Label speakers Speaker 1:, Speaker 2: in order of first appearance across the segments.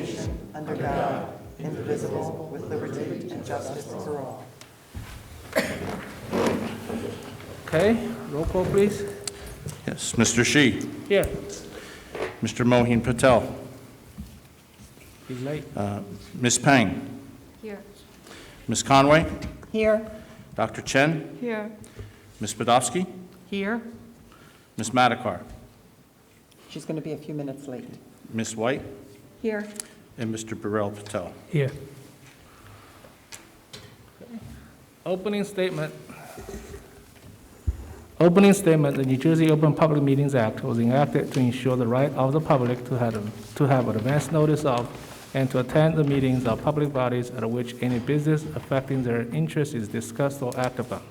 Speaker 1: nation, under God, indivisible, with liberty and justice for all.
Speaker 2: Okay, roll call, please.
Speaker 3: Yes, Mr. Shi,
Speaker 2: Here.
Speaker 3: Mr. Mohin Patel,
Speaker 2: He's late.
Speaker 3: Ms. Pang,
Speaker 4: Here.
Speaker 3: Ms. Conway,
Speaker 1: Here.
Speaker 3: Dr. Chen,
Speaker 4: Here.
Speaker 3: Ms. Podofsky,
Speaker 1: Here.
Speaker 3: Ms. Madakar,
Speaker 1: She's going to be a few minutes late.
Speaker 3: Ms. White,
Speaker 4: Here.
Speaker 3: and Mr. Burrell Patel.
Speaker 2: Here. Opening statement. Opening statement, the New Jersey Open Public Meetings Act was enacted to ensure the right of the public to have advance notice of and to attend the meetings of public bodies at which any business affecting their interest is discussed or acted upon.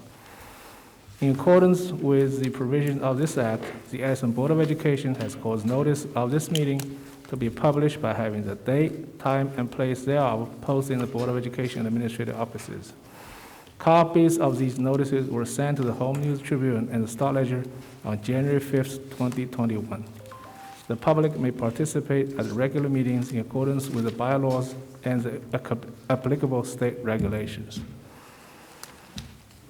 Speaker 2: In accordance with the provisions of this act, the Edison Board of Education has caused notice of this meeting to be published by having the date, time, and place thereof posted in the Board of Education administrative offices. Copies of these notices were sent to the Home News Tribune and the Star Ledger on January 5th, 2021. The public may participate at regular meetings in accordance with the bylaws and the applicable state regulations.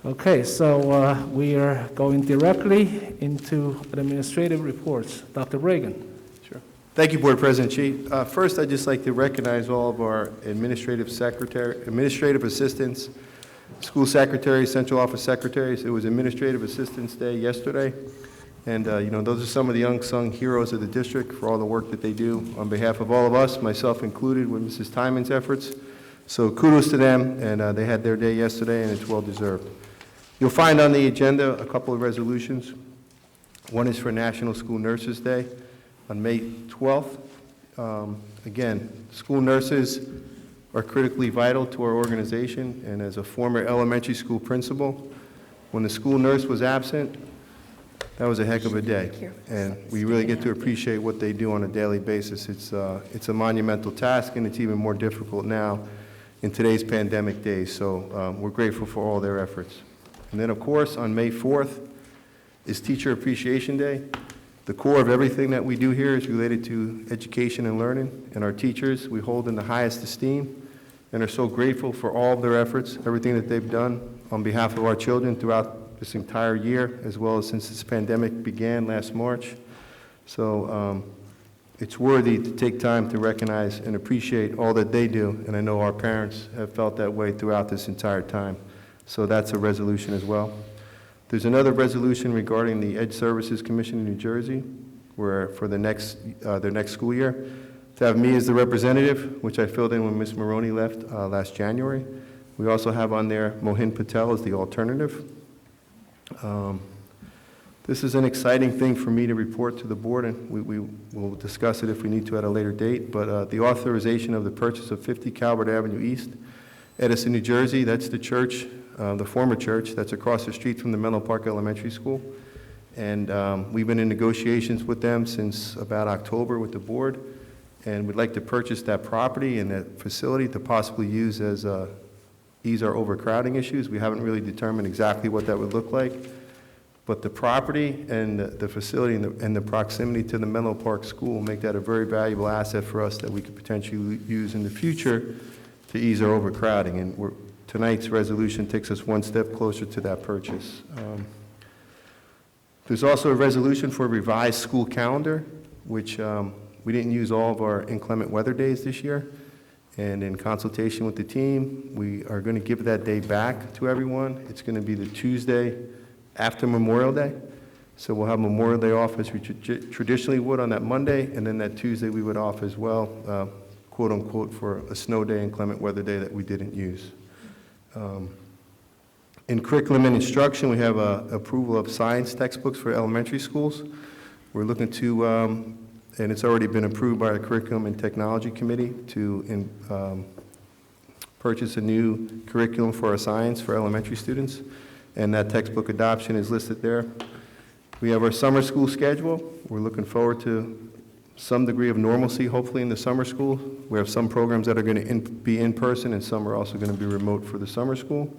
Speaker 2: Okay, so we are going directly into administrative reports. Dr. Reagan.
Speaker 5: Sure. Thank you, Board President Chi. First, I'd just like to recognize all of our administrative assistants, school secretaries, central office secretaries. It was Administrative Assistance Day yesterday. And, those are some of the unsung heroes of the district for all the work that they do on behalf of all of us, myself included, with Mrs. Tymon's efforts. So kudos to them, and they had their day yesterday, and it's well-deserved. You'll find on the agenda a couple of resolutions. One is for National School Nurses Day on May 12th. Again, school nurses are critically vital to our organization, and as a former elementary school principal, when the school nurse was absent, that was a heck of a day, and we really get to appreciate what they do on a daily basis. It's a monumental task, and it's even more difficult now in today's pandemic days, so we're grateful for all their efforts. And then, of course, on May 4th is Teacher Appreciation Day. The core of everything that we do here is related to education and learning, and our teachers we hold in the highest esteem and are so grateful for all of their efforts, everything that they've done on behalf of our children throughout this entire year, as well as since this pandemic began last March. So it's worthy to take time to recognize and appreciate all that they do, and I know our parents have felt that way throughout this entire time. So that's a resolution as well. There's another resolution regarding the Ed Services Commission in New Jersey, where for their next school year, to have me as the representative, which I filled in when Ms. Maroney left last January. We also have on there Mohin Patel as the alternative. This is an exciting thing for me to report to the board, and we will discuss it if we need to at a later date, but the authorization of the purchase of 50 Calvert Avenue East, Edison, New Jersey. That's the church, the former church that's across the street from the Menlo Park Elementary School. And we've been in negotiations with them since about October with the board, and we'd like to purchase that property and that facility to possibly use as ease our overcrowding issues. We haven't really determined exactly what that would look like, but the property and the facility and the proximity to the Menlo Park School will make that a very valuable asset for us that we could potentially use in the future to ease our overcrowding. And tonight's resolution takes us one step closer to that purchase. There's also a resolution for a revised school calendar, which we didn't use all of our inclement weather days this year. And in consultation with the team, we are going to give that day back to everyone. It's going to be the Tuesday after Memorial Day. So we'll have Memorial Day off as we traditionally would on that Monday, and then that Tuesday we would off as well, quote unquote, for a snow day, inclement weather day that we didn't use. In curriculum and instruction, we have approval of science textbooks for elementary schools. We're looking to, and it's already been approved by the Curriculum and Technology Committee to purchase a new curriculum for our science for elementary students, and that textbook adoption is listed there. We have our summer school schedule. We're looking forward to some degree of normalcy, hopefully, in the summer school. We have some programs that are going to be in person, and some are also going to be remote for the summer school.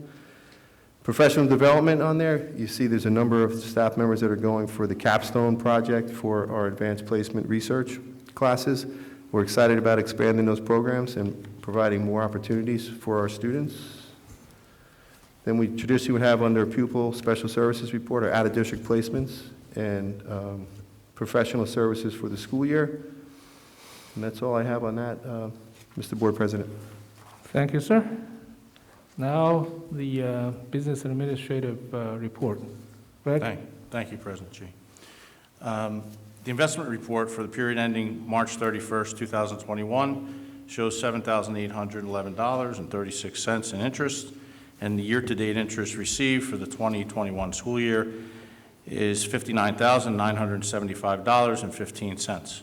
Speaker 5: Professional development on there, you see there's a number of staff members that are going for the capstone project for our advanced placement research classes. We're excited about expanding those programs and providing more opportunities for our students. Then we traditionally would have under pupil special services report our out-of-district placements and professional services for the school year. And that's all I have on that, Mr. Board President.
Speaker 2: Thank you, sir. Now, the business and administrative report. Greg?
Speaker 3: Thank you, President Chi. The investment report for the period ending March 31st, 2021 shows $7,811.36 in interest, and the year-to-date interest received for the 2021 school year is $59,975.15.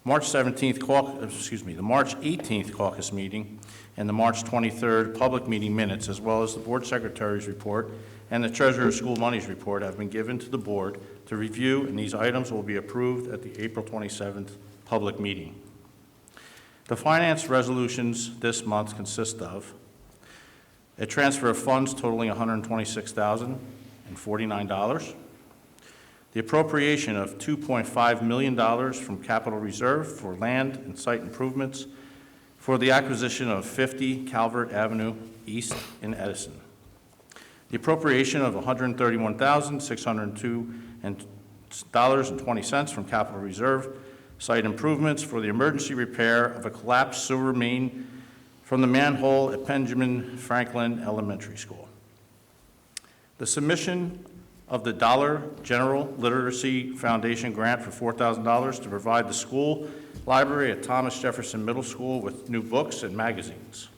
Speaker 3: March 17th, the March 18th caucus meeting and the March 23rd public meeting minutes, as well as the board secretary's report and the treasurer's school monies report have been given to the board to review, and these items will be approved at the April 27th public meeting. The finance resolutions this month consist of a transfer of funds totaling $126,049, the appropriation of $2.5 million from capital reserve for land and site improvements for the acquisition of 50 Calvert Avenue East in Edison, the appropriation of $131,602.20 from capital reserve site improvements for the emergency repair of a collapsed sewer main from the manhole at Benjamin Franklin Elementary School, the submission of the Dollar General Literacy Foundation grant for $4,000 to provide the school library at Thomas Jefferson Middle School with new books and magazines,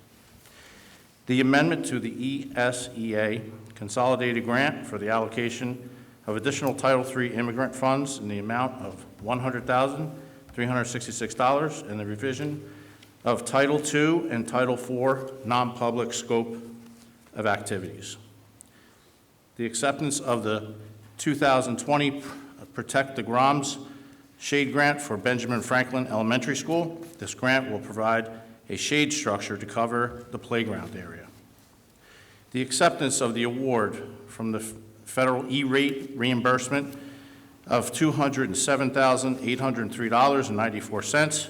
Speaker 3: the amendment to the ESEA consolidated grant for the allocation of additional Title III immigrant funds in the amount of $100,366, and the revision of Title II and Title IV non-public scope of activities. The acceptance of the 2020 Protect the Groms Shade Grant for Benjamin Franklin Elementary School. This grant will provide a shade structure to cover the playground area. The acceptance of the award from the federal E-rate reimbursement of $207,803.94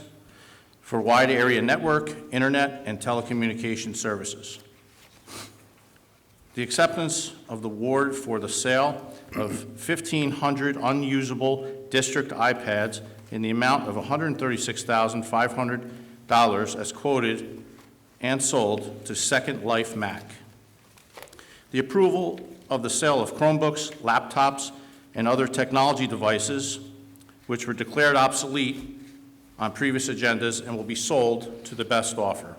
Speaker 3: for wide area network, internet, and telecommunication services. The acceptance of the award for the sale of 1,500 unusable district iPads in the amount of $136,500 as quoted and sold to Second Life Mac. The approval of the sale of Chromebooks, laptops, and other technology devices which were declared obsolete on previous agendas and will be sold to the best offer.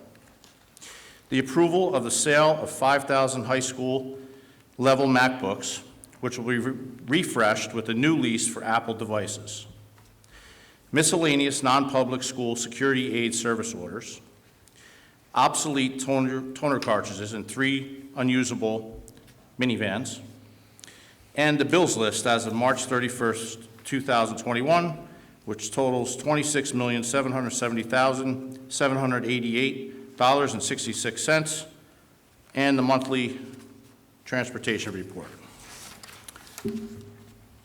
Speaker 3: The approval of the sale of 5,000 high school level MacBooks, which will be refreshed with a new lease for Apple devices. Miscellaneous non-public school security aid service orders, obsolete toner cartridges in 3 unusable minivans, and the bills list as of March 31st, 2021, which totals $26,770,788.66, and the monthly transportation report.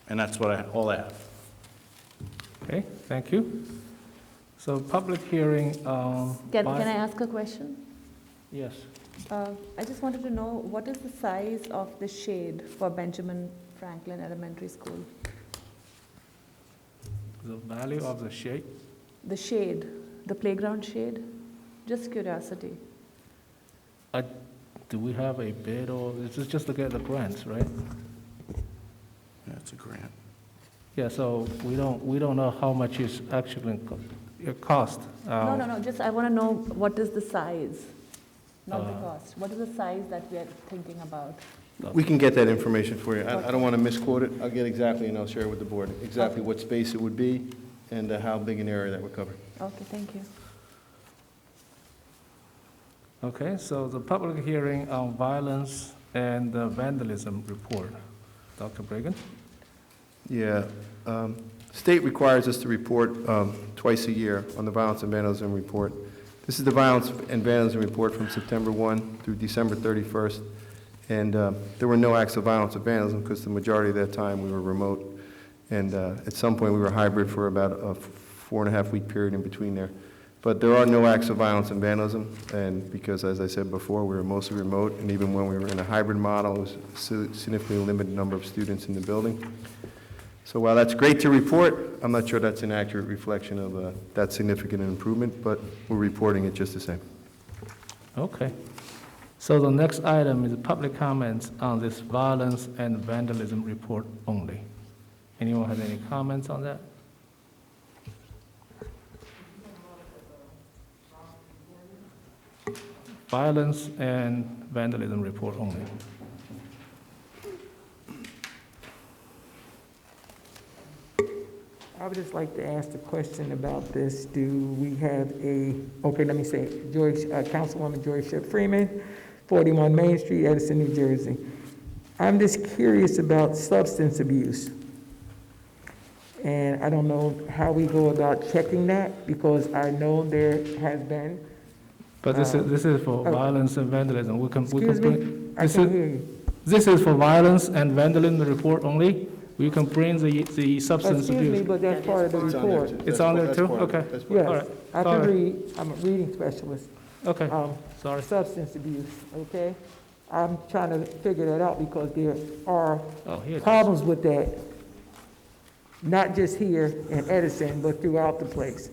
Speaker 3: And that's all I have.
Speaker 2: Okay, thank you. So public hearing on...
Speaker 4: Can I ask a question?
Speaker 2: Yes.
Speaker 4: I just wanted to know, what is the size of the shade for Benjamin Franklin Elementary School?
Speaker 2: The value of the shade?
Speaker 4: The shade, the playground shade? Just curiosity.
Speaker 2: Do we have a bid, or is this just to get the grants, right?
Speaker 3: Yeah, it's a grant.
Speaker 2: Yeah, so we don't know how much it's actually it cost.
Speaker 4: No, just I want to know what is the size, not the cost. What is the size that we are thinking about?
Speaker 5: We can get that information for you. I don't want to misquote it. I'll get exactly, and I'll share with the board exactly what space it would be and how big an area that would cover.
Speaker 4: Okay, thank you.
Speaker 2: Okay, so the public hearing on violence and vandalism report. Dr. Bragan?
Speaker 5: Yeah. State requires us to report twice a year on the violence and vandalism report. This is the violence and vandalism report from September 1 through December 31st. And there were no acts of violence or vandalism because the majority of that time we were remote. And at some point we were hybrid for about 4.5-week period in between there. But there are no acts of violence and vandalism, and because, as I said before, we were mostly remote, and even when we were in a hybrid model, it was a significantly limited number of students in the building. So while that's great to report, I'm not sure that's an accurate reflection of that significant improvement, but we're reporting it just the same.
Speaker 2: Okay. So the next item is public comments on this violence and vandalism report only. Anyone has any comments on that? Violence and vandalism report only.
Speaker 6: I would just like to ask the question about this. Do we have Councilwoman Joy Ship Freeman, 41 Main Street, Edison, New Jersey. I'm just curious about substance abuse. And I don't know how we go about checking that, because I know there has been.
Speaker 2: But this is for violence and vandalism.
Speaker 6: Excuse me? I can't hear you.
Speaker 2: This is for violence and vandalism report only. We can bring the substance abuse.
Speaker 6: Excuse me, but that's part of the report.
Speaker 2: It's on there too? Okay. All
Speaker 6: Yes,
Speaker 2: right.
Speaker 6: I can read. I'm a reading specialist.
Speaker 2: Okay, sorry.
Speaker 6: Substance abuse, okay? I'm trying to figure that out because there are
Speaker 2: Here it is.
Speaker 6: problems with that, not just here in Edison, but throughout the place.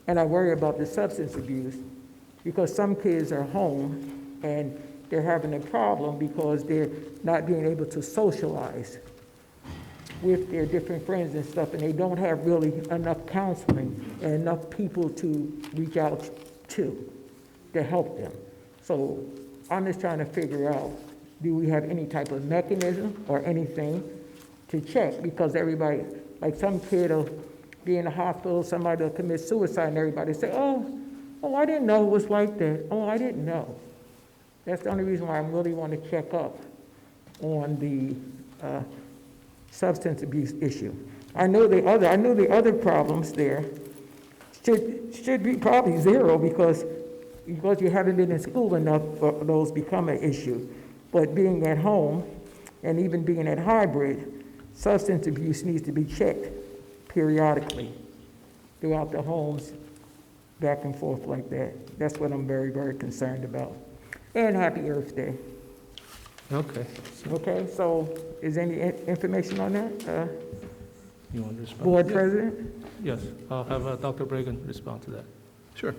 Speaker 6: And I worry about the substance abuse because some kids are home and they're having a problem because they're not being able to socialize with their different friends and stuff, and they don't have really enough counseling and enough people to reach out to help them. So I'm just trying to figure out, do we have any type of mechanism or anything to check? Because everybody, like some kid will be in the hospital, somebody will commit suicide, and everybody say, oh, I didn't know it was like that. Oh, I didn't know. That's the only reason why I really want to check up on the substance abuse issue. I know the other problems there should be probably zero because you haven't been in school enough for those become an issue. But being at home and even being at hybrid, substance abuse needs to be checked periodically throughout the homes, back and forth like that. That's what I'm very, very concerned about. And happy Earth Day.
Speaker 2: Okay.
Speaker 6: Okay, so is any information on that?
Speaker 2: You want to respond?
Speaker 6: Board President?
Speaker 2: Yes, I'll have Dr. Bragan respond to that.
Speaker 5: Sure.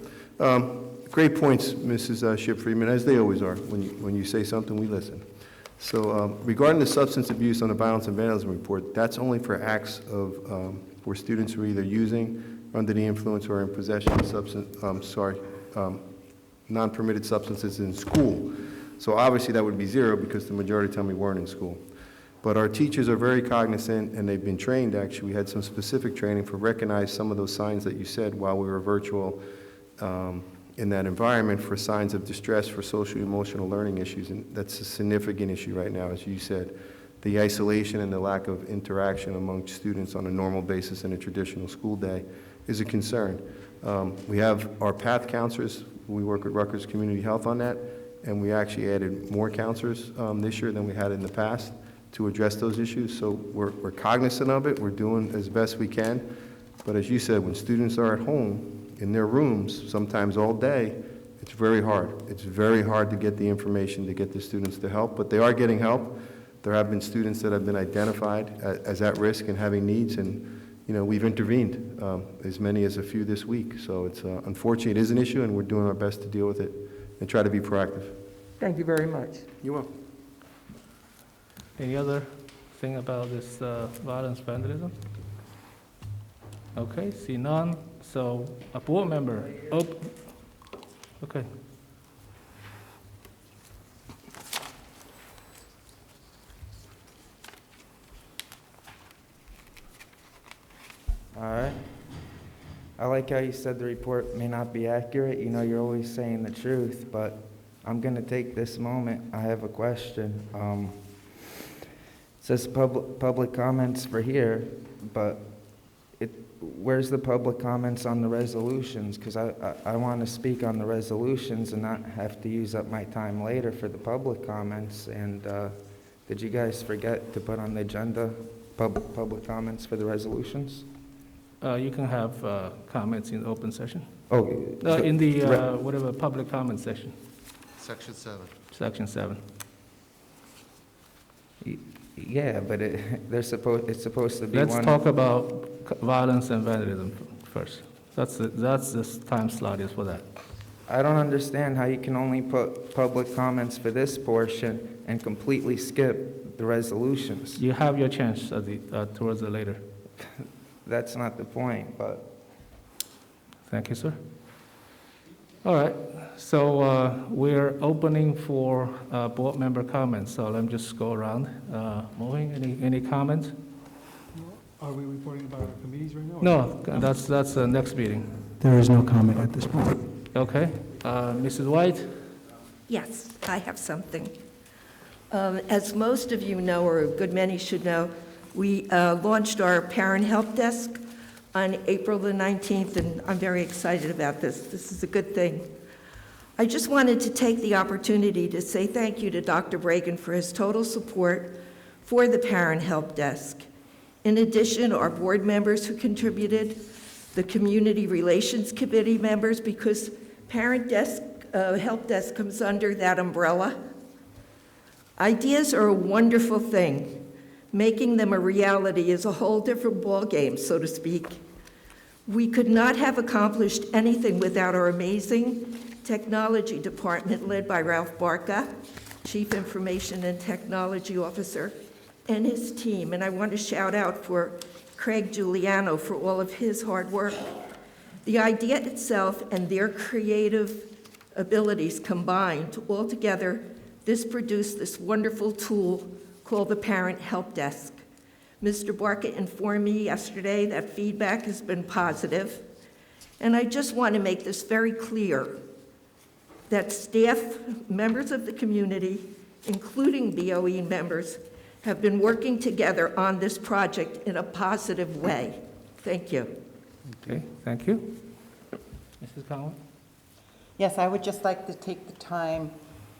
Speaker 5: Great points, Mrs. Ship Freeman, as they always are. When you say something, we listen. So regarding the substance abuse on the violence and vandalism report, that's only for acts of where students are either using, under the influence, or in possession of non-permitted substances in school. So obviously that would be zero because the majority of the time we weren't in school. But our teachers are very cognizant, and they've been trained, actually. We had some specific training for recognize some of those signs that you said while we were virtual in that environment, for signs of distress, for social emotional learning issues. And that's a significant issue right now, as you said. The isolation and the lack of interaction among students on a normal basis in a traditional school day is a concern. We have our PATH counselors. We work with Rutgers Community Health on that. And we actually added more counselors this year than we had in the past to address those issues. So we're cognizant of it. We're doing as best we can. But as you said, when students are at home in their rooms, sometimes all day, it's very hard. It's very hard to get the information to get the students to help. But they are getting help. There have been students that have been identified as at risk and having needs, and we've intervened, as many as a few this week. So it's unfortunate, it is an issue, and we're doing our best to deal with it and try to be proactive.
Speaker 6: Thank you very much.
Speaker 5: You're welcome.
Speaker 2: Any other thing about this violence vandalism? Okay, see none. So a board member. Okay.
Speaker 7: All right. I like how you said the report may not be accurate. You're always saying the truth, but I'm going to take this moment. I have a question. It says public comments for here, but where's the public comments on the resolutions? Because I want to speak on the resolutions and not have to use up my time later for the public comments. And did you guys forget to put on the agenda public comments for the resolutions?
Speaker 2: You can have comments in open session.
Speaker 7: Oh,
Speaker 2: In the,
Speaker 7: Re-
Speaker 2: whatever, public comment session,
Speaker 8: Section 7.
Speaker 2: section 7.
Speaker 7: yeah, but it's supposed to be
Speaker 2: Let's
Speaker 7: one.
Speaker 2: talk about violence and vandalism first. That's the time slot is for that.
Speaker 7: I don't understand how you can only put public comments for this portion and completely skip the resolutions.
Speaker 2: You have your chance at the, towards the later.
Speaker 7: That's not the point, but
Speaker 2: Thank you, sir. All right, so we're opening for board member comments, so let me just go around. Moving, any comments?
Speaker 9: Are we reporting about our committees right now?
Speaker 2: No, that's the next meeting.
Speaker 9: There is no comment at this point.
Speaker 2: Okay, Mrs. White?
Speaker 10: Yes, I have something. As most of you know, or a good many should know, we launched our Parent Help Desk on April the 19th, and I'm very excited about this. This is a good thing. I just wanted to take the opportunity to say thank you to Dr. Bragan for his total support for the Parent Help Desk. In addition, our board members who contributed, the Community Relations Committee members, because Parent Help Desk comes under that umbrella. Ideas are a wonderful thing. Making them a reality is a whole different ballgame, so to speak. We could not have accomplished anything without our amazing technology department led by Ralph Barca, Chief Information and Technology Officer, and his team. And I want to shout out for Craig Giuliano for all of his hard work. The idea itself and their creative abilities combined all together, this produced this wonderful tool called the Parent Help Desk. Mr. Barca informed me yesterday that feedback has been positive, and I just want to make this very clear, that staff, members of the community, including BOE members, have been working together on this project in a positive way. Thank you.
Speaker 2: Okay, thank you. Mrs. Conway?
Speaker 1: Yes, I would just like to take the time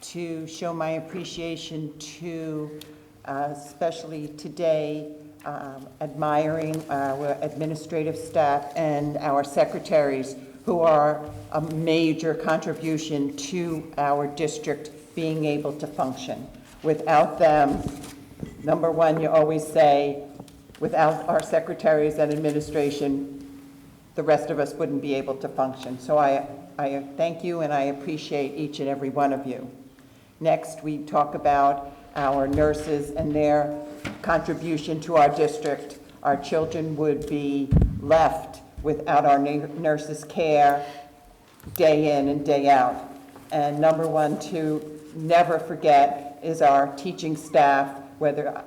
Speaker 1: to show my appreciation to, especially today, admiring our administrative staff and our secretaries who are a major contribution to our district being able to function. Without them, number one, you always say, without our secretaries and administration, the rest of us wouldn't be able to function. So I thank you and I appreciate each and every one of you. Next, we talk about our nurses and their contribution to our district. Our children would be left without our nurses' care day in and day out. And number one to never forget is our teaching staff, whether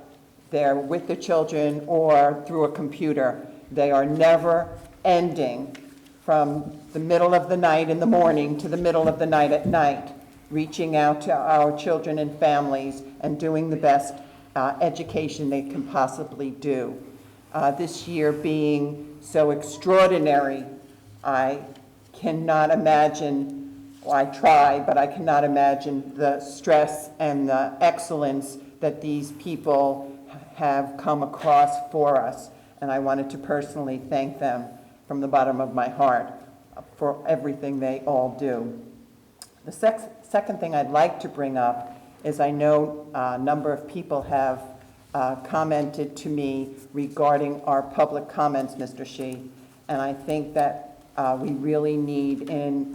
Speaker 1: they're with the children or through a computer. They are never ending from the middle of the night in the morning to the middle of the night at night, reaching out to our children and families and doing the best education they can possibly do. This year being so extraordinary, I cannot imagine, well, I try, but I cannot imagine the stress and the excellence that these people have come across for us. And I wanted to personally thank them from the bottom of my heart for everything they all do. The second thing I'd like to bring up is I know a number of people have commented to me regarding our public comments, Mr. Shi, and I think that we really need in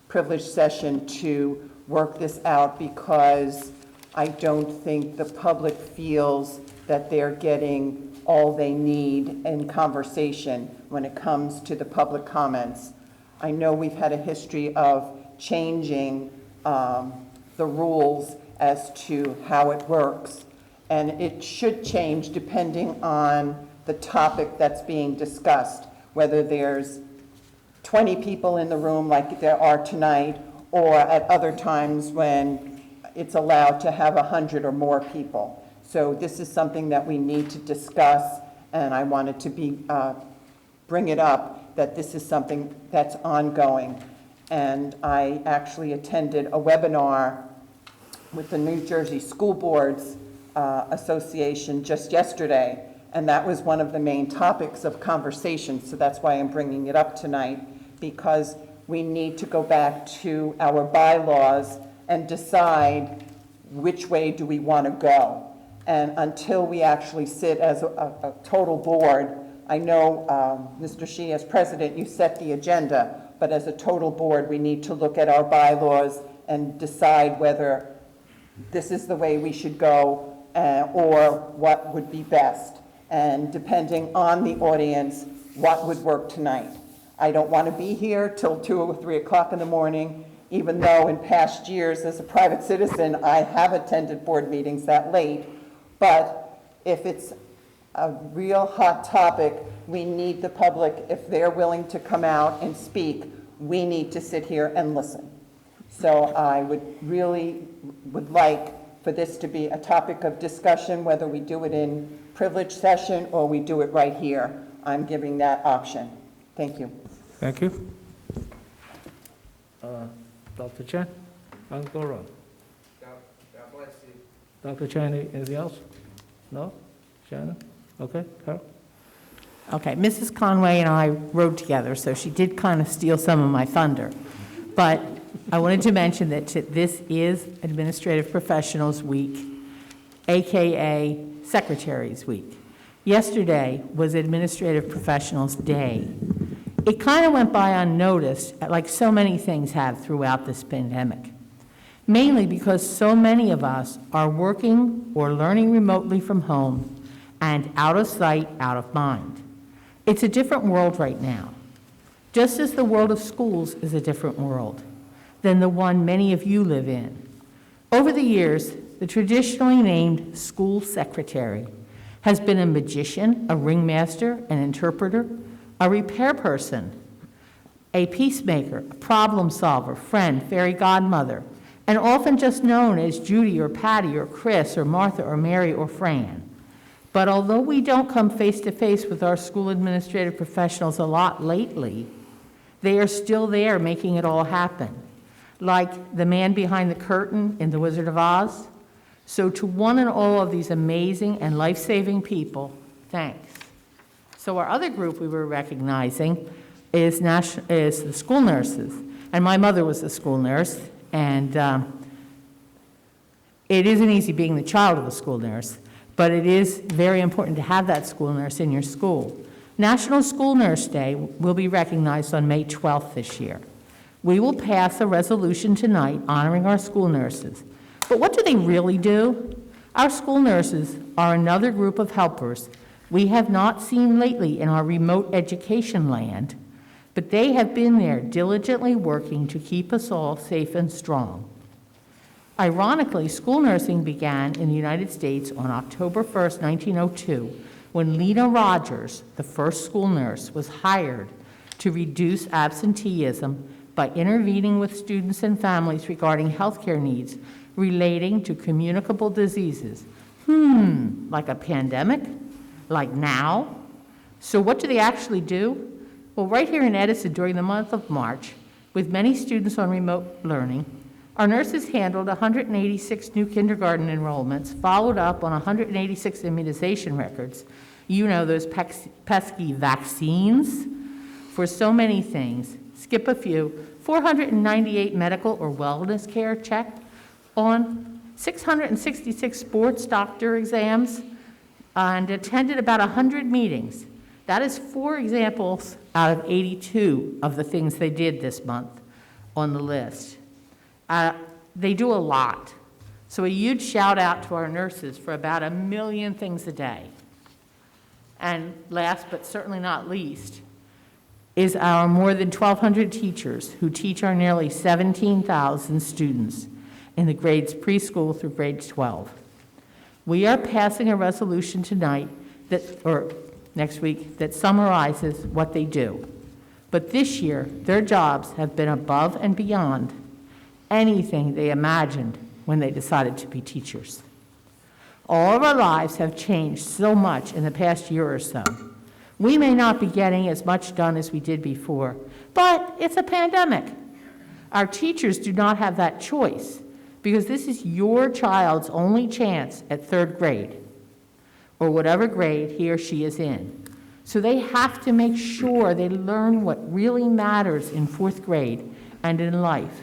Speaker 1: privileged session to work this out, because I don't think the public feels that they're getting all they need in conversation when it comes to the public comments. I know we've had a history of changing the rules as to how it works, and it should change depending on the topic that's being discussed, whether there's 20 people in the room like there are tonight, or at other times when it's allowed to have 100 or more people. So this is something that we need to discuss, and I wanted to bring it up that this is something that's ongoing. And I actually attended a webinar with the New Jersey School Boards Association just yesterday, And that was one of the main topics of conversation, so that's why I'm bringing it up tonight, because we need to go back to our bylaws and decide which way do we want to go. And until we actually sit as a total board, I know, Mr. Shi, as president, you set the agenda, but as a total board, we need to look at our bylaws and decide whether this is the way we should go or what would be best. And depending on the audience, what would work tonight. I don't want to be here till 2 or 3 o'clock in the morning, even though in past years as a private citizen, I have attended board meetings that late. But if it's a real hot topic, we need the public, if they're willing to come out and speak, we need to sit here and listen. So I would like for this to be a topic of discussion, whether we do it in privilege session or we do it right here. I'm giving that option. Thank you.
Speaker 2: Thank you. Dr. Chen, let's go around.
Speaker 7: God bless you.
Speaker 2: Dr. Chen, anything else? No? Shannon? Okay, Carol?
Speaker 8: Okay, Mrs. Conway and I rode together, so she did kind of steal some of my thunder. But I wanted to mention that this is Administrative Professionals Week, AKA Secretaries Week. Yesterday was Administrative Professionals Day. It kind of went by unnoticed, like so many things have throughout this pandemic, mainly because so many of us are working or learning remotely from home and out of sight, out of mind. It's a different world right now, just as the world of schools is a different world than the one many of you live in. Over the years, the traditionally named school secretary has been a magician, a ringmaster, an interpreter, a repair person, a peacemaker, a problem solver, friend, fairy godmother, and often just known as Judy or Patty or Chris or Martha or Mary or Fran. But although we don't come face to face with our school administrative professionals a lot lately, they are still there making it all happen. Like the man behind the curtain in The Wizard of Oz. So to one and all of these amazing and life-saving people, thanks. So our other group we were recognizing is the school nurses. And my mother was a school nurse, and it isn't easy being the child of a school nurse, but it is very important to have that school nurse in your school. National School Nurse Day will be recognized on May 12th this year. We will pass a resolution tonight honoring our school nurses. But what do they really do? Our school nurses are another group of helpers we have not seen lately in our remote education land, but they have been there diligently working to keep us all safe and strong. Ironically, school nursing began in the United States on October 1st, 1902, when Lena Rogers, the first school nurse, was hired to reduce absenteeism by intervening with students and families regarding healthcare needs relating to communicable diseases. Like a pandemic? Like now? So what do they actually do? Well, right here in Edison during the month of March, with many students on remote learning, our nurses handled 186 new kindergarten enrollments, followed up on 186 immunization records. You know, those pesky vaccines for so many things. Skip a few. 498 medical or wellness care checked on 666 sports doctor exams, and attended about 100 meetings. That is 4 examples out of 82 of the things they did this month on the list. They do a lot. So a huge shout out to our nurses for about 1 million things a day. And last but certainly not least is our more than 1,200 teachers who teach our nearly 17,000 students in the grades preschool through grade 12. We are passing a resolution tonight next week that summarizes what they do. But this year, their jobs have been above and beyond anything they imagined when they decided to be teachers. All of our lives have changed so much in the past year or so. We may not be getting as much done as we did before, but it's a pandemic. Our teachers do not have that choice because this is your child's only chance at 3rd grade or whatever grade he or she is in. So they have to make sure they learn what really matters in 4th grade and in life.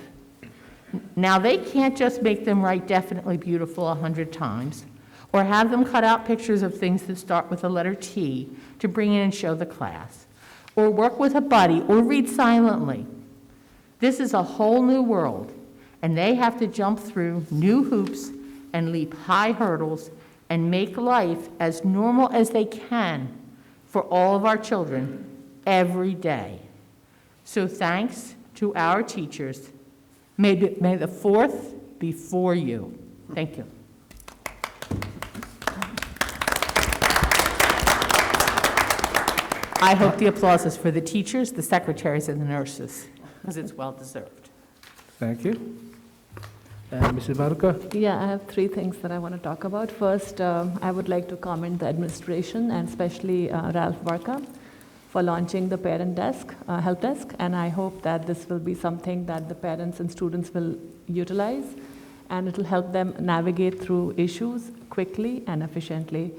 Speaker 8: Now, they can't just make them write definitely beautiful 100 times, or have them cut out pictures of things that start with the letter T to bring in and show the class, or work with a buddy, or read silently. This is a whole new world, and they have to jump through new hoops and leap high hurdles and make life as normal as they can for all of our children every day. So thanks to our teachers. May the 4th be for you. Thank you. I hope the applause is for the teachers, the secretaries, and the nurses, because it's well-deserved.
Speaker 2: Thank you. Mrs. Baruka?
Speaker 4: Yeah, I have 3 things that I want to talk about. First, I would like to commend the administration and especially Ralph Rotc for launching the parent desk, help desk, and I hope that this will be something that the parents and students will utilize, and it will help them navigate through issues quickly and efficiently.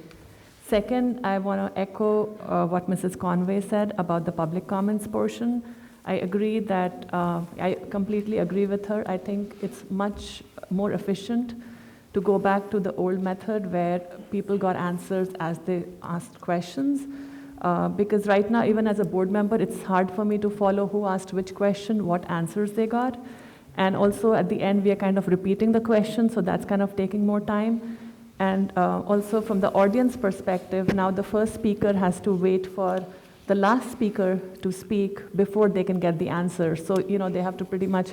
Speaker 4: Second, I want to echo what Mrs. Conway said about the public comments portion. I agree that, I completely agree with her. I think it's much more efficient to go back to the old method where people got answers as they asked questions. Because right now, even as a board member, it's hard for me to follow who asked which question, what answers they got. And also at the end, we are kind of repeating the question, so that's kind of taking more time. And also from the audience perspective, now the first speaker has to wait for the last speaker to speak before they can get the answer. So, they have to pretty much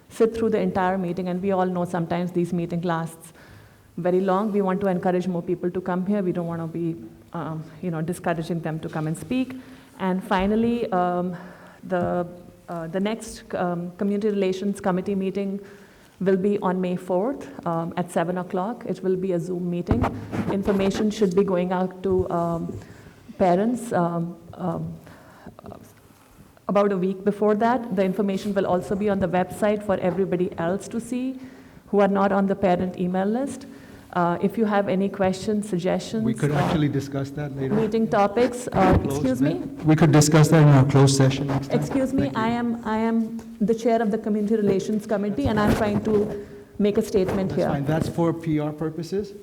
Speaker 4: sit through the entire meeting, and we all know sometimes these meeting lasts very long. We want to encourage more people to come here. We don't want to be, discouraging them to come and speak. And finally, the next Community Relations Committee meeting will be on May 4th at 7 o'clock. It will be a Zoom meeting. Information should be going out to parents about a week before that. The information will also be on the website for everybody else to see who are not on the parent email list. If you have any questions, suggestions,
Speaker 9: We could actually discuss that later.
Speaker 4: meeting topics, excuse me?
Speaker 9: We could discuss that in our closed session next time.
Speaker 4: Excuse me, I am the chair of the Community Relations Committee, and I'm trying to make a statement
Speaker 9: That's
Speaker 4: here.
Speaker 9: fine, that's for PR purposes?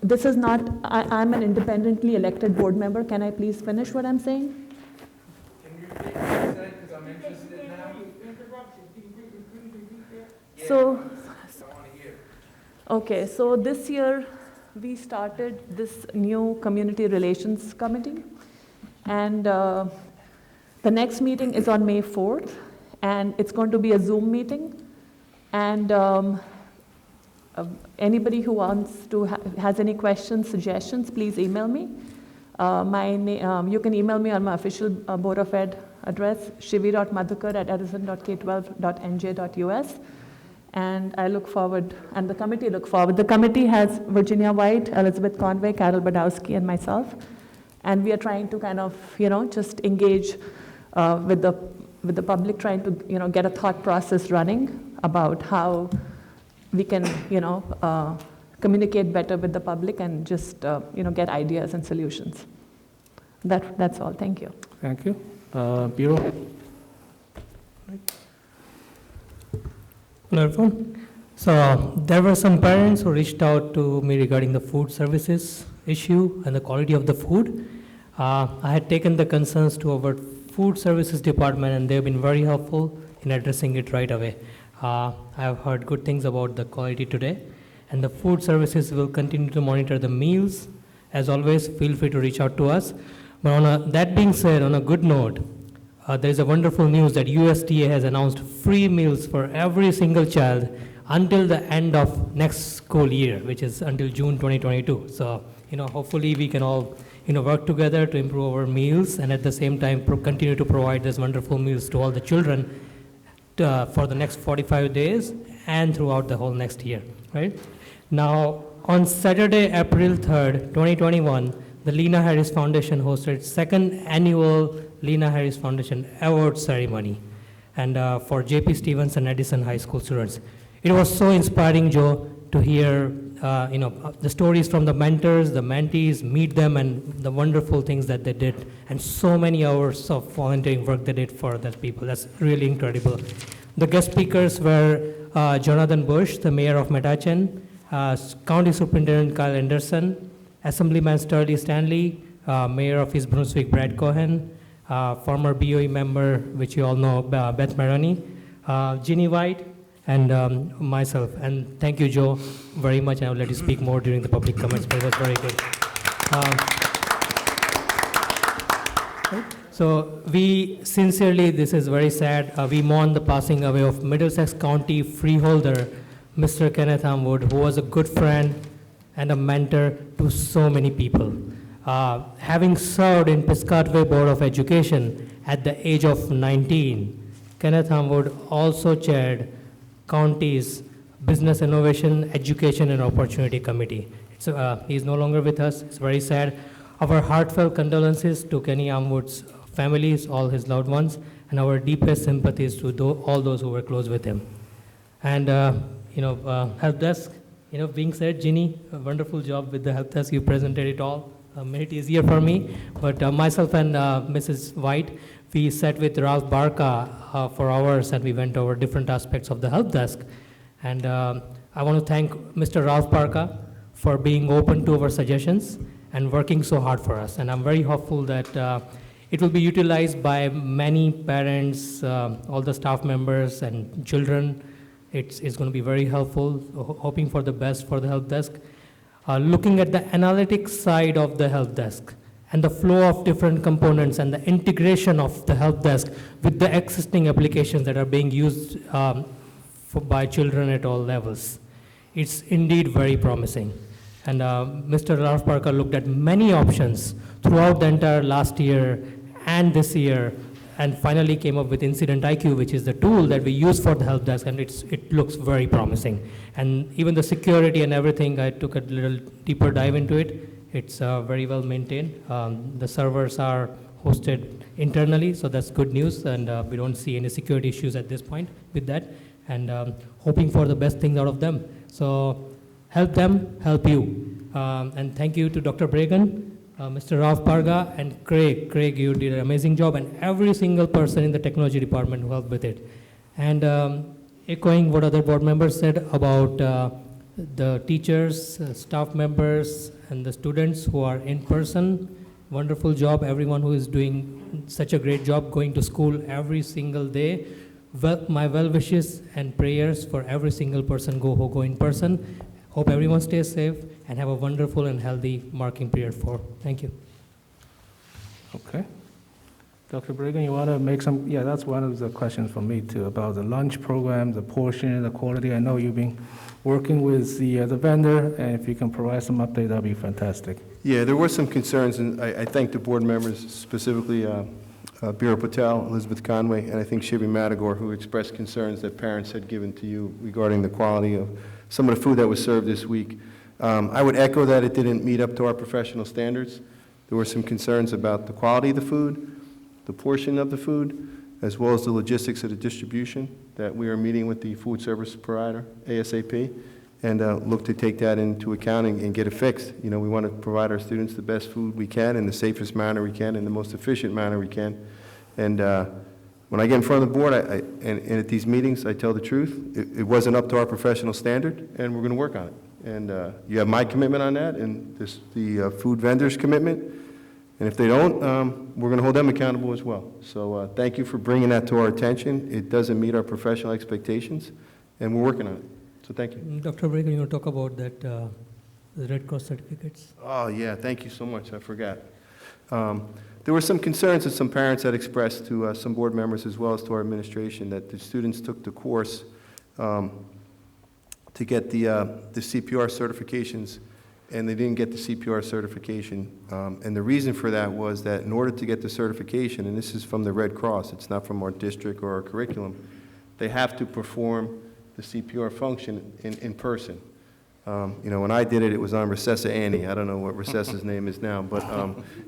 Speaker 4: This is not, I'm an independently elected board member. Can I please finish what I'm saying? So, okay, so this year we started this new Community Relations Committee, and the next meeting is on May 4th, and it's going to be a Zoom meeting, and anybody who wants to has any questions, suggestions, please email me. You can email me on my official Board of Ed address, shivi.madhukar@edison.k12.nj.us. And I look forward, and the committee look forward. The committee has Virginia White, Elizabeth Conway, Carol Badowski, and myself. And we are trying to kind of, just engage with the public, trying to, get a thought process running about how we can, communicate better with the public and just, get ideas and solutions. That's all. Thank you.
Speaker 2: Thank you. Bureau?
Speaker 11: Hello, everyone. So there were some parents who reached out to me regarding the food services issue and the quality of the food. I had taken the concerns to our food services department, and they've been very helpful in addressing it right away. I have heard good things about the quality today, and the food services will continue to monitor the meals. As always, feel free to reach out to us. But that being said, on a good note, there is a wonderful news that USDA has announced free meals for every single child until the end of next school year, which is until June 2022. So, hopefully we can all, work together to improve our meals, and at the same time continue to provide these wonderful meals to all the children for the next 45 days and throughout the whole next year, right? Now, on Saturday, April 3rd, 2021, the Lena Harris Foundation hosted its second annual Lena Harris Foundation Award ceremony, and for J.P. Stevens and Edison High School students. It was so inspiring, Joe, to hear the stories from the mentors, the mentees, meet them, and the wonderful things that they did, and so many hours of volunteering work they did for the people. That's really incredible. The guest speakers were Jonathan Bush, the mayor of Metuchen, County Superintendent Kyle Anderson, Assemblyman Sturley Stanley, Mayor of East Brunswick Brad Cohen, former BOE member, which you all know, Beth Maroney, Ginny White, and myself. And thank you, Joe, very much. I will let you speak more during the public comments, but it was very good. So we sincerely, this is very sad, we mourn the passing away of Middlesex County freeholder, Mr. Kenneth Hamwood, who was a good friend and a mentor to so many people. Having served in Piscataway Board of Education at the age of 19, Kenneth Hamwood also chaired County's Business Innovation, Education and Opportunity Committee. He's no longer with us. It's very sad. Our heartfelt condolences to Kenny Hamwood's families, all his loved ones, and our deepest sympathies to all those who were close with him. And help desk, being said, Ginny, a wonderful job with the help desk. You presented it all, made it easier for me. But myself and Mrs. White, we sat with Ralph Barca for hours, and we went over different aspects of the help desk. And I want to thank Mr. Ralph Barca for being open to our suggestions and working so hard for us. And I'm very hopeful that it will be utilized by many parents, all the staff members and children. It's going to be very helpful, hoping for the best for the help desk. Looking at the analytics side of the help desk and the flow of different components and the integration of the help desk with the existing applications that are being used by children at all levels. It's indeed very promising. And Mr. Ralph Parker looked at many options throughout the entire last year and this year, and finally came up with Incident IQ, which is the tool that we use for the help desk, and it looks very promising. And even the security and everything, I took a little deeper dive into it. It's very well maintained. The servers are hosted internally, so that's good news, and we don't see any security issues at this point with that, and hoping for the best things out of them. So help them, help you. And thank you to Dr. Bragan, Mr. Ralph Parga, and Craig. Craig, you did an amazing job, and every single person in the technology department who helped with it. And echoing what other board members said about the teachers, staff members, and the students who are in person, wonderful job. Everyone who is doing such a great job going to school every single day. My well wishes and prayers for every single person who go in person. Hope everyone stays safe and have a wonderful and healthy marking period 4. Thank you.
Speaker 2: Okay. Dr. Bragan, you want to make some, yeah, that's one of the questions for me too, about the lunch program, the portion, the quality. I know you've been working with the vendor, and if you can provide some update, that'd be fantastic.
Speaker 5: Yeah, there were some concerns, and I thank the board members, specifically Bira Patel, Elizabeth Conway, and I think Shivi Madagor, who expressed concerns that parents had given to you regarding the quality of some of the food that was served this week. I would echo that it didn't meet up to our professional standards. There were some concerns about the quality of the food, the portion of the food, as well as the logistics of the distribution, that we are meeting with the food service provider, ASAP, and look to take that into account and get it fixed. You know, we want to provide our students the best food we can in the safest manner we can, in the most efficient manner we can. And when I get in front of the board and at these meetings, I tell the truth. It wasn't up to our professional standard, and we're going to work on it. And you have my commitment on that, and the food vendors' commitment. And if they don't, we're going to hold them accountable as well. So thank you for bringing that to our attention. It doesn't meet our professional expectations, and we're working on it. So thank you.
Speaker 11: Dr. Bragan, you want to talk about that, the Red Cross certificates?
Speaker 5: Oh, yeah, thank you so much. I forgot. There were some concerns that some parents had expressed to some board members as well as to our administration, that the students took the course to get the CPR certifications, and they didn't get the CPR certification. And the reason for that was that in order to get the certification, and this is from the Red Cross, it's not from our district or our curriculum, they have to perform the CPR function in person. You know, when I did it, it was on Recessa Annie. I don't know what Recessa's name is now, but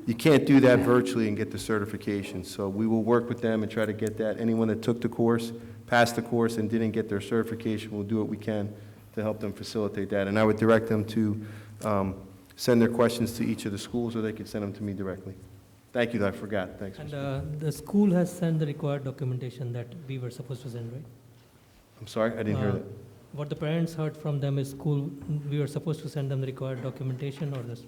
Speaker 5: you can't do that virtually and get the certification. So we will work with them and try to get that. Anyone that took the course, passed the course, and didn't get their certification, we'll do what we can to help them facilitate that. And I would direct them to send their questions to each of the schools, or they could send them to me directly. Thank you, I forgot. Thanks.
Speaker 11: And
Speaker 5: Mr.
Speaker 11: the school has sent the required documentation that we were supposed to send, right?
Speaker 5: I'm sorry, I didn't hear that.
Speaker 11: What the parents heard from them is school, we were supposed to send them the required documentation or this,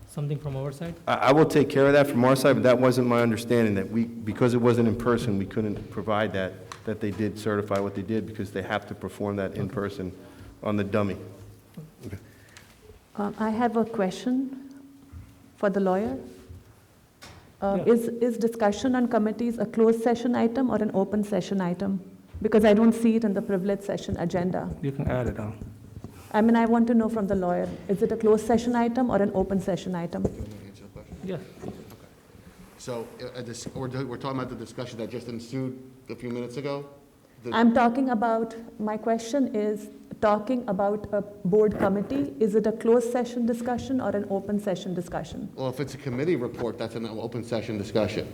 Speaker 11: something from our side?
Speaker 5: I will take care of that from our side, but that wasn't my understanding, that we, because it wasn't in person, we couldn't provide that they did certify what they did, because they have to perform that in person on the dummy.
Speaker 4: I have a question for the lawyer.
Speaker 2: Yeah.
Speaker 4: Is discussion on committees a closed session item or an open session item? Because I don't see it in the privileged session agenda.
Speaker 2: You can add it on.
Speaker 4: I mean, I want to know from the lawyer, is it a closed session item or an open session item?
Speaker 2: Yeah.
Speaker 12: So, we're talking about the discussion that just ensued a few minutes ago?
Speaker 4: I'm talking about, my question is, talking about a board committee, is it a closed session discussion or an open session discussion?
Speaker 12: Well, if it's a committee report, that's an open session discussion.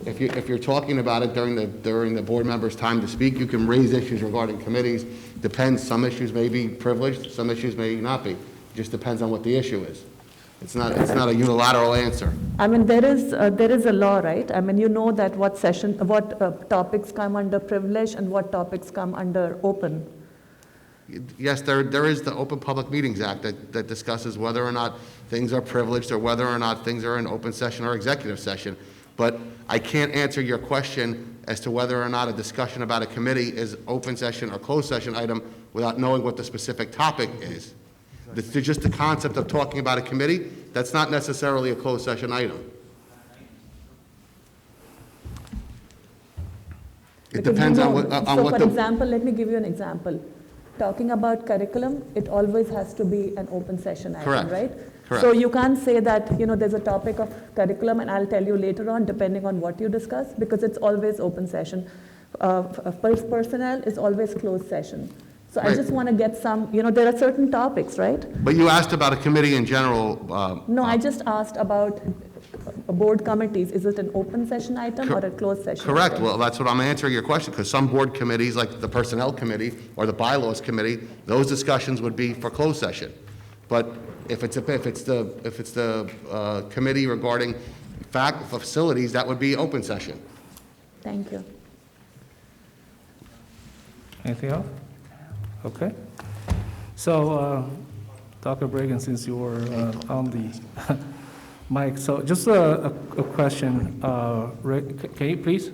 Speaker 12: If you're talking about it during the board member's time to speak, you can raise issues regarding committees. Depends, some issues may be privileged, some issues may not be. Just depends on what the issue is. It's not a unilateral answer.
Speaker 4: I mean, there is a law, right? I mean, you know that what topics come under privilege and what topics come under open.
Speaker 12: Yes, there is the Open Public Meetings Act that discusses whether or not things are privileged or whether or not things are in open session or executive session. But I can't answer your question as to whether or not a discussion about a committee is open session or closed session item without knowing what the specific topic is. Just the concept of talking about a committee, that's not necessarily a closed session item. It
Speaker 4: Because
Speaker 12: depends
Speaker 4: you
Speaker 12: on
Speaker 4: know,
Speaker 12: what
Speaker 4: So for
Speaker 12: the...
Speaker 4: example, let me give you an example. Talking about curriculum, it always has to be an open session item,
Speaker 12: Correct.
Speaker 4: right?
Speaker 12: Correct.
Speaker 4: So you can't say that, there's a topic of curriculum and I'll tell you later on, depending on what you discuss, because it's always open session. Personnel is always closed session. So I
Speaker 12: Right.
Speaker 4: just want to get some, there are certain topics, right?
Speaker 12: But you asked about a committee in general.
Speaker 4: No, I just asked about board committees. Is it an open session item or a closed session?
Speaker 12: Correct.
Speaker 4: item?
Speaker 12: Well, that's what I'm answering your question, because some board committees, like the Personnel Committee or the Bylaws Committee, those discussions would be for closed session. But if it's the committee regarding facilities, that would be open session.
Speaker 4: Thank you.
Speaker 2: Anything else? Okay. So, Dr. Bragan, since you were on the mic, so just a question. Can you please?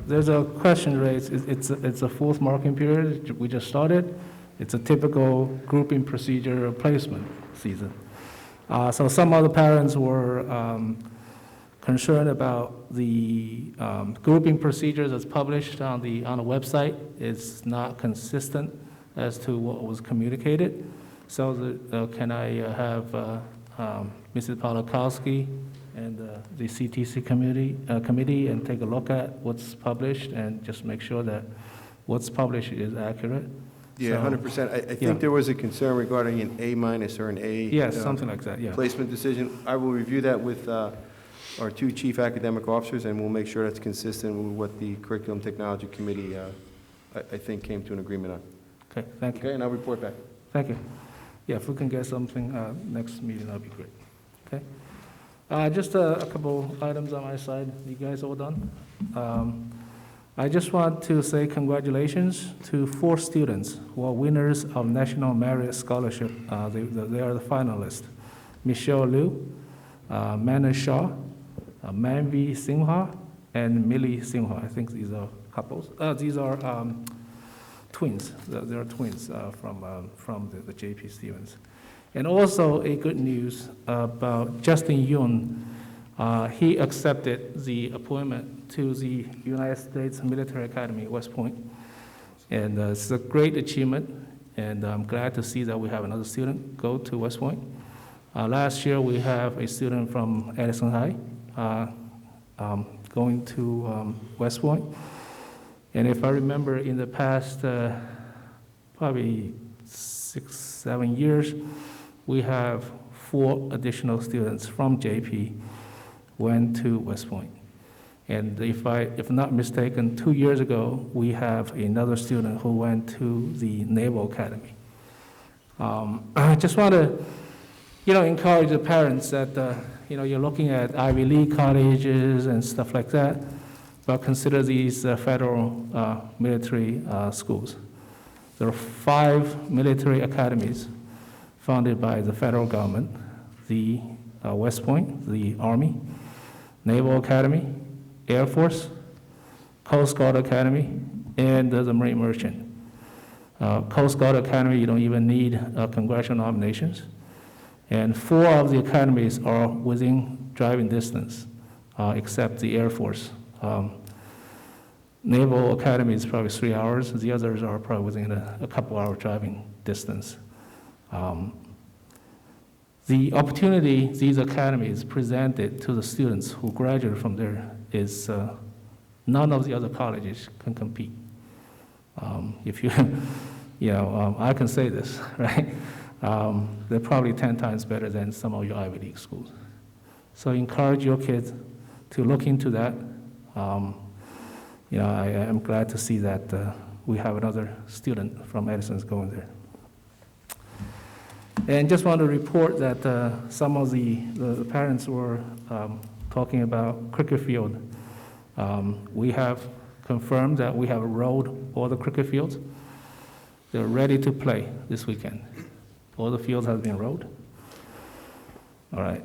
Speaker 2: There's a question raised. It's a fourth marking period. We just started. It's a typical grouping procedure placement season. So some other parents were concerned about the grouping procedures that's published on the website. It's not consistent as to what was communicated. So can I have Mrs. Polakowski and the CTC committee and take a look at what's published and just make sure that what's published is accurate?
Speaker 5: Yeah,
Speaker 2: So-
Speaker 5: 100%. I
Speaker 2: yeah.
Speaker 5: think there was a concern regarding an A- or an A.
Speaker 2: Yes, something like that, yeah.
Speaker 5: Placement decision. I will review that with our two chief academic officers, and we'll make sure that's consistent with what the Curriculum Technology Committee, I think, came to an agreement on.
Speaker 2: Okay, thank you.
Speaker 5: Okay, and I'll report back.
Speaker 2: Thank you. Yeah, if we can get something next meeting, that'd be great. Okay? Just a couple items on my side. You guys all done? I just want to say congratulations to 4 students who are winners of National Merit Scholarship. They are the finalists. Michelle Liu, Mana Shaw, Manvi Sinha, and Millie Sinha. I think these are couples. These are twins. They are twins from the J.P. Stevens. And also a good news about Justin Yun. He accepted the appointment to the United States Military Academy, West Point. And it's a great achievement, and I'm glad to see that we have another student go to West Point. Last year, we have a student from Edison High going to West Point. And if I remember, in the past probably 6-7 years, we have 4 additional students from JP went to West Point. And if not mistaken, 2 years ago, we have another student who went to the Naval Academy. I just want to, encourage the parents that, you're looking at Ivy League colleges and stuff like that, but consider these federal military schools. There are 5 military academies funded by the federal government: the West Point, the Army, Naval Academy, Air Force, Coast Guard Academy, and the Marine Merchant. Coast Guard Academy, you don't even need congressional nominations. And 4 of the academies are within driving distance, except the Air Force. Naval Academy is probably 3 hours. The others are probably within a couple-hour driving distance. The opportunity these academies presented to the students who graduate from there is none of the other colleges can compete. If you, I can say this, right? They're probably 10 times better than some of your Ivy League schools. So encourage your kids to look into that. I am glad to see that we have another student from Edison's going there. And just want to report that some of the parents were talking about cricket field. We have confirmed that we have rolled all the cricket fields. They're ready to play this weekend. All the fields have been rolled. All right.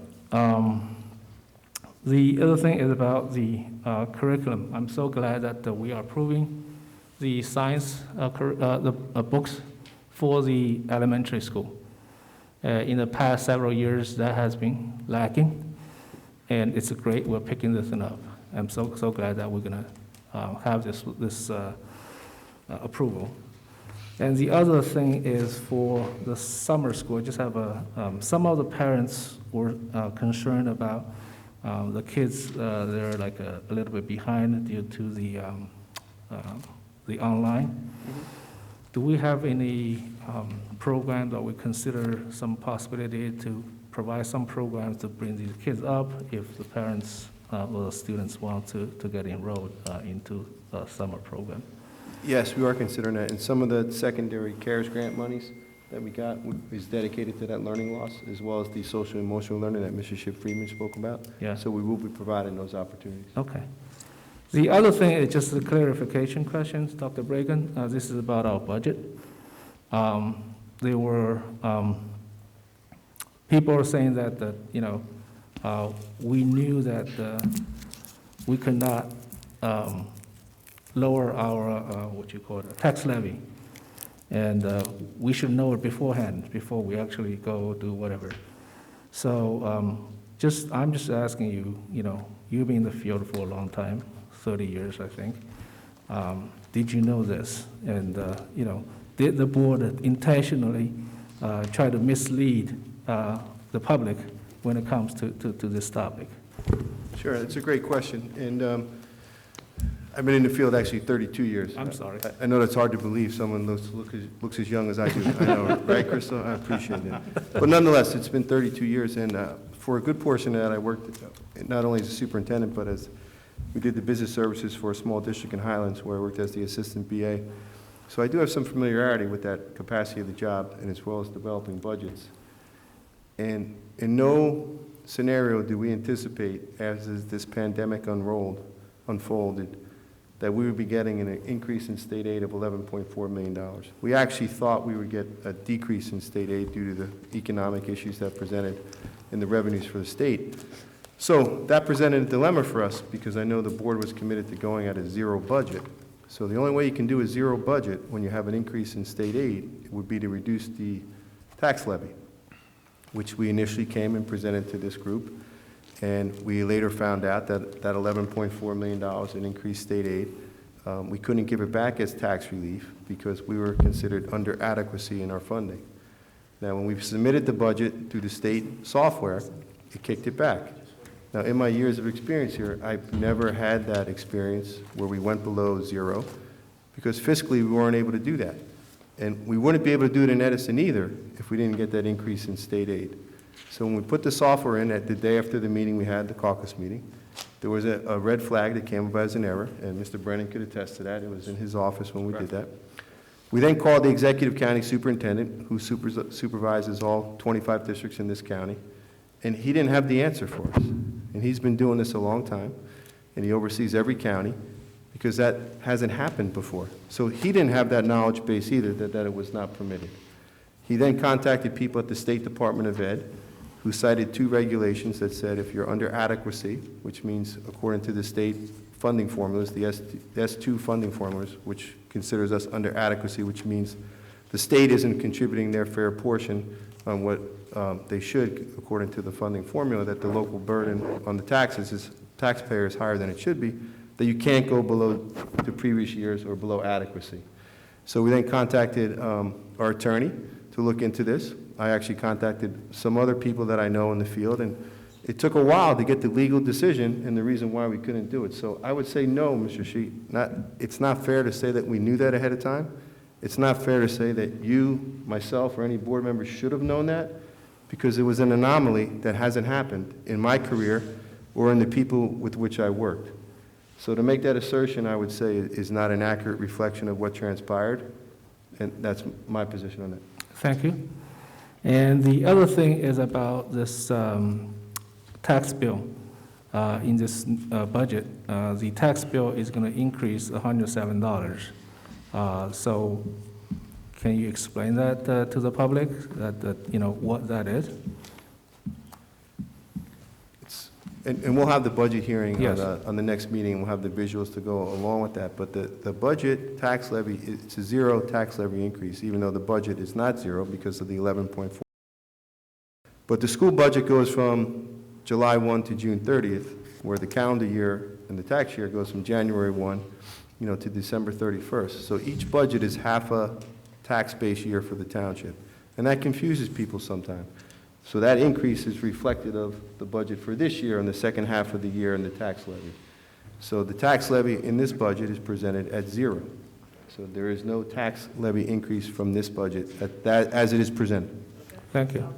Speaker 2: The other thing is about the curriculum. I'm so glad that we are approving the science books for the elementary school. In the past several years, that has been lacking, and it's great we're picking this one up. I'm so glad that we're going to have this approval. And the other thing is for the summer school. I just have some of the parents were concerned about the kids. They're like a little bit behind due to the online. Mm-hmm. Do we have any program that we consider some possibility to provide some programs to bring these kids up if the parents or the students want to get enrolled into a summer program?
Speaker 5: Yes, we are considering that, and some of the secondary CARES grant monies that we got is dedicated to that learning loss, as well as the social and emotional learning that Mr. Shipp-Friedman spoke about. Yeah. So we will be providing those opportunities.
Speaker 2: Okay. The other thing is just the clarification questions, Dr. Bragan. This is about our budget. There were people are saying that we knew that we could not lower our tax levy, and we should know it beforehand before we actually go do whatever. So I'm just asking you. You've been in the field for a long time. 30 years, I think. Did you know this? And, did the board intentionally try to mislead the public when it comes to this topic?
Speaker 5: Sure, it's a great question. And I've been in the field actually 32 years.
Speaker 2: I'm sorry.
Speaker 5: I know that's hard to believe. Someone looks as young as I do. I know, right, Crystal? I appreciate that. But nonetheless, it's been 32 years. And for a good portion of that, I worked not only as a superintendent, but as we did the business services for a small district in Highlands where I worked as the assistant BA. So I do have some familiarity with that capacity of the job, and as well as developing budgets. And in no scenario do we anticipate, as this pandemic unfolded, that we would be getting an increase in state aid of $11.4 million. We actually thought we would get a decrease in state aid due to the economic issues that presented in the revenues for the state. So that presented a dilemma for us because I know the board was committed to going at a zero budget. So the only way you can do a zero budget when you have an increase in state aid would be to reduce the tax levy, which we initially came and presented to this group. And we later found out that that $11.4 million in increased state aid, we couldn't give it back as tax relief because we were considered under adequacy in our funding. Now, when we submitted the budget through the state software, it kicked it back. Now, in my years of experience here, I've never had that experience where we went below zero because fiscally we weren't able to do that. And we wouldn't be able to do it in Edison either if we didn't get that increase in state aid. So when we put the software in, the day after the meeting, we had the caucus meeting, There was a red flag that came up as an error, and Mr. Brennan could attest to that. It was in his office when we did that. We then called the executive county superintendent, who supervises all 25 districts in this county, and he didn't have the answer for us. And he's been doing this a long time, and he oversees every county, because that hasn't happened before. So he didn't have that knowledge base either, that it was not permitted. He then contacted people at the State Department of Ed, who cited 2 regulations that said if you're under adequacy, which means according to the state funding formulas, the S2 funding formulas, which considers us under adequacy, which means the state isn't contributing their fair portion on what they should according to the funding formula, that the local burden on the taxpayer is higher than it should be, that you can't go below the previous years or below adequacy. So we then contacted our attorney to look into this. I actually contacted some other people that I know in the field, and it took a while to get the legal decision and the reason why we couldn't do it. So I would say no, Mr. Sheet. It's not fair to say that we knew that ahead of time. It's not fair to say that you, myself, or any board member should have known that, because it was an anomaly that hasn't happened in my career or in the people with which I worked. So to make that assertion, I would say, is not an accurate reflection of what transpired, and that's my position on that.
Speaker 2: Thank you. And the other thing is about this tax bill. In this budget, the tax bill is going to increase $107. So can you explain that to the public, that you know, what that is?
Speaker 5: And we'll have the budget hearing
Speaker 2: Yes.
Speaker 5: on the next meeting, and we'll have the visuals to go along with that. But the budget tax levy, it's a 0 tax levy increase, even though the budget is not 0 because of the 11.4. But the school budget goes from July 1 to June 30th, where the calendar year and the tax year goes from January 1, to December 31st. So each budget is half a tax base year for the township. And that confuses people sometimes. So that increase is reflected of the budget for this year and the second half of the year and the tax levy. So the tax levy in this budget is presented at 0. So there is no tax levy increase from this budget as it is presented.
Speaker 2: Thank you.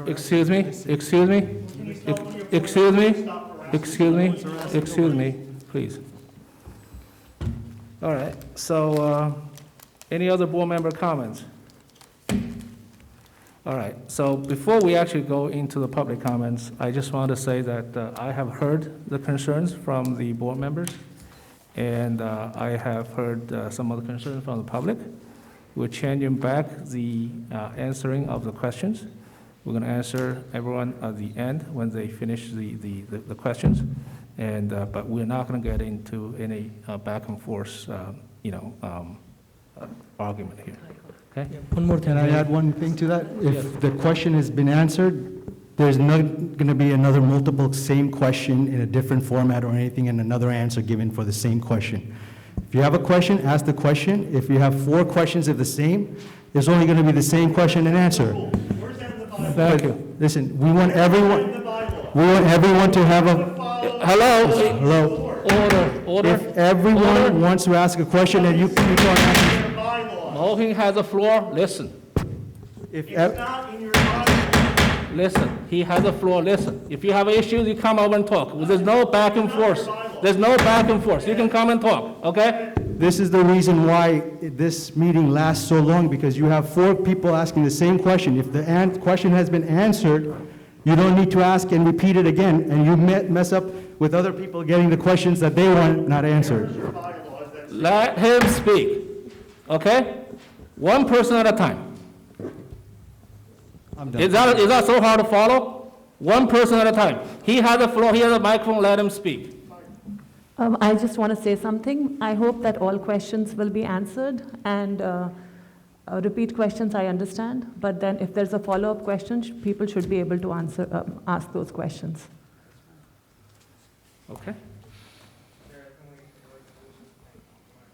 Speaker 2: Excuse me, excuse me, excuse me, excuse me, excuse me, please. All right, so any other board member comments? All right, so before we actually go into the public comments, I just want to say that I have heard the concerns from the board members, and I have heard some of the concerns from the public. We're changing back the answering of the questions. We're going to answer everyone at the end when they finish the questions, and but we're not going to get into any back and forth, argument here. Okay?
Speaker 11: One more thing.
Speaker 9: Can I add one thing to that?
Speaker 2: Yes.
Speaker 9: If the question has been answered, there's not going to be another multiple same question in a different format or anything, and another answer given for the same question. If you have a question, ask the question. If you have 4 questions of the same, there's only going to be the same question and answer.
Speaker 2: Thank you.
Speaker 9: Listen, we want everyone to have a, hello?
Speaker 2: Order.
Speaker 9: If everyone wants to ask a question, then you keep on asking.
Speaker 2: Mohing has the floor, listen. Listen, he has the floor, listen. If you have issues, you come over and talk. There's no back and forth. There's no back and forth. You can come and talk, okay?
Speaker 9: This is the reason why this meeting lasts so long, because you have 4 people asking the same question. If the question has been answered, you don't need to ask and repeat it again, and you mess up with other people getting the questions that they want not answered.
Speaker 2: Let him speak, okay? One person at a time.
Speaker 9: I'm done.
Speaker 2: Is that so hard to follow? One person at a time. He has the floor, he has the microphone, let him speak.
Speaker 4: I just want to say something. I hope that all questions will be answered, and repeat questions I understand, but then if there's a follow-up question, people should be able to ask those questions.
Speaker 2: Okay.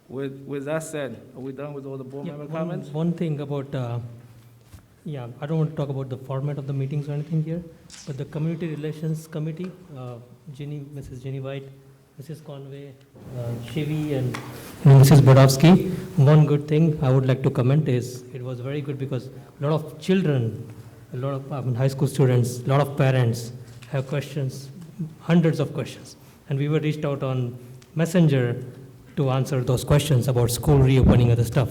Speaker 2: With that said, are we done with all the board member comments?
Speaker 11: One thing about, I don't want to talk about the format of the meetings or anything here, but the Community Relations Committee, Mrs. Jenny White, Mrs. Conway, Shivi, and Mrs. Bodowski, one good thing I would like to comment is it was very good because a lot of children, a lot of high school students, a lot of parents, have questions, hundreds of questions. And we were reached out on Messenger to answer those questions about school reopening, other stuff.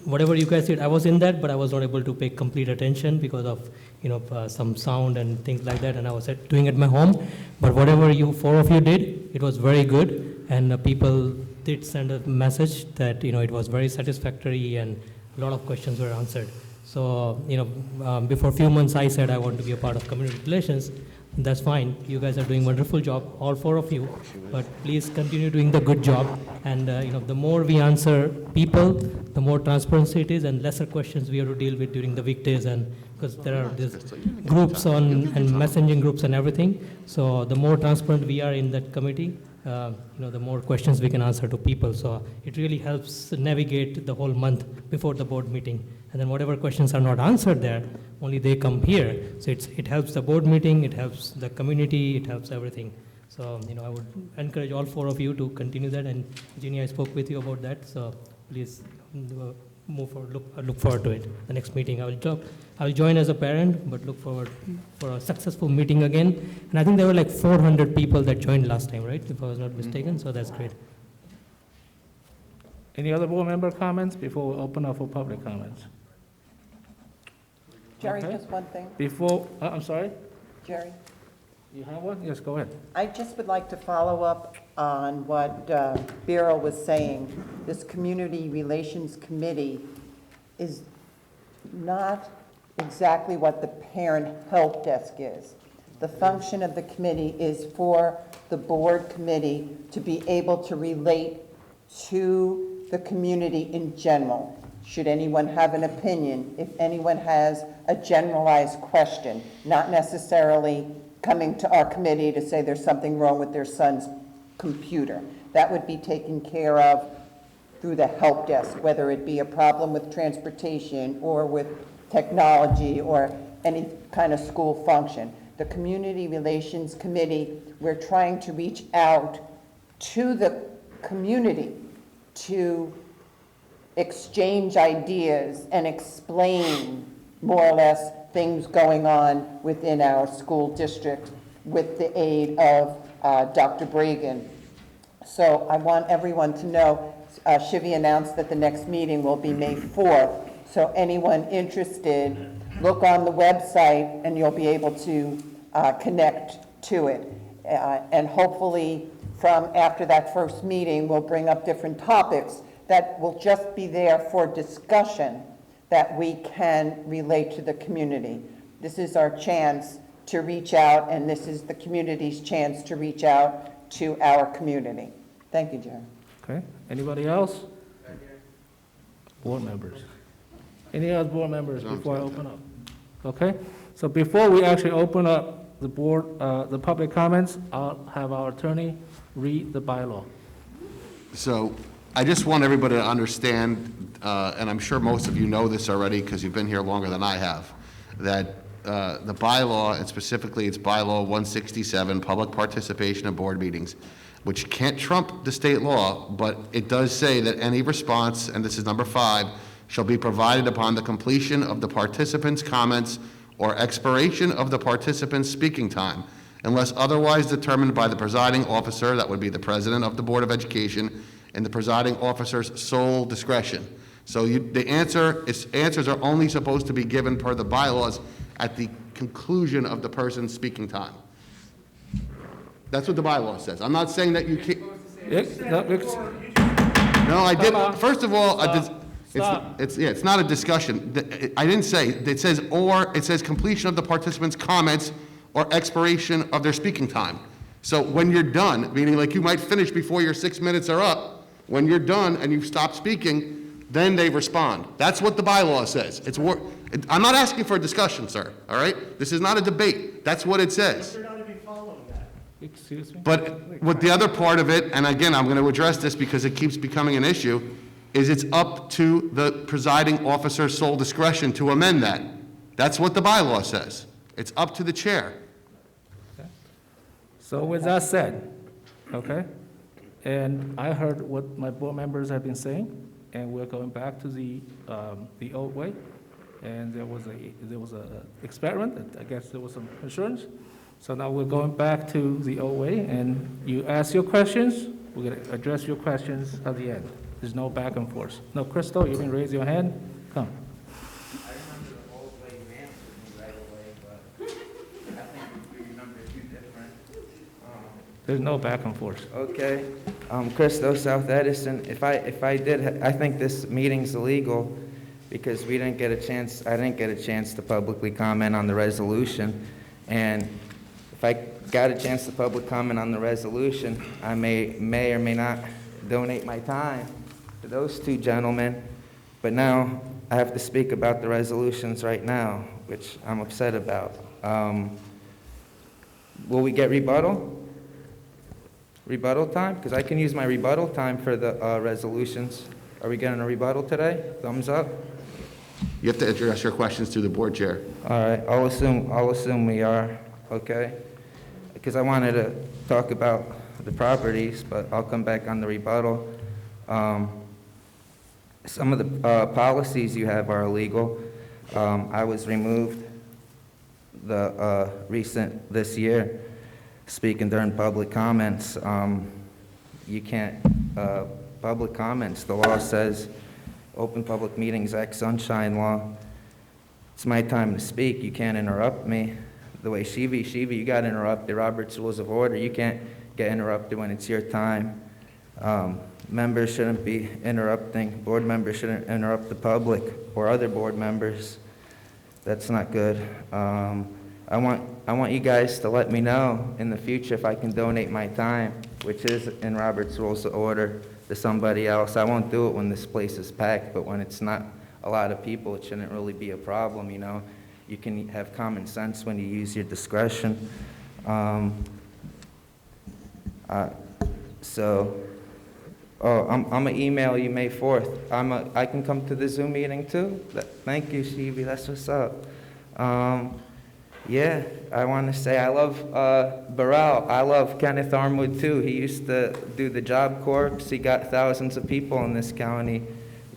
Speaker 11: Whatever you guys did, I was in that, but I was not able to pay complete attention because of some sound and things like that, and I was doing it at my home. But whatever you four of you did, it was very good, and people did send a message that it was very satisfactory and a lot of questions were answered. So before a few months I said I want to be a part of community relations. That's fine. You guys are doing a wonderful job, all four of you. But please continue doing the good job. And the more we answer people, the more transparency it is, and lesser questions we have to deal with during the weekdays. And because there are these groups and messaging groups and everything. So the more transparent we are in that committee, the more questions we can answer to people. So it really helps navigate the whole month before the board meeting. And then whatever questions are not answered there, only they come here. So it helps the board meeting, it helps the community, it helps everything. So, I would encourage all four of you to continue that. And Jeannie, I spoke with you about that. So please move forward, look forward to it. The next meeting, I will join as a parent, but look forward for a successful meeting again. And I think there were like 400 people that joined last time, right? If I was not mistaken. So that's great.
Speaker 2: Any other board member comments before we open up for public comments?
Speaker 1: Jerry,
Speaker 2: Okay.
Speaker 1: just one thing.
Speaker 2: Before, I'm sorry?
Speaker 1: Jerry,
Speaker 2: You have one? Yes, go ahead.
Speaker 1: I just would like to follow up on what Beryl was saying. This Community Relations Committee is not exactly what the Parent Help Desk is. The function of the committee is for the board committee to be able to relate to the community in general. Should anyone have an opinion, if anyone has a generalized question, not necessarily coming to our committee to say there's something wrong with their son's computer. That would be taken care of through the help desk, whether it be a problem with transportation or with technology or any kind of school function. The Community Relations Committee, we're trying to reach out to the community to exchange ideas and explain more or less things going on within our school district with the aid of Dr. Bregan. So I want everyone to know, Shivi announced that the next meeting will be May 4th. So anyone interested, look on the website and you'll be able to connect to it. And hopefully from after that first meeting, we'll bring up different topics that will just be there for discussion that we can relate to the community. This is our chance to reach out, and this is the community's chance to reach out to our community. Thank you, Jerry.
Speaker 2: Okay, anybody else? Board members. Any other board members before I open up? Okay, so before we actually open up the board, the public comments, I'll have our attorney read the bylaw.
Speaker 12: So I just want everybody to understand, and I'm sure most of you know this already because you've been here longer than I have, that the bylaw, and specifically it's bylaw 167, public participation in board meetings, which can't trump the state law, but it does say that any response, and this is number 5, shall be provided upon the completion of the participants' comments or expiration of the participants' speaking time, unless otherwise determined by the presiding officer, that would be the president of the Board of Education, and the presiding officer's sole discretion. So the answers are only supposed to be given per the bylaws at the conclusion of the person's speaking time. That's what the bylaw says. I'm not saying that you can't. No, I didn't. First of all, it's not a discussion. I didn't say, it says completion of the participants' comments or expiration of their speaking time. So when you're done, meaning like you might finish before your 6 minutes are up, when you're done and you've stopped speaking, then they respond. That's what the bylaw says. I'm not asking for a discussion, sir, all right? This is not a debate. That's what it says.
Speaker 11: You're not to be following that.
Speaker 2: Excuse me?
Speaker 12: But with the other part of it, and again, I'm going to address this because it keeps becoming an issue, is it's up to the presiding officer's sole discretion to amend that. That's what the bylaw says. It's up to the chair.
Speaker 2: So with that said, okay, and I heard what my board members have been saying, and we're going back to the old way, and there was a experiment, I guess there was some concerns, So now we're going back to the old way, and you ask your questions, we're going to address your questions at the end. There's no back and forth. No, Crystal, you can raise your hand. Come.
Speaker 7: I remember the old way you answered me right away, but I think we remember you different.
Speaker 2: There's no back and forth.
Speaker 7: Okay, Christo, South Edison, I think this meeting's illegal because I didn't get a chance to publicly comment on the resolution. And if I got a chance to public comment on the resolution, I may or may not donate my time to those two gentlemen. But now I have to speak about the resolutions right now, which I'm upset about. Will we get rebuttal? Rebuttal time? Because I can use my rebuttal time for the resolutions. Are we getting a rebuttal today? Thumbs up?
Speaker 12: You have to address your questions through the board chair.
Speaker 7: All right, I'll assume we are, okay? Because I wanted to talk about the properties, but I'll come back on the rebuttal. Some of the policies you have are illegal. I was removed this year, speaking during public comments. You can't, public comments, the law says, Open Public Meetings Act, Sunshine Law. It's my time to speak. You can't interrupt me. The way Shivi, you got interrupted. Robert's Rules of Order, you can't get interrupted when it's your time. Members shouldn't be interrupting. Board members shouldn't interrupt the public or other board members. That's not good. I want you guys to let me know in the future if I can donate my time, which is in Robert's Rules of Order, to somebody else. I won't do it when this place is packed, but when it's not a lot of people, it shouldn't really be a problem, you know. You can have common sense when you use your discretion. I'm gonna email you May 4th. I can come to the Zoom meeting too? Thank you, Shivi, that's what's up. Yeah, I want to say I love Burrell. I love Kenneth Armwood too. He used to do the Job Corps. He got thousands of people in this county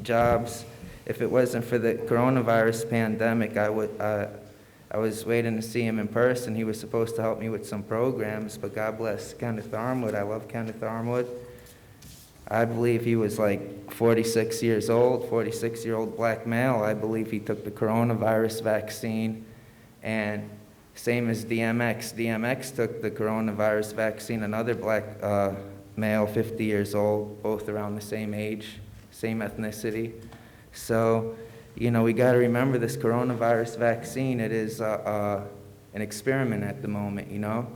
Speaker 7: jobs. If it wasn't for the coronavirus pandemic, I was waiting to see him in person. He was supposed to help me with some programs, but God bless Kenneth Armwood. I love Kenneth Armwood. I believe he was like 46 years old, 46-year-old black male. I believe he took the coronavirus vaccine. And same as DMX. DMX took the coronavirus vaccine, another black male, 50 years old, both around the same age, same ethnicity. So, you know, we got to remember this coronavirus vaccine. It is an experiment at the moment, you know.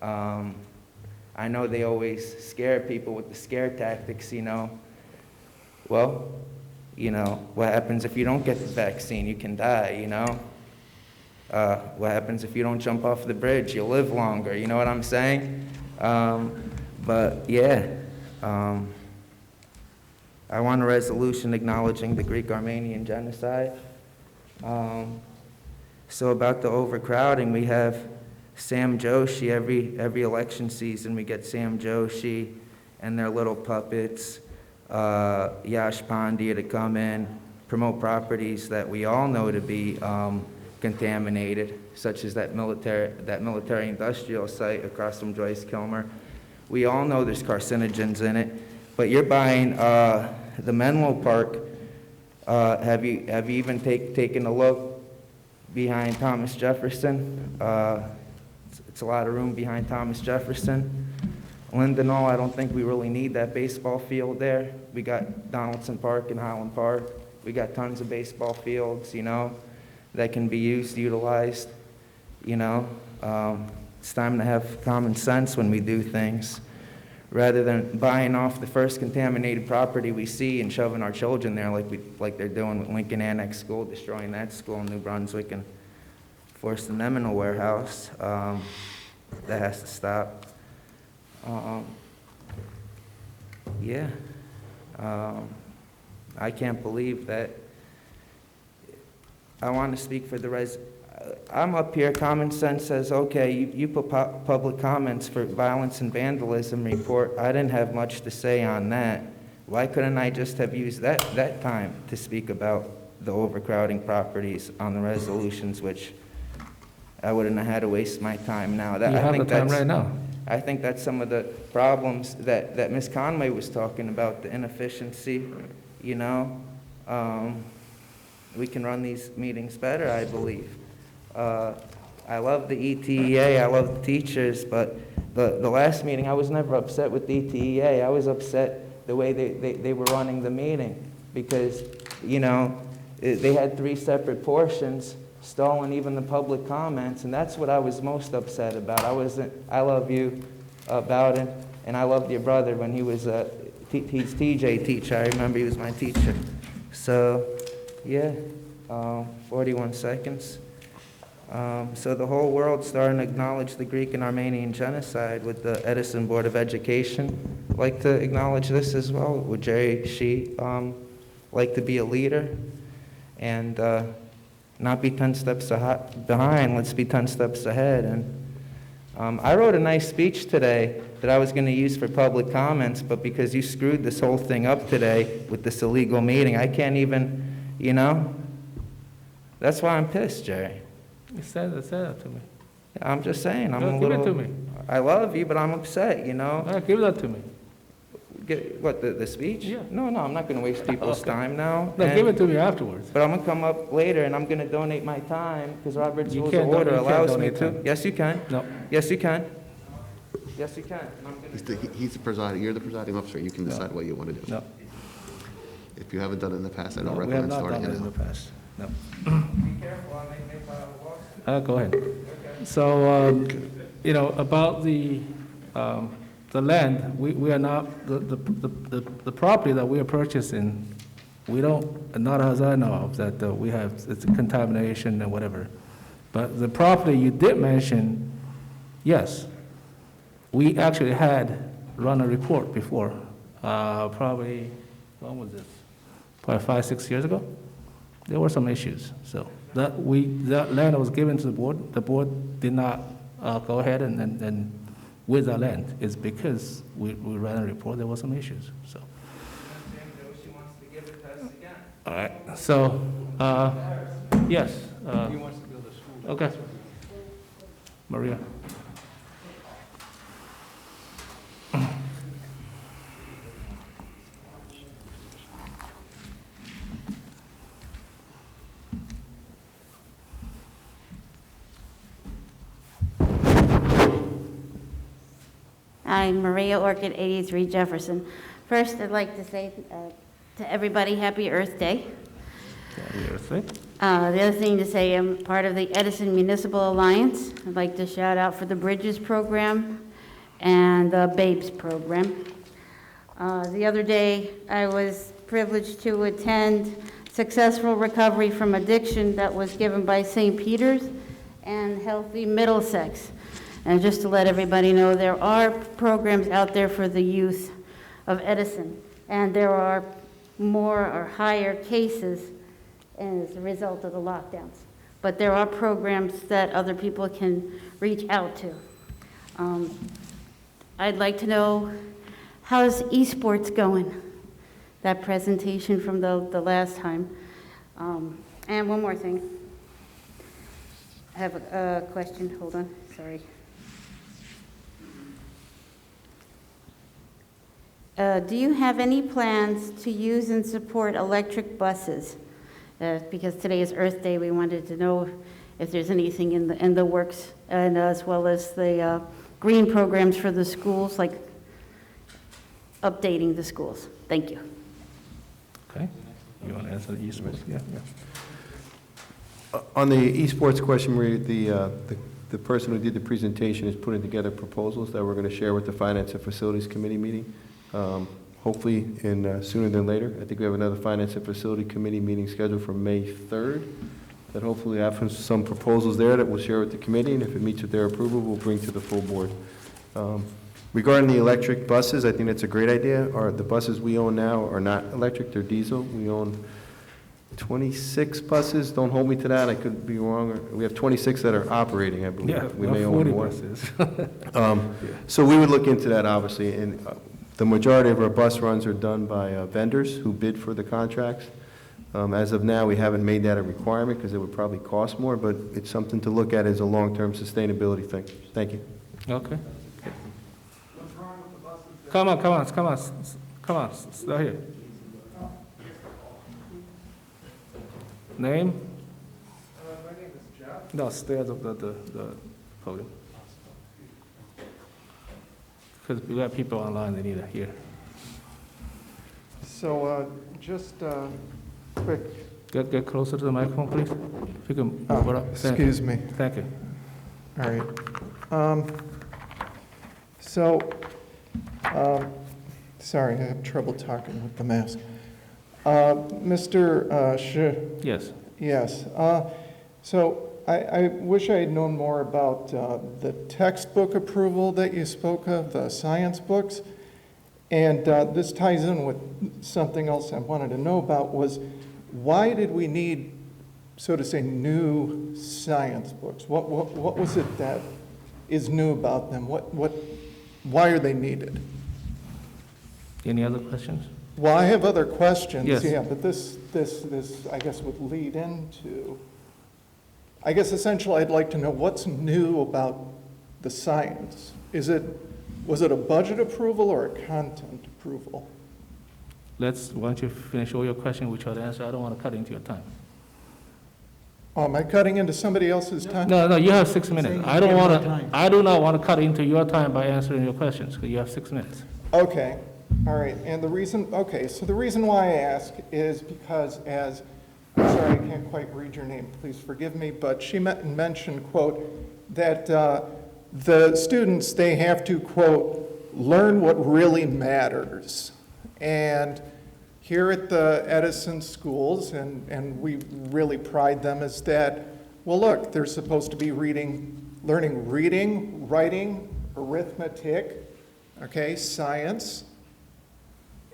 Speaker 7: I know they always scare people with the scare tactics, you know. Well, you know, what happens if you don't get the vaccine? You can die, you know. What happens if you don't jump off the bridge? You'll live longer, you know what I'm saying? But yeah, I want a resolution acknowledging the Greek-Armenian genocide. So about the overcrowding, we have Sam Joshi. Every election season we get Sam Joshi and their little puppets, Yash Pandya, to come in, promote properties that we all know to be contaminated, such as that military industrial site across from Joyce Kilmer. We all know there's carcinogens in it, but you're buying the Menlo Park. Have you even taken a look behind Thomas Jefferson? It's a lot of room behind Thomas Jefferson. Lindenau, I don't think we really need that baseball field there. We got Donaldson Park and Highland Park. We got tons of baseball fields, you know, that can be utilized, you know. It's time to have common sense when we do things, rather than buying off the first contaminated property we see and shoving our children there like they're doing with Lincoln Annex School, destroying that school in New Brunswick and forcing them in a warehouse. That has to stop. Yeah. I can't believe that. I want to speak for the I'm up here, common sense says, okay, you put public comments for violence and vandalism report. I didn't have much to say on that. Why couldn't I just have used that time to speak about the overcrowding properties on the resolutions, which I wouldn't have had to waste my time now.
Speaker 2: You
Speaker 7: That, I
Speaker 2: have the
Speaker 7: think
Speaker 2: time
Speaker 7: that's,
Speaker 2: right now.
Speaker 7: I think that's some of the problems that Ms. Conway was talking about, the inefficiency, you know? We can run these meetings better, I believe. I love the ETEA, I love the teachers, but the last meeting, I was never upset with the ETEA. I was upset the way they were running the meeting because, you know, they had 3 separate portions, stalling even the public comments, and that's what I was most upset about. I love you, Bowden, and I loved your brother when he was he's TJ teacher. I remember he was my teacher. So, yeah, 41 seconds. So the whole world's starting to acknowledge the Greek and Armenian genocide with the Edison Board of Education. I'd like to acknowledge this as well. Would Jerry Shi like to be a leader and not be 10 steps behind? Let's be 10 steps ahead. And I wrote a nice speech today that I was going to use for public comments, but because you screwed this whole thing up today with this illegal meeting, I can't even, you know? That's why I'm pissed, Jerry.
Speaker 2: You said that to me.
Speaker 7: I'm just saying, I'm a
Speaker 2: Give
Speaker 7: little...
Speaker 2: it to me.
Speaker 7: I love you, but I'm upset, you know?
Speaker 2: Give that to me.
Speaker 7: What, the speech?
Speaker 2: Yeah.
Speaker 7: No, I'm not going to waste people's time now.
Speaker 2: No,
Speaker 7: and-
Speaker 2: give it to me afterwards.
Speaker 7: But I'm going to come up later, and I'm going to donate my time, because Robert's
Speaker 2: You
Speaker 7: Rules of
Speaker 2: can't
Speaker 7: Order
Speaker 2: you can't
Speaker 7: allows me
Speaker 2: donate
Speaker 7: to.
Speaker 2: time.
Speaker 7: Yes, you can.
Speaker 2: No.
Speaker 7: Yes, you can. Yes, you can. And I'm gonna-
Speaker 12: He's the presiding, you're the presiding officer, you can
Speaker 2: No.
Speaker 12: decide what you want to do.
Speaker 2: No.
Speaker 12: If you haven't done it in the past, I
Speaker 2: No,
Speaker 12: don't
Speaker 2: we have
Speaker 12: recommend
Speaker 2: not
Speaker 12: starting
Speaker 2: done
Speaker 12: it
Speaker 2: it in
Speaker 12: now.
Speaker 2: the past. No.
Speaker 7: Be careful, I may file a lawsuit.
Speaker 2: Go ahead. So, you know, about the land, we are not, the property that we are purchasing, we don't, not as I know of, that we have, it's contamination and whatever. But the property you did mention, yes, we actually had run a report before, probably, when was this? Probably 5, 6 years ago. There were some issues, so that land that was given to the board did not go ahead and with that land is because we ran a report, there were some issues, so.
Speaker 7: She wants to give it to us again.
Speaker 2: All right, so, yes. He wants to build a school. Okay. Maria.
Speaker 13: I'm Maria Orchid, 83 Jefferson. First, I'd like to say to everybody, Happy Earth Day.
Speaker 2: Happy Earth Day.
Speaker 13: The other thing to say, I'm part of the Edison Municipal Alliance. I'd like to shout out for the Bridges program and the BABES program. The other day, I was privileged to attend Successful Recovery from Addiction that was given by St. Peter's and Healthy Middlesex. And just to let everybody know, there are programs out there for the youth of Edison, and there are more or higher cases as a result of the lockdowns. But there are programs that other people can reach out to. I'd like to know, how's esports going? That presentation from the last time. And one more thing. I have a question, hold on, sorry. Do you have any plans to use and support electric buses? Because today is Earth Day, we wanted to know if there's anything in the works, and as well as the green programs for the schools, like updating the schools. Thank you.
Speaker 2: Okay. You want to answer the esports? Yeah.
Speaker 5: On the esports question, Maria, the person who did the presentation is putting together proposals that we're going to share with the Finance and Facilities Committee meeting, hopefully sooner than later. I think we have another Finance and Facility Committee meeting scheduled for May 3rd, that hopefully have some proposals there that we'll share with the committee, and if it meets with their approval, we'll bring to the full board. Regarding the electric buses, I think that's a great idea. The buses we own now are not electric, they're diesel. We own 26 buses, don't hold me to that, I could be wrong. We have 26 that are operating, I believe.
Speaker 2: Yeah,
Speaker 5: We may own
Speaker 2: 40
Speaker 5: more.
Speaker 2: buses.
Speaker 5: So we would look into that, obviously, and the majority of our bus runs are done by vendors who bid for the contracts. As of now, we haven't made that a requirement because it would probably cost more, but it's something to look at as a long-term sustainability thing. Thank you.
Speaker 2: Okay. Come on, stay here. Name? My name is Jeff. No, stay at the podium. Because we got people online, they need to hear.
Speaker 14: So, just quick.
Speaker 2: Get closer to the microphone, please. If you can move it up. Thank you.
Speaker 14: Excuse me.
Speaker 2: Thank you.
Speaker 14: All right. Sorry, I have trouble talking with the mask. Mr.
Speaker 2: Yes.
Speaker 14: Yes. So I wish I had known more about the textbook approval that you spoke of, the science books. And this ties in with something else I wanted to know about was why did we need, so to say, new science books? What was it that is new about them? Why are they needed?
Speaker 2: Any other questions?
Speaker 14: Well, I have other questions.
Speaker 2: Yes.
Speaker 14: Yeah, but this I guess would lead into, I guess essentially I'd like to know what's new about the science. Was it a budget approval or a content approval?
Speaker 2: Why don't you finish all your questions, which I'll answer. I don't want to cut into your time.
Speaker 14: Oh, am I cutting into somebody else's time?
Speaker 2: No, you have 6 minutes. I do not want to cut into your time by answering your questions, because you have 6 minutes.
Speaker 14: Okay, all right. And the reason why I ask is because I'm sorry, I can't quite read your name, please forgive me, but she mentioned, quote, that the students, they have to, quote, learn what really matters. And here at the Edison schools, and we really pride them, is that, well, look, they're supposed to be learning reading, writing, arithmetic, okay, science.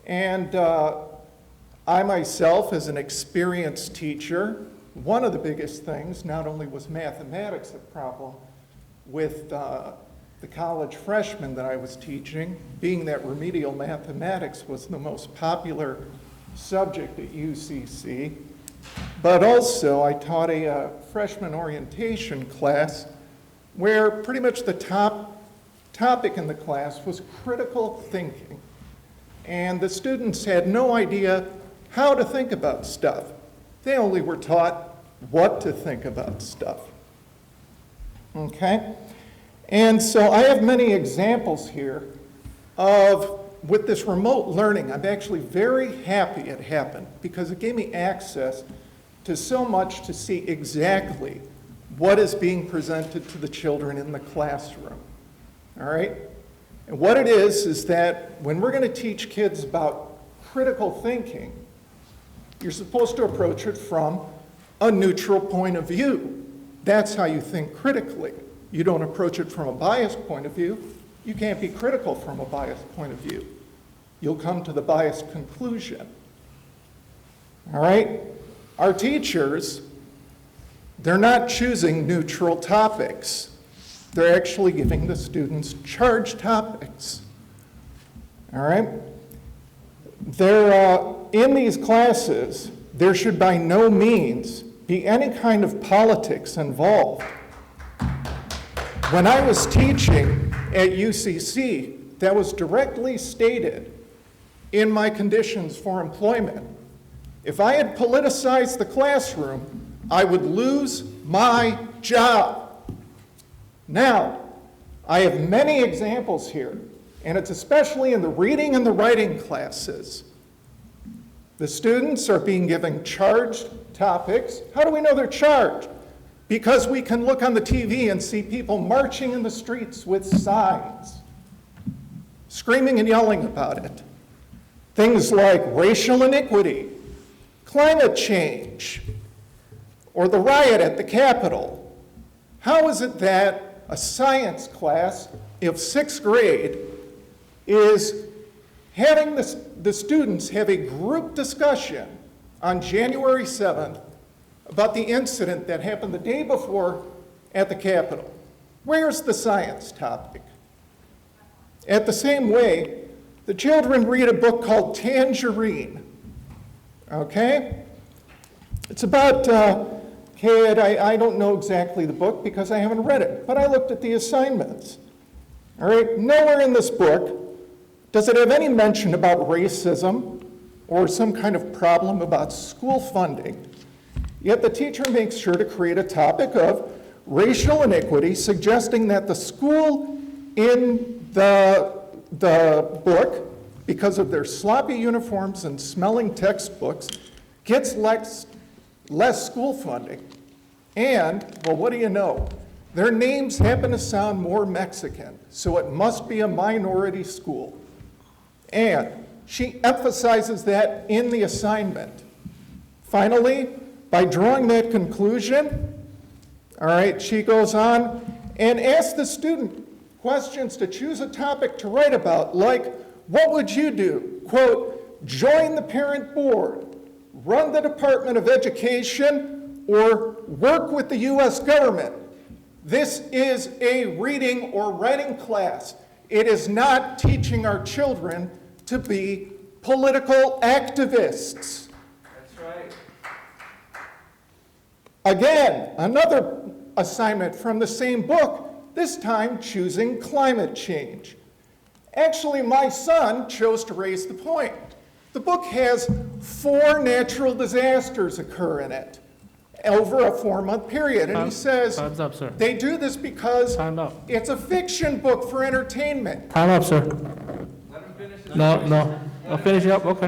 Speaker 14: And I myself, as an experienced teacher, one of the biggest things, not only was mathematics a problem with the college freshmen that I was teaching, being that remedial mathematics was the most popular subject at UCC, but also I taught a freshman orientation class where pretty much the top topic in the class was critical thinking. And the students had no idea how to think about stuff. They only were taught what to think about stuff. Okay? And so I have many examples here of, with this remote learning, I'm actually very happy it happened because it gave me access to so much to see exactly what is being presented to the children in the classroom. All right? And what it is that when we're going to teach kids about critical thinking, you're supposed to approach it from a neutral point of view. That's how you think critically. You don't approach it from a biased point of view. You can't be critical from a biased point of view. You'll come to the biased conclusion. All right? Our teachers, they're not choosing neutral topics. They're actually giving the students charged topics. All right? In these classes, there should by no means be any kind of politics involved. When I was teaching at UCC, that was directly stated in my conditions for employment. If I had politicized the classroom, I would lose my job. Now, I have many examples here, and it's especially in the reading and the writing classes. The students are being given charged topics. How do we know they're charged? Because we can look on the TV and see people marching in the streets with signs, screaming and yelling about it. Things like racial iniquity, climate change, or the riot at the Capitol. How is it that a science class of 6th grade is having the students have a group discussion on January 7th about the incident that happened the day before at the Capitol? Where's the science topic? At the same way, the children read a book called Tangerine, okay? It's about kid, I don't know exactly the book because I haven't read it, but I looked at the assignments. All right, nowhere in this book does it have any mention about racism or some kind of problem about school funding. Yet the teacher makes sure to create a topic of racial inequity, suggesting that the school in the book, because of their sloppy uniforms and smelling textbooks, gets less school funding. And, well, what do you know? Their names happen to sound more Mexican, so it must be a minority school. And she emphasizes that in the assignment. Finally, by drawing that conclusion, all right, she goes on and asks the student questions to choose a topic to write about, like, what would you do? Quote, join the parent board, run the Department of Education, or work with the U.S. government. This is a reading or writing class. It is not teaching our children to be political activists.
Speaker 2: That's right.
Speaker 14: Again, another assignment from the same book, this time choosing climate change. Actually, my son chose to raise the point. The book has 4 natural disasters occur in it over a 4-month period. And he says
Speaker 2: Time's up, sir.
Speaker 14: they do this because
Speaker 2: Time up.
Speaker 14: it's a fiction book for entertainment.
Speaker 2: Time up, sir. No, I'll finish it up, okay.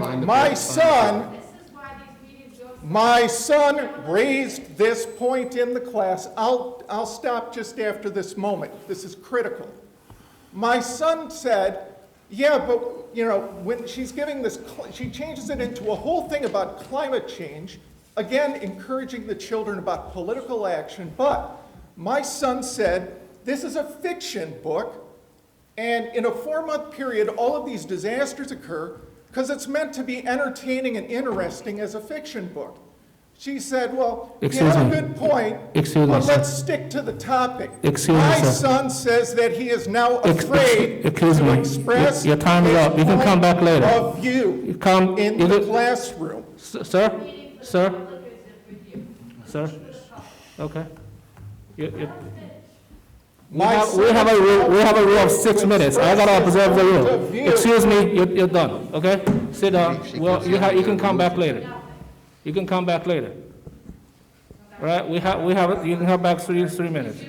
Speaker 14: My son raised this point in the class. I'll stop just after this moment. This is critical. My son said, yeah, but, you know, when she's giving this, she changes it into a whole thing about climate change, again, encouraging the children about political action. But my son said, this is a fiction book, and in a 4-month period, all of these disasters occur because it's meant to be entertaining and interesting as a fiction book. She said, well, you have a good point, but let's stick to the topic. My son says that he is now afraid to express
Speaker 2: your time is up. You can come back later.
Speaker 14: Of you in the classroom.
Speaker 2: Sir? Okay. We have a rule of 6 minutes. I gotta observe the rule. Excuse me, you're done, okay? Sit down. Well, you can come back later. You can come back later. All right, you can come back 3 minutes.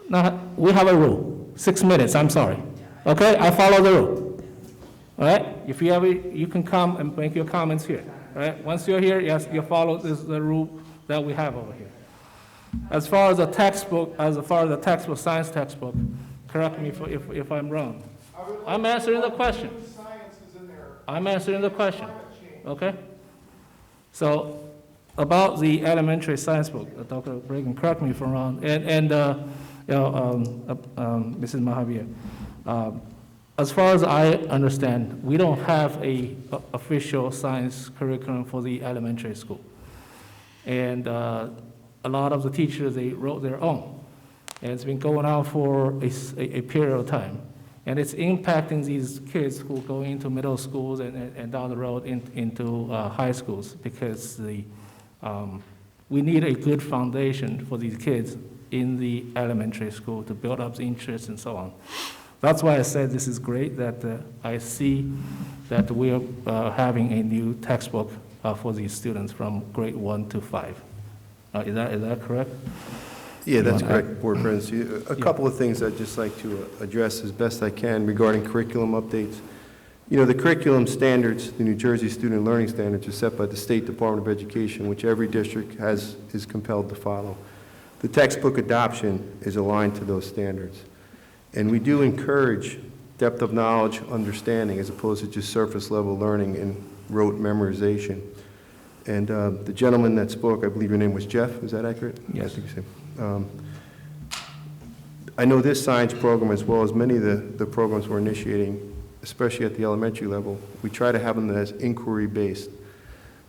Speaker 2: No, we have a rule, 6 minutes, I'm sorry. Okay, I follow the rule. All right, if you you can come and make your comments here. All right, once you're here, yes, you follow the rule that we have over here. As far as the textbook, science textbook, correct me if I'm wrong. I'm answering the question. I'm answering the question, okay? So, about the elementary science book, Dr. Reagan, correct me if I'm wrong, and Mrs. Mahavir. As far as I understand, we don't have a official science curriculum for the elementary school. And a lot of the teachers, they wrote their own. And it's been going on for a period of time. And it's impacting these kids who go into middle schools and down the road into high schools, because we need a good foundation for these kids in the elementary school to build up the interest and so on. That's why I said this is great that I see that we are having a new textbook for these students from grade 1 to 5. Is that correct?
Speaker 5: Yeah, that's correct, Board President. A couple of things I'd just like to address as best I can regarding curriculum updates. You know, the curriculum standards, the New Jersey Student Learning Standards, are set by the State Department of Education, which every district is compelled to follow. The textbook adoption is aligned to those standards. And we do encourage depth of knowledge, understanding, as opposed to just surface level learning and rote memorization. And the gentleman that spoke, I believe your name was Jeff, is that accurate?
Speaker 2: Yes.
Speaker 5: I think so. I know this science program, as well as many of the programs we're initiating, especially at the elementary level, we try to have them as inquiry-based,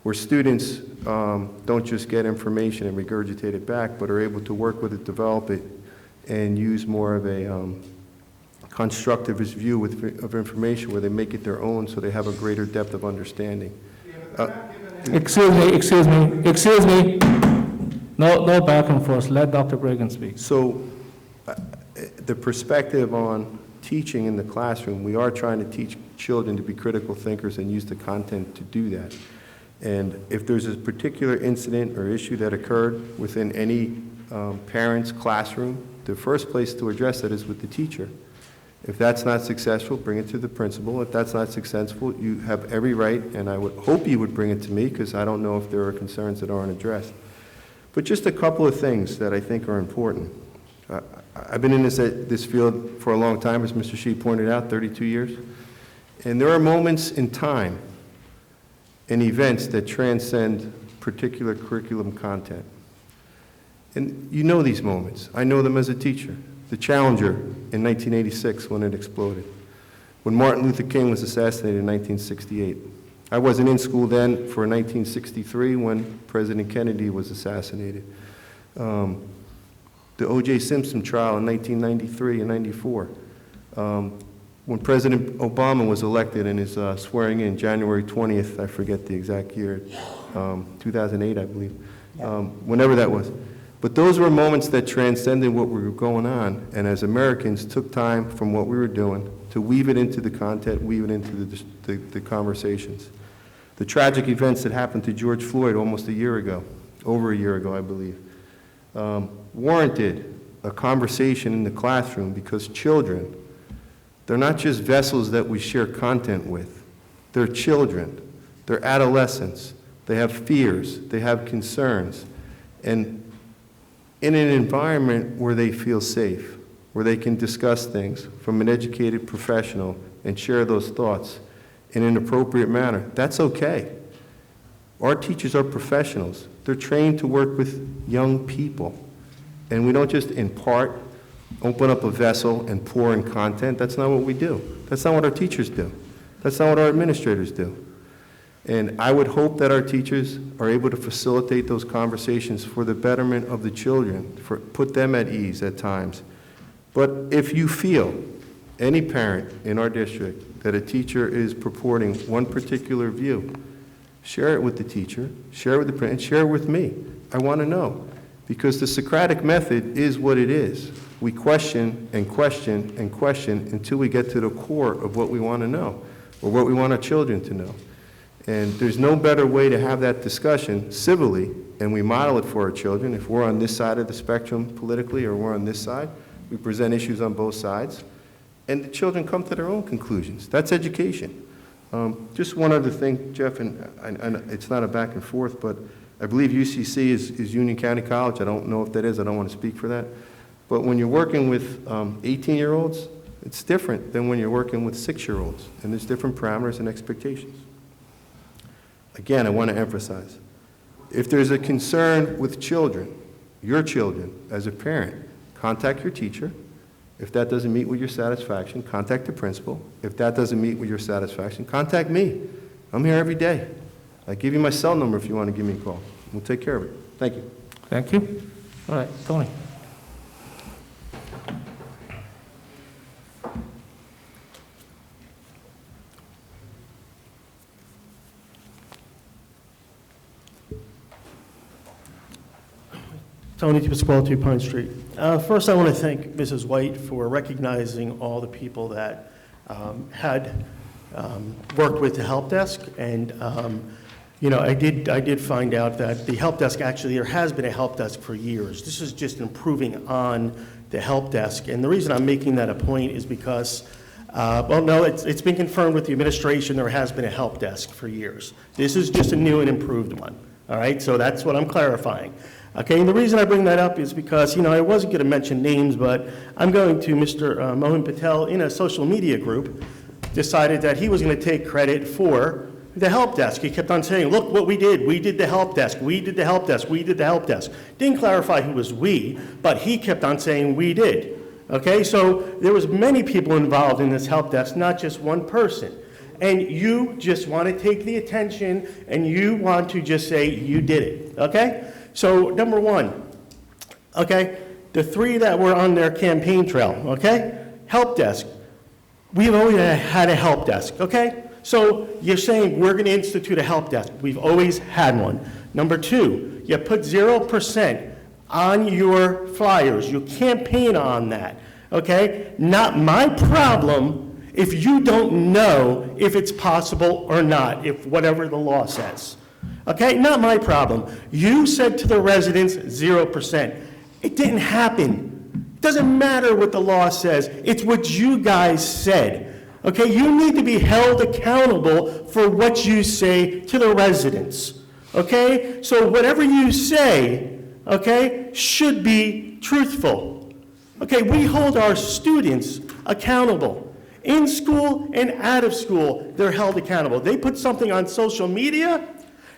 Speaker 5: where students don't just get information and regurgitate it back, but are able to work with it, develop it, and use more of a constructivist view of information, where they make it their own so they have a greater depth of understanding.
Speaker 14: They're not given
Speaker 2: Excuse me. No back and forth. Let Dr. Bregan speak.
Speaker 5: So, the perspective on teaching in the classroom, we are trying to teach children to be critical thinkers and use the content to do that. And if there's a particular incident or issue that occurred within any parent's classroom, the first place to address that is with the teacher. If that's not successful, bring it to the principal. If that's not successful, you have every right, and I would hope you would bring it to me, because I don't know if there are concerns that aren't addressed. But just a couple of things that I think are important. I've been in this field for a long time, as Mr. Shi pointed out, 32 years. And there are moments in time and events that transcend particular curriculum content. And you know these moments. I know them as a teacher. The Challenger in 1986 when it exploded. When Martin Luther King was assassinated in 1968. I wasn't in school then for 1963 when President Kennedy was assassinated. The O.J. Simpson trial in 1993 and 94. When President Obama was elected and is swearing in January 20th, I forget the exact year, 2008, I believe, whenever that was. But those were moments that transcended what we were going on, and as Americans took time from what we were doing to weave it into the content, weave it into the conversations. The tragic events that happened to George Floyd almost a year ago, over a year ago, I believe, warranted a conversation in the classroom, because children, they're not just vessels that we share content with. They're children. They're adolescents. They have fears. They have concerns. And in an environment where they feel safe, where they can discuss things from an educated professional and share those thoughts in an appropriate manner, that's okay. Our teachers are professionals. They're trained to work with young people. And we don't just impart, open up a vessel and pour in content. That's not what we do. That's not what our teachers do. That's not what our administrators do. And I would hope that our teachers are able to facilitate those conversations for the betterment of the children, put them at ease at times. But if you feel, any parent in our district, that a teacher is purporting one particular view, share it with the teacher, share it with the parent, and share it with me. I want to know. Because the Socratic method is what it is. We question and question and question until we get to the core of what we want to know, or what we want our children to know. And there's no better way to have that discussion civilly, and we model it for our children. If we're on this side of the spectrum politically, or we're on this side, we present issues on both sides, and the children come to their own conclusions. That's education. Just one other thing, Jeff, and it's not a back and forth, but I believe UCC is Union County College. I don't know if that is. I don't want to speak for that. But when you're working with 18-year-olds, it's different than when you're working with 6-year-olds, and there's different parameters and expectations. Again, I want to emphasize, if there's a concern with children, your children, as a parent, contact your teacher. If that doesn't meet with your satisfaction, contact the principal. If that doesn't meet with your satisfaction, contact me. I'm here every day. I'll give you my cell number if you want to give me a call. We'll take care of it. Thank you.
Speaker 2: Thank you. All right, Tony.
Speaker 15: Tony DiPasquale, 2 Pine Street. First, I want to thank Mrs. White for recognizing all the people that had worked with the help desk. And, you know, I did find out that the help desk, actually, there has been a help desk for years. This is just improving on the help desk. And the reason I'm making that a point is because, well, no, it's been confirmed with the administration there has been a help desk for years. This is just a new and improved one. All right, so that's what I'm clarifying. Okay, and the reason I bring that up is because, you know, I wasn't going to mention names, but I'm going to Mr. Mohan Patel in a social media group decided that he was going to take credit for the help desk. He kept on saying, look what we did the help desk, we did the help desk, we did the help desk. Didn't clarify who was we, but he kept on saying we did. Okay, so there was many people involved in this help desk, not just one person. And you just want to take the attention and you want to just say you did it, okay? So number one, okay, the 3 that were on their campaign trail, okay? Help desk. We've always had a help desk, okay? So you're saying we're going to institute a help desk. We've always had one. Number two, you put 0% on your flyers. You campaign on that, okay? Not my problem if you don't know if it's possible or not, if whatever the law says. Okay, not my problem. You said to the residents 0%. It didn't happen. It doesn't matter what the law says. It's what you guys said. Okay, you need to be held accountable for what you say to the residents. Okay, so whatever you say, okay, should be truthful. Okay, we hold our students accountable. In school and out of school, they're held accountable. They put something on social media,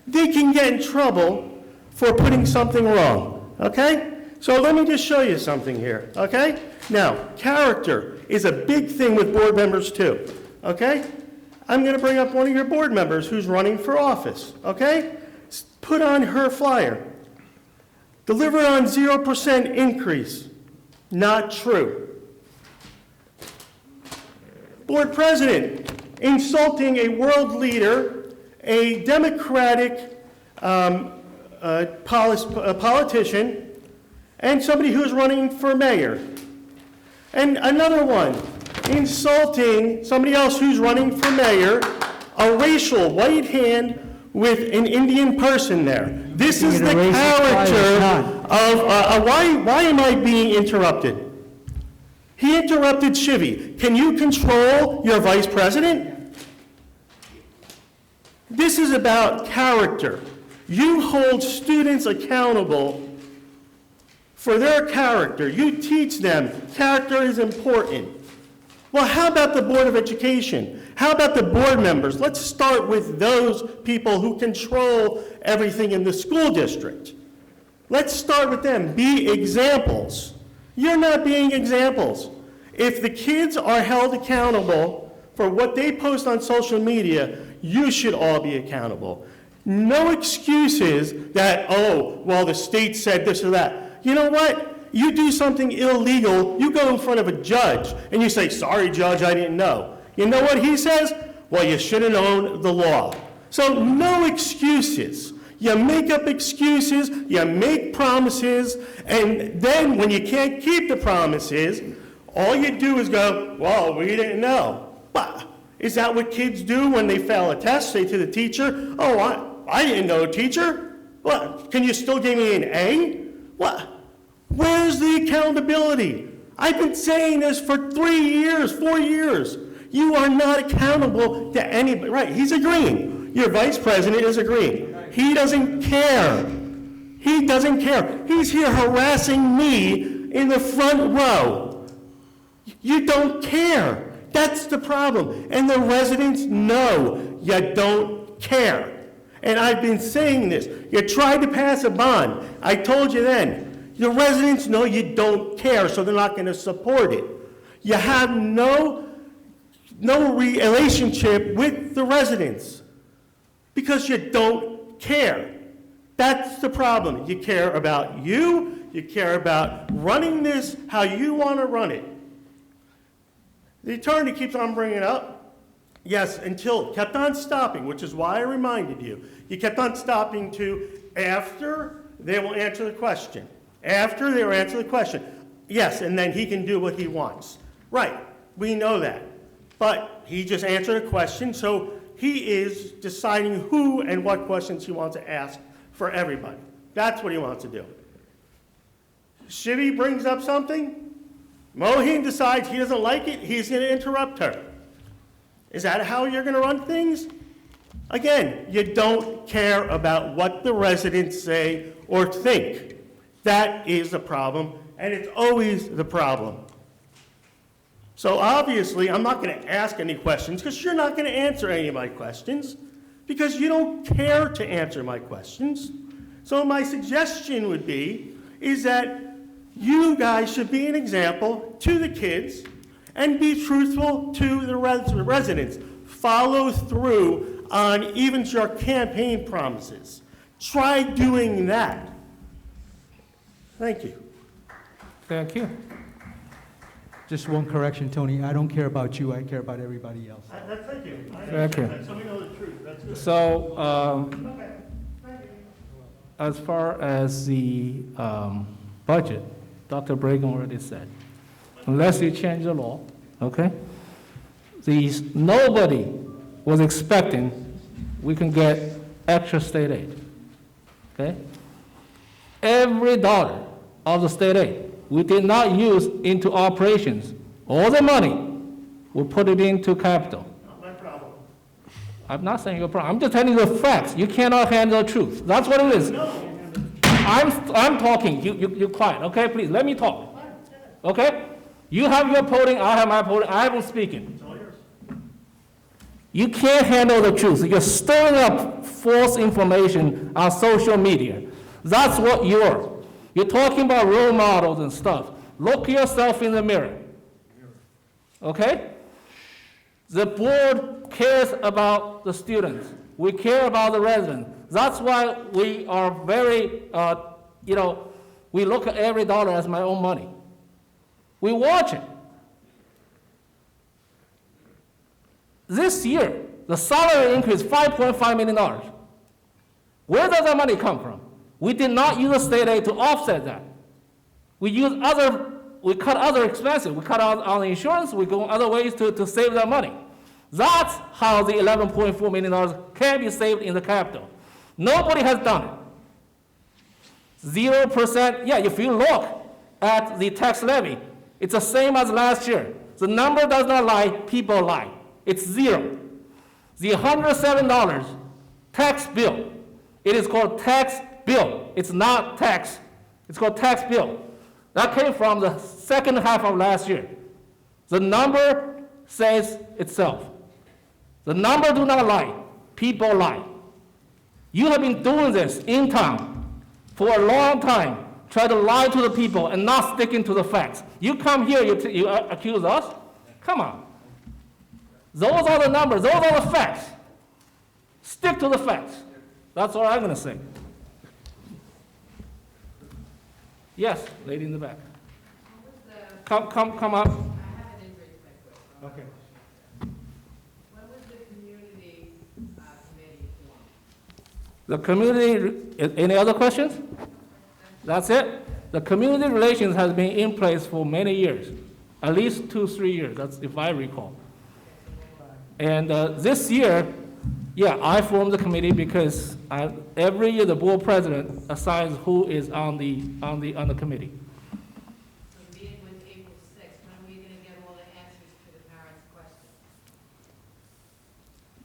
Speaker 15: they can get in trouble for putting something wrong, okay? So let me just show you something here, okay? Now, character is a big thing with board members too, okay? I'm gonna bring up one of your board members who's running for office, okay? Put on her flyer. Deliver on 0% increase. Not true. Board president, insulting a world leader, a Democratic politician, and somebody who's running for mayor. And another one, insulting somebody else who's running for mayor, a racial white hand with an Indian person there. This is the character of, why am I being interrupted? He interrupted Shivy. Can you control your vice president? This is about character. You hold students accountable for their character. You teach them character is important. Well, how about the Board of Education? How about the board members? Let's start with those people who control everything in the school district. Let's start with them. Be examples. You're not being examples. If the kids are held accountable for what they post on social media, you should all be accountable. No excuses that, oh, well, the state said this or that. You know what? You do something illegal, you go in front of a judge, and you say, sorry, judge, I didn't know. You know what he says? Well, you should have known the law. So no excuses. You make up excuses, you make promises, and then when you can't keep the promises, all you do is go, well, we didn't know. But is that what kids do when they fail a test? Say to the teacher, oh, I didn't know, teacher. What, can you still give me an A? What? Where's the accountability? I've been saying this for 3 years, 4 years. You are not accountable to anybody. Right, he's agreeing. Your vice president is agreeing. He doesn't care. He doesn't care. He's here harassing me in the front row. You don't care. That's the problem. And the residents know you don't care. And I've been saying this. You tried to pass a bond. I told you then. The residents know you don't care, so they're not going to support it. You have no relationship with the residents because you don't care. That's the problem. You care about you care about running this how you want to run it. The attorney keeps on bringing it up. Yes, until kept on stopping, which is why I reminded you. You kept on stopping to after they will answer the question. After they will answer the question. Yes, and then he can do what he wants. Right, we know that. But he just answered a question, so he is deciding who and what questions he wants to ask for everybody. That's what he wants to do. Shivy brings up something. Mohin decides he doesn't like it, he's going to interrupt her. Is that how you're going to run things? Again, you don't care about what the residents say or think. That is the problem, and it's always the problem. So obviously, I'm not going to ask any questions because you're not going to answer any of my questions because you don't care to answer my questions. So my suggestion would be is that you guys should be an example to the kids and be truthful to the residents. Follow through on even your campaign promises. Try doing that. Thank you.
Speaker 2: Thank you.
Speaker 9: Just one correction, Tony. I don't care about you. I care about everybody else.
Speaker 15: Thank you.
Speaker 2: Thank you.
Speaker 15: So we know the truth, that's good.
Speaker 2: So, as far as the budget, Dr. Bragan already said, unless you change the law, okay? Nobody was expecting we can get extra state aid, okay? Every dollar of the state aid, we did not use into operations. All the money, we put it into capital.
Speaker 15: Not my problem.
Speaker 2: I'm not saying you're problem. I'm just telling you the facts. You cannot handle the truth. That's what it is. I'm talking. You're quiet. Okay, please let me talk. Okay? You have your podium. I have my podium. I am speaking.
Speaker 15: It's all yours.
Speaker 2: You can't handle the truth. You're stirring up false information on social media. That's what you are. You're talking about role models and stuff. Look yourself in the mirror. Okay? The board cares about the students. We care about the residents. That's why we are very, we look at every dollar as my own money. We watch it. This year, the salary increase $5.5 million. Where does that money come from? We did not use the state aid to offset that. We cut other expenses. We cut out on the insurance. We go other ways to save that money. That's how the $11.4 million can be saved in the capital. Nobody has done it. 0%, yeah, if you look at the tax levy, it's the same as last year. The number does not lie, people lie. It's zero. The $107 tax bill, it is called tax bill. It's not tax. It's called tax bill. That came from the second half of last year. The number says itself. The number do not lie. People lie. You have been doing this in town for a long time, try to lie to the people and not sticking to the facts. You come here, you accuse us? Come on. Those are the numbers. Those are the facts. Stick to the facts. That's all I'm going to say. Yes, lady in the back. Come up.
Speaker 9: Okay.
Speaker 8: When was the community committee formed?
Speaker 2: The community, any other questions? That's it? The community relations has been in place for many years, at least 2-3 years, that's if I recall. And this year, yeah, I formed the committee because every year the board president assigns who is on the committee.
Speaker 8: So being with April 6th, when are we going to get all the answers to the parents' questions?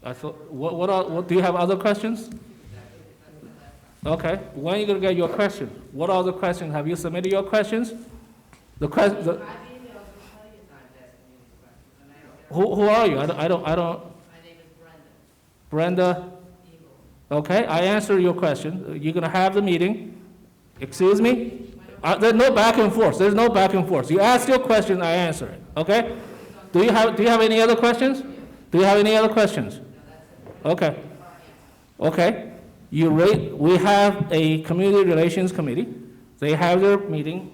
Speaker 2: I thought, what do you have other questions? Okay, when are you going to get your questions? What other questions? Have you submitted your questions? The question.
Speaker 8: I've emailed plenty of times asking you these questions, and I don't get
Speaker 2: Who are you? I don't.
Speaker 8: My name is Brenda.
Speaker 2: Brenda. Okay, I answered your question. You're gonna have the meeting. Excuse me? There's no back and forth. There's no back and forth. You ask your question, I answer it. Okay? Do you have any other questions? Do you have any other questions? Okay. Okay. We have a community relations committee. They have their meeting,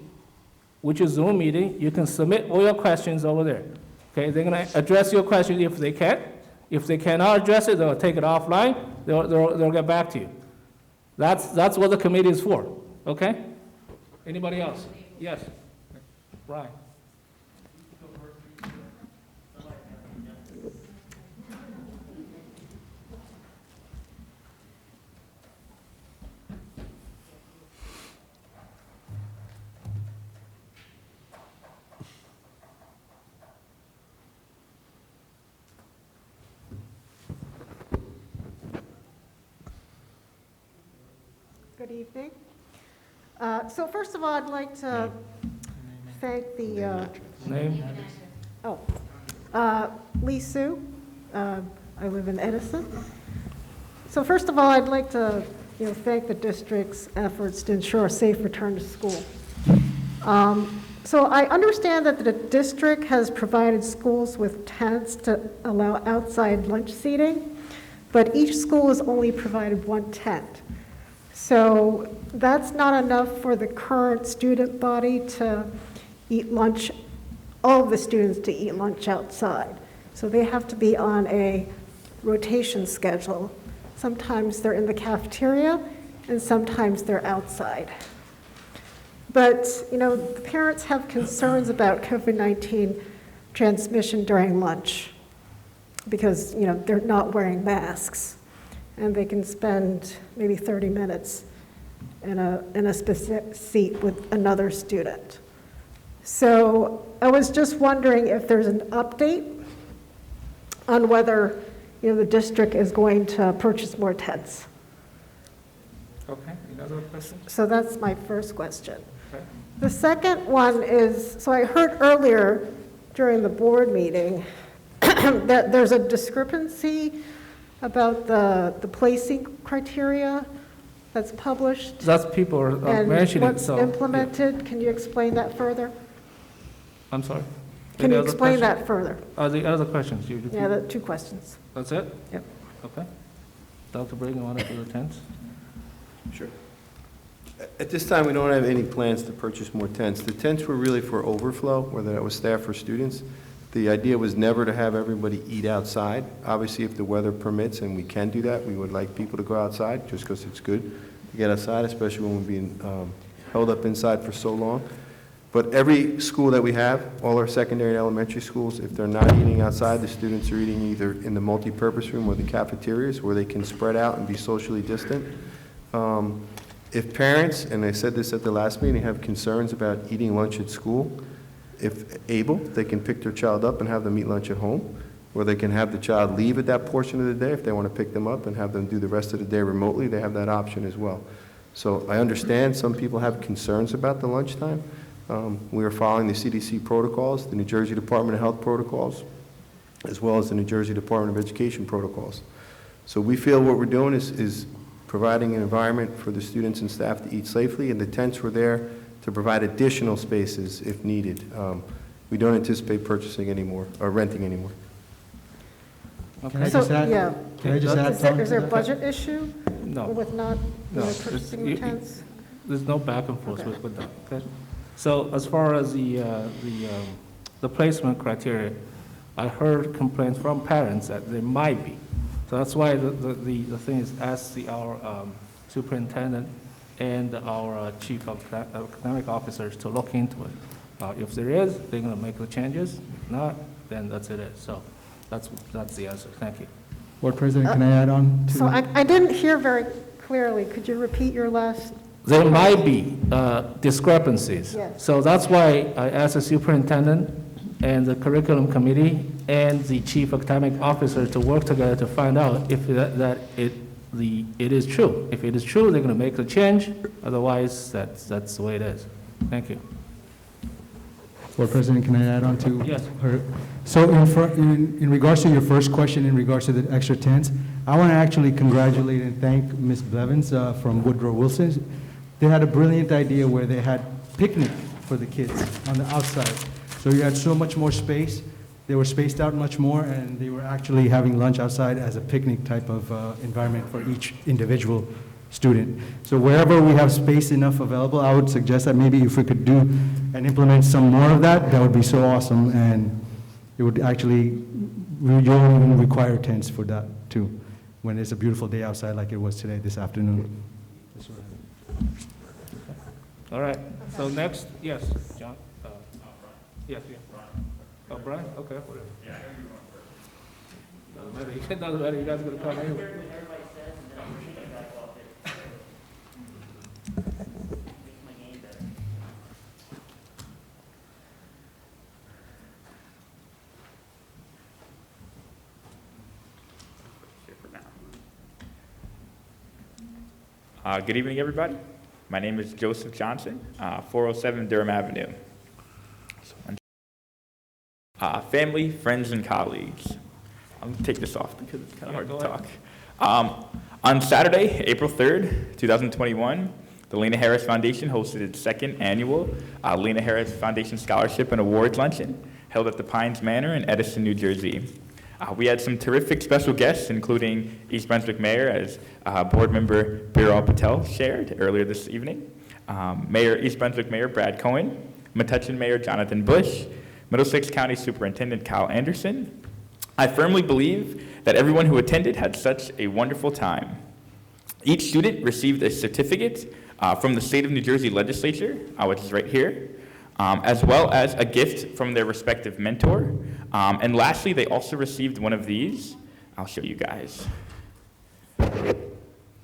Speaker 2: which is Zoom meeting. You can submit all your questions over there. Okay, they're gonna address your question if they can. If they cannot address it, they'll take it offline. They'll get back to you. That's what the committee is for. Okay? Anybody else? Yes. Brian.
Speaker 16: Good evening. So first of all, I'd like to thank the,
Speaker 2: Name?
Speaker 16: Lee Sue. I live in Edison. So first of all, I'd like to, thank the district's efforts to ensure a safe return to school. So I understand that the district has provided schools with tents to allow outside lunch seating, but each school has only provided one tent. So that's not enough for the current student body to eat lunch all of the students to eat lunch outside. So they have to be on a rotation schedule. Sometimes they're in the cafeteria, and sometimes they're outside. But, the parents have concerns about COVID-19 transmission during lunch because, they're not wearing masks, and they can spend maybe 30 minutes in a specific seat with another student. So I was just wondering if there's an update on whether, the district is going to purchase more tents.
Speaker 2: Okay, any other questions?
Speaker 16: So that's my first question.
Speaker 2: Okay.
Speaker 16: The second one is, so I heard earlier during the board meeting that there's a discrepancy about the placing criteria that's published
Speaker 2: That's people are
Speaker 16: and
Speaker 2: mentioning,
Speaker 16: what's
Speaker 2: so.
Speaker 16: implemented. Can you explain that further?
Speaker 2: I'm sorry?
Speaker 16: Can
Speaker 2: Any
Speaker 16: you
Speaker 2: other
Speaker 16: explain
Speaker 2: questions?
Speaker 16: that further?
Speaker 2: The other questions, you
Speaker 16: Yeah, the 2 questions.
Speaker 2: That's it?
Speaker 16: Yep.
Speaker 2: Okay. Dr. Briggs, you want to do the tents?
Speaker 5: Sure. At this time, we don't have any plans to purchase more tents. The tents were really for overflow, whether that was staff or students. The idea was never to have everybody eat outside. Obviously, if the weather permits and we can do that, we would like people to go outside just because it's good to get outside, especially when we're being held up inside for so long. But every school that we have, all our secondary and elementary schools, if they're not eating outside, the students are eating either in the multipurpose room or the cafeterias where they can spread out and be socially distant. If parents, and I said this at the last meeting, have concerns about eating lunch at school, if able, they can pick their child up and have them eat lunch at home, or they can have the child leave at that portion of the day if they want to pick them up and have them do the rest of the day remotely. They have that option as well. So I understand some people have concerns about the lunchtime. We are following the CDC protocols, the New Jersey Department of Health protocols, as well as the New Jersey Department of Education protocols. So we feel what we're doing is providing an environment for the students and staff to eat safely, and the tents were there to provide additional spaces if needed. We don't anticipate purchasing anymore or renting anymore.
Speaker 9: Can I
Speaker 16: So,
Speaker 9: just add?
Speaker 16: yeah.
Speaker 9: Can I just add
Speaker 16: Is there
Speaker 9: something
Speaker 16: is
Speaker 9: to
Speaker 16: there a
Speaker 9: that?
Speaker 16: budget issue
Speaker 2: No.
Speaker 16: with not
Speaker 2: No.
Speaker 16: purchasing the tents?
Speaker 2: There's no back and forth
Speaker 16: Okay.
Speaker 2: with that, okay? So as far as the placement criteria, I heard complaints from parents that there might be. So that's why the thing is ask our superintendent and our chief of academic officers to look into it. If there is, they're gonna make the changes. If not, then that's it. So that's the answer. Thank you.
Speaker 9: Board President, can I add on to?
Speaker 16: So I didn't hear very clearly. Could you repeat your last?
Speaker 2: There might be discrepancies.
Speaker 16: Yes.
Speaker 2: So that's why I asked the superintendent and the curriculum committee and the chief academic officer to work together to find out if it is true. If it is true, they're going to make the change. Otherwise, that's the way it is. Thank you.
Speaker 9: Board President, can I add on to?
Speaker 2: Yes.
Speaker 9: her? So in regards to your first question, in regards to the extra tents, I want to actually congratulate and thank Ms. Blevins from Woodrow Wilson. They had a brilliant idea where they had picnic for the kids on the outside. So you had so much more space. They were spaced out much more, and they were actually having lunch outside as a picnic type of environment for each individual student. So wherever we have space enough available, I would suggest that maybe if we could do and implement some more of that, that would be so awesome, and it would actually, you won't even require tents for that too, when it's a beautiful day outside like it was today, this afternoon.
Speaker 2: All right. So next, yes, John. Yes, yeah. Oh, Brian? Okay. Yeah. Doesn't matter. You guys are going to come anyway.
Speaker 17: Good evening, everybody. My name is Joseph Johnson, 407 Durham Avenue. Family, friends, and colleagues. I'm going to take this off because it's kind of hard to talk. On Saturday, April 3rd, 2021, the Lena Harris Foundation hosted its second annual Lena Harris Foundation Scholarship and Awards Luncheon held at the Pines Manor in Edison, New Jersey. We had some terrific special guests, including East Brunswick Mayor, as board member Biral Patel shared earlier this east Brunswick Mayor Brad Cohen, Metuchen Mayor Jonathan Bush, Middlesex County Superintendent Kyle Anderson. I firmly believe that everyone who attended had such a wonderful time. Each student received a certificate from the State of New Jersey Legislature, which is right here, as well as a gift from their respective mentor. And lastly, they also received one of these. I'll show you guys.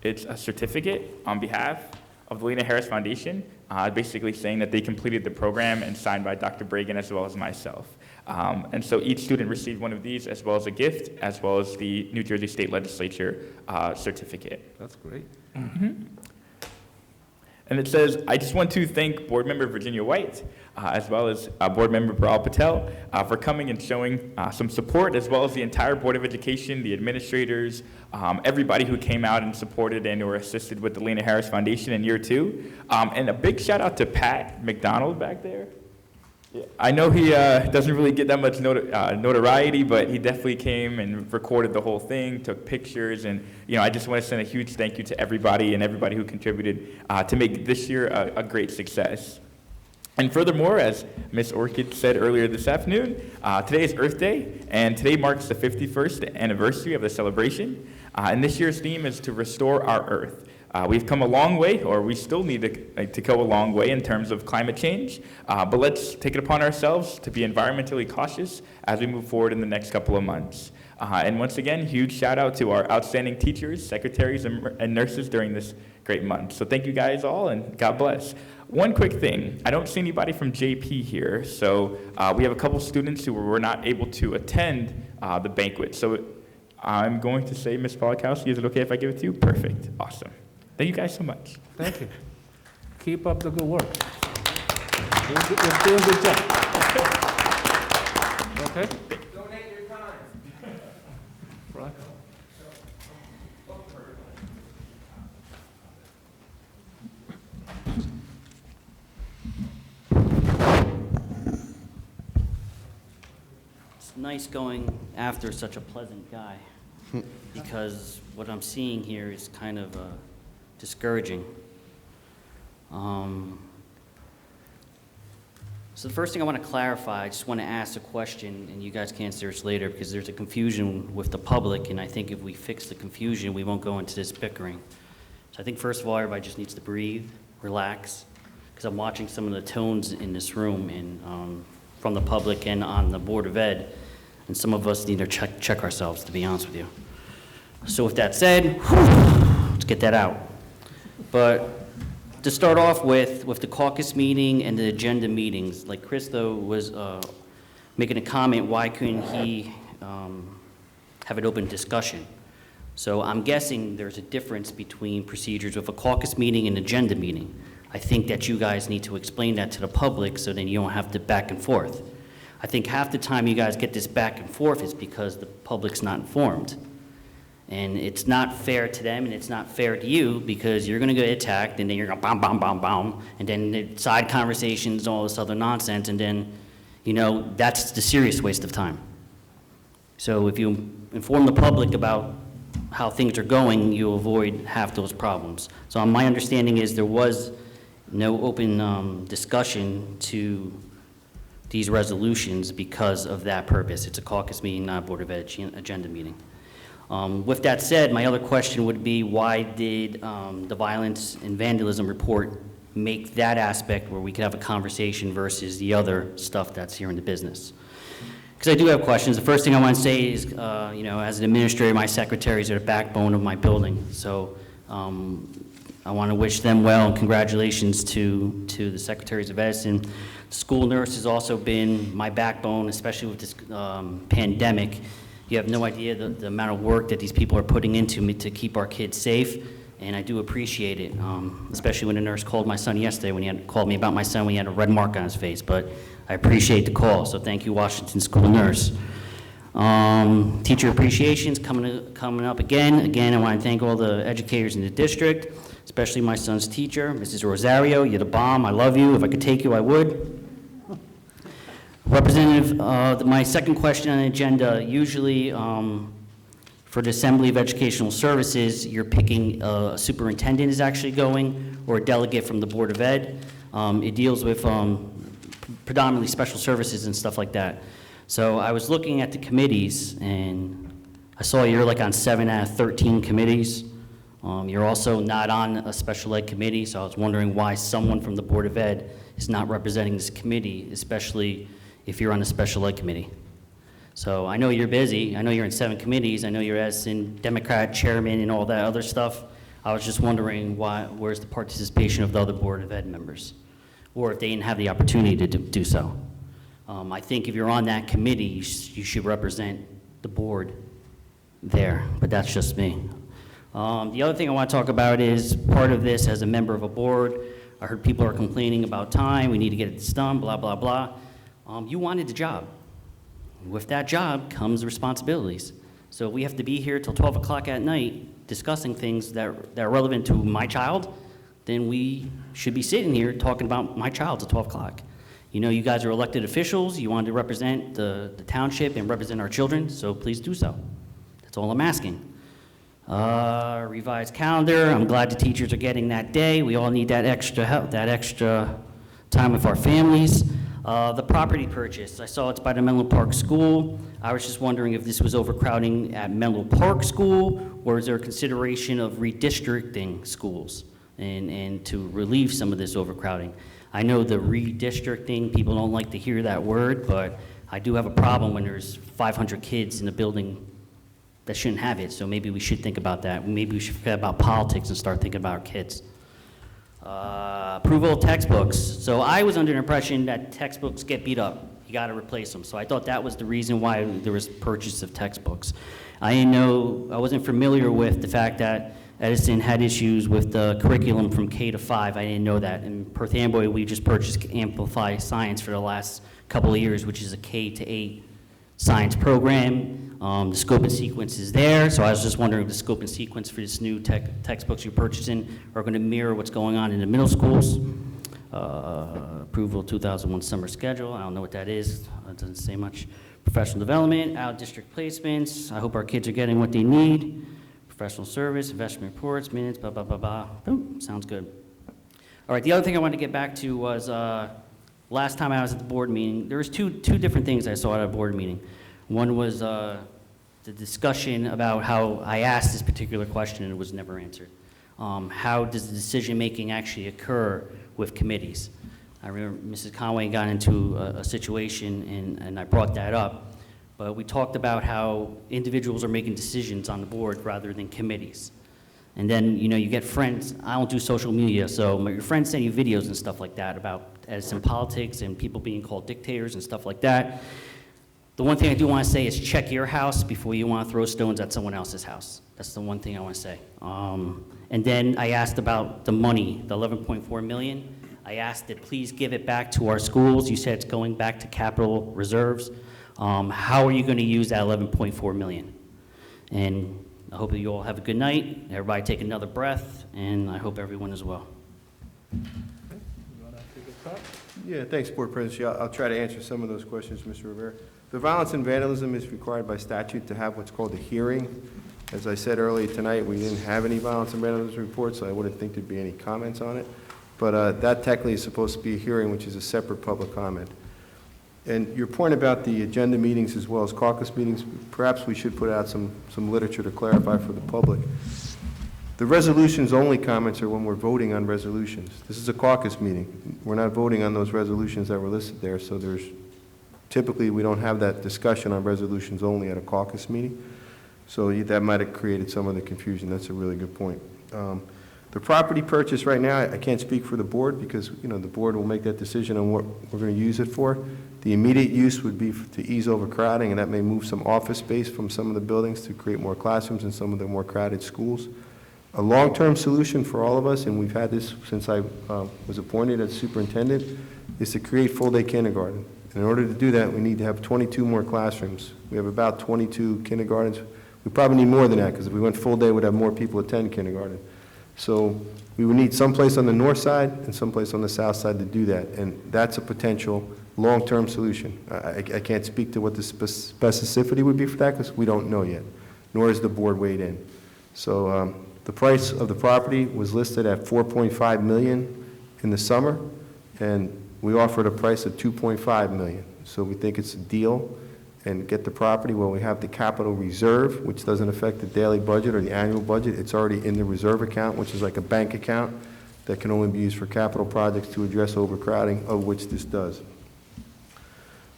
Speaker 17: It's a certificate on behalf of the Lena Harris Foundation, basically saying that they completed the program and signed by Dr. Bragan as well as myself. And so each student received one of these as well as a gift, as well as the New Jersey State Legislature certificate.
Speaker 2: That's great.
Speaker 17: And it says, I just want to thank Board Member Virginia White, as well as Board Member Baral Patel, for coming and showing some support, as well as the entire Board of Education, the administrators, everybody who came out and supported and or assisted with the Lena Harris Foundation in year 2. And a big shout out to Pat McDonald back there. Yeah, I know he doesn't really get that much notoriety, but he definitely came and recorded the whole thing, took pictures, and I just want to send a huge thank you to everybody and everybody who contributed to make this year a great success. And furthermore, as Ms. Orchid said earlier this afternoon, today is Earth Day, and today marks the 51st anniversary of the celebration. And this year's theme is to restore our Earth. We've come a long way, or we still need to go a long way in terms of climate change, but let's take it upon ourselves to be environmentally cautious as we move forward in the next couple of months. And once again, huge shout out to our outstanding teachers, secretaries, and nurses during this great month. So thank you guys all, and God bless. One quick thing, I don't see anybody from JP here, so we have a couple students who were not able to attend the banquet. So I'm going to say, Ms. Polakowski, is it okay if I give it to you? Perfect, awesome. Thank you guys so much.
Speaker 2: Thank you. Keep up the good work. You're doing a good job. Okay?
Speaker 7: Donate your time.
Speaker 2: Right.
Speaker 18: It's nice going after such a pleasant guy, because what I'm seeing here is kind of discouraging. So the first thing I want to clarify, I just want to ask a question, and you guys can answer this later, because there's a confusion with the public, and I think if we fix the confusion, we won't go into this bickering. So I think first of all, everybody just needs to breathe, relax, because I'm watching some of the tones in this room, and from the public and on the Board of Ed, and some of us need to check ourselves, to be honest with you. So with that said, let's get that out. But to start off with the caucus meeting and the agenda meetings, like Christo was making a comment, why couldn't he have an open discussion? So I'm guessing there's a difference between procedures with a caucus meeting and agenda meeting. I think that you guys need to explain that to the public so then you don't have to back and forth. I think half the time you guys get this back and forth is because the public's not informed. And it's not fair to them, and it's not fair to you, because you're gonna get attacked, and then you're gonna bam, bam, bam, bam, and then the side conversations, all this other nonsense, and then, that's the serious waste of time. So if you inform the public about how things are going, you avoid half those problems. So my understanding is there was no open discussion to these resolutions because of that purpose. It's a caucus meeting, not a Board of Ed agenda meeting. With that said, my other question would be, why did the violence and vandalism report make that aspect where we could have a conversation versus the other stuff that's here in the business? Because I do have questions. The first thing I want to say is, as an administrator, my secretaries are the backbone of my building. So I want to wish them well, and congratulations to the secretaries of Edison. School nurse has also been my backbone, especially with this pandemic. You have no idea the amount of work that these people are putting into me to keep our kids safe, and I do appreciate it, especially when a nurse called my son yesterday, when he had called me about my son when he had a red mark on his face, but I appreciate the call, so thank you, Washington School Nurse. Teacher appreciation's coming up again. Again, I want to thank all the educators in the district, especially my son's teacher, Mrs. Rosario. You're the bomb. I love you. If I could take you, I would. Representative, my second question on the agenda, usually for the Assembly of Educational Services, you're picking a superintendent is actually going, or a delegate from the Board of Ed. It deals with predominantly special services and stuff like that. So I was looking at the committees, and I saw you're like on 7 out of 13 committees. You're also not on a special ed committee, so I was wondering why someone from the Board of Ed is not representing this committee, especially if you're on the special ed committee. So I know you're busy, I know you're in 7 committees, I know you're Edison Democrat chairman and all that other stuff. I was just wondering where's the participation of the other Board of Ed members? Or if they didn't have the opportunity to do so. I think if you're on that committee, you should represent the board there, but that's just me. The other thing I want to talk about is part of this as a member of a board. I heard people are complaining about time, we need to get this done, blah, blah, blah. You wanted the job. With that job comes responsibilities. So if we have to be here till 12 o'clock at night discussing things that are relevant to my child, then we should be sitting here talking about my child at 12 o'clock. You know, you guys are elected officials, you want to represent the township and represent our children, so please do so. That's all I'm asking. Revised calendar, I'm glad the teachers are getting that day. We all need that extra help, that extra time with our families. The property purchase, I saw it's by the Menlo Park School. I was just wondering if this was overcrowding at Menlo Park School, or is there a consideration of redistricting schools and to relieve some of this overcrowding? I know the redistricting, people don't like to hear that word, but I do have a problem when there's 500 kids in a building that shouldn't have it, so maybe we should think about that. Maybe we should forget about politics and start thinking about our kids. Approval of textbooks. So I was under the impression that textbooks get beat up. You got to replace them. So I thought that was the reason why there was purchase of textbooks. I wasn't familiar with the fact that Edison had issues with the curriculum from K to 5. I didn't know that. In Perth Amboy, we just purchased Amplify Science for the last couple of years, which is a K to 8 science program. The scope and sequence is there, so I was just wondering if the scope and sequence for this new textbooks you're purchasing are going to mirror what's going on in the middle schools. Approval 2001 summer schedule, I don't know what that is, it doesn't say much. Professional development, out-district placements, I hope our kids are getting what they need. Professional service, investment reports, minutes, blah, blah, blah, blah. Oh, sounds good. All right, the other thing I wanted to get back to was last time I was at the board meeting, there was two different things I saw at a board meeting. One was the discussion about how I asked this particular question and it was never answered. How does the decision-making actually occur with committees? I remember Mrs. Conway got into a situation and I brought that up, but we talked about how individuals are making decisions on the board rather than committees. And then, you know, you get friends, I don't do social media, so your friends send you videos and stuff like that about Edison politics and people being called dictators and stuff like that. The one thing I do want to say is check your house before you want to throw stones at someone else's house. That's the one thing I want to say. And then I asked about the money, the 11.4 million. I asked that please give it back to our schools. You said it's going back to capital reserves. How are you going to use that 11.4 million? And I hope that you all have a good night. Everybody take another breath, and I hope everyone is well.
Speaker 5: Yeah, thanks, Board President. I'll try to answer some of those questions, Mr. Rivera. The violence and vandalism is required by statute to have what's called a hearing. As I said earlier tonight, we didn't have any violence and vandalism reports, so I wouldn't think there'd be any comments on it. But that technically is supposed to be a hearing, which is a separate public comment. And your point about the agenda meetings as well as caucus meetings, perhaps we should put out some literature to clarify for the public. The resolutions only comments are when we're voting on resolutions. This is a caucus meeting. We're not voting on those resolutions that were listed there, so typically we don't have that discussion on resolutions only at a caucus meeting. So that might have created some of the confusion. That's a really good point. The property purchase right now, I can't speak for the board because, you know, the board will make that decision on what we're going to use it for. The immediate use would be to ease overcrowding, and that may move some office space from some of the buildings to create more classrooms in some of the more crowded schools. A long-term solution for all of us, and we've had this since I was appointed as superintendent, is to create full-day kindergarten. In order to do that, we need to have 22 more classrooms. We have about 22 kindergartens. We probably need more than that because if we went full day, we'd have more people attend kindergarten. So we would need someplace on the north side and someplace on the south side to do that, and that's a potential long-term solution. I can't speak to what the specificity would be for that because we don't know yet, nor has the board weighed in. So the price of the property was listed at $4.5 million in the summer, and We offered a price of $2.5 million. So we think it's a deal and get the property where we have the capital reserve, which doesn't affect the daily budget or the annual budget. It's already in the reserve account, which is like a bank account that can only be used for capital projects to address overcrowding, of which this does.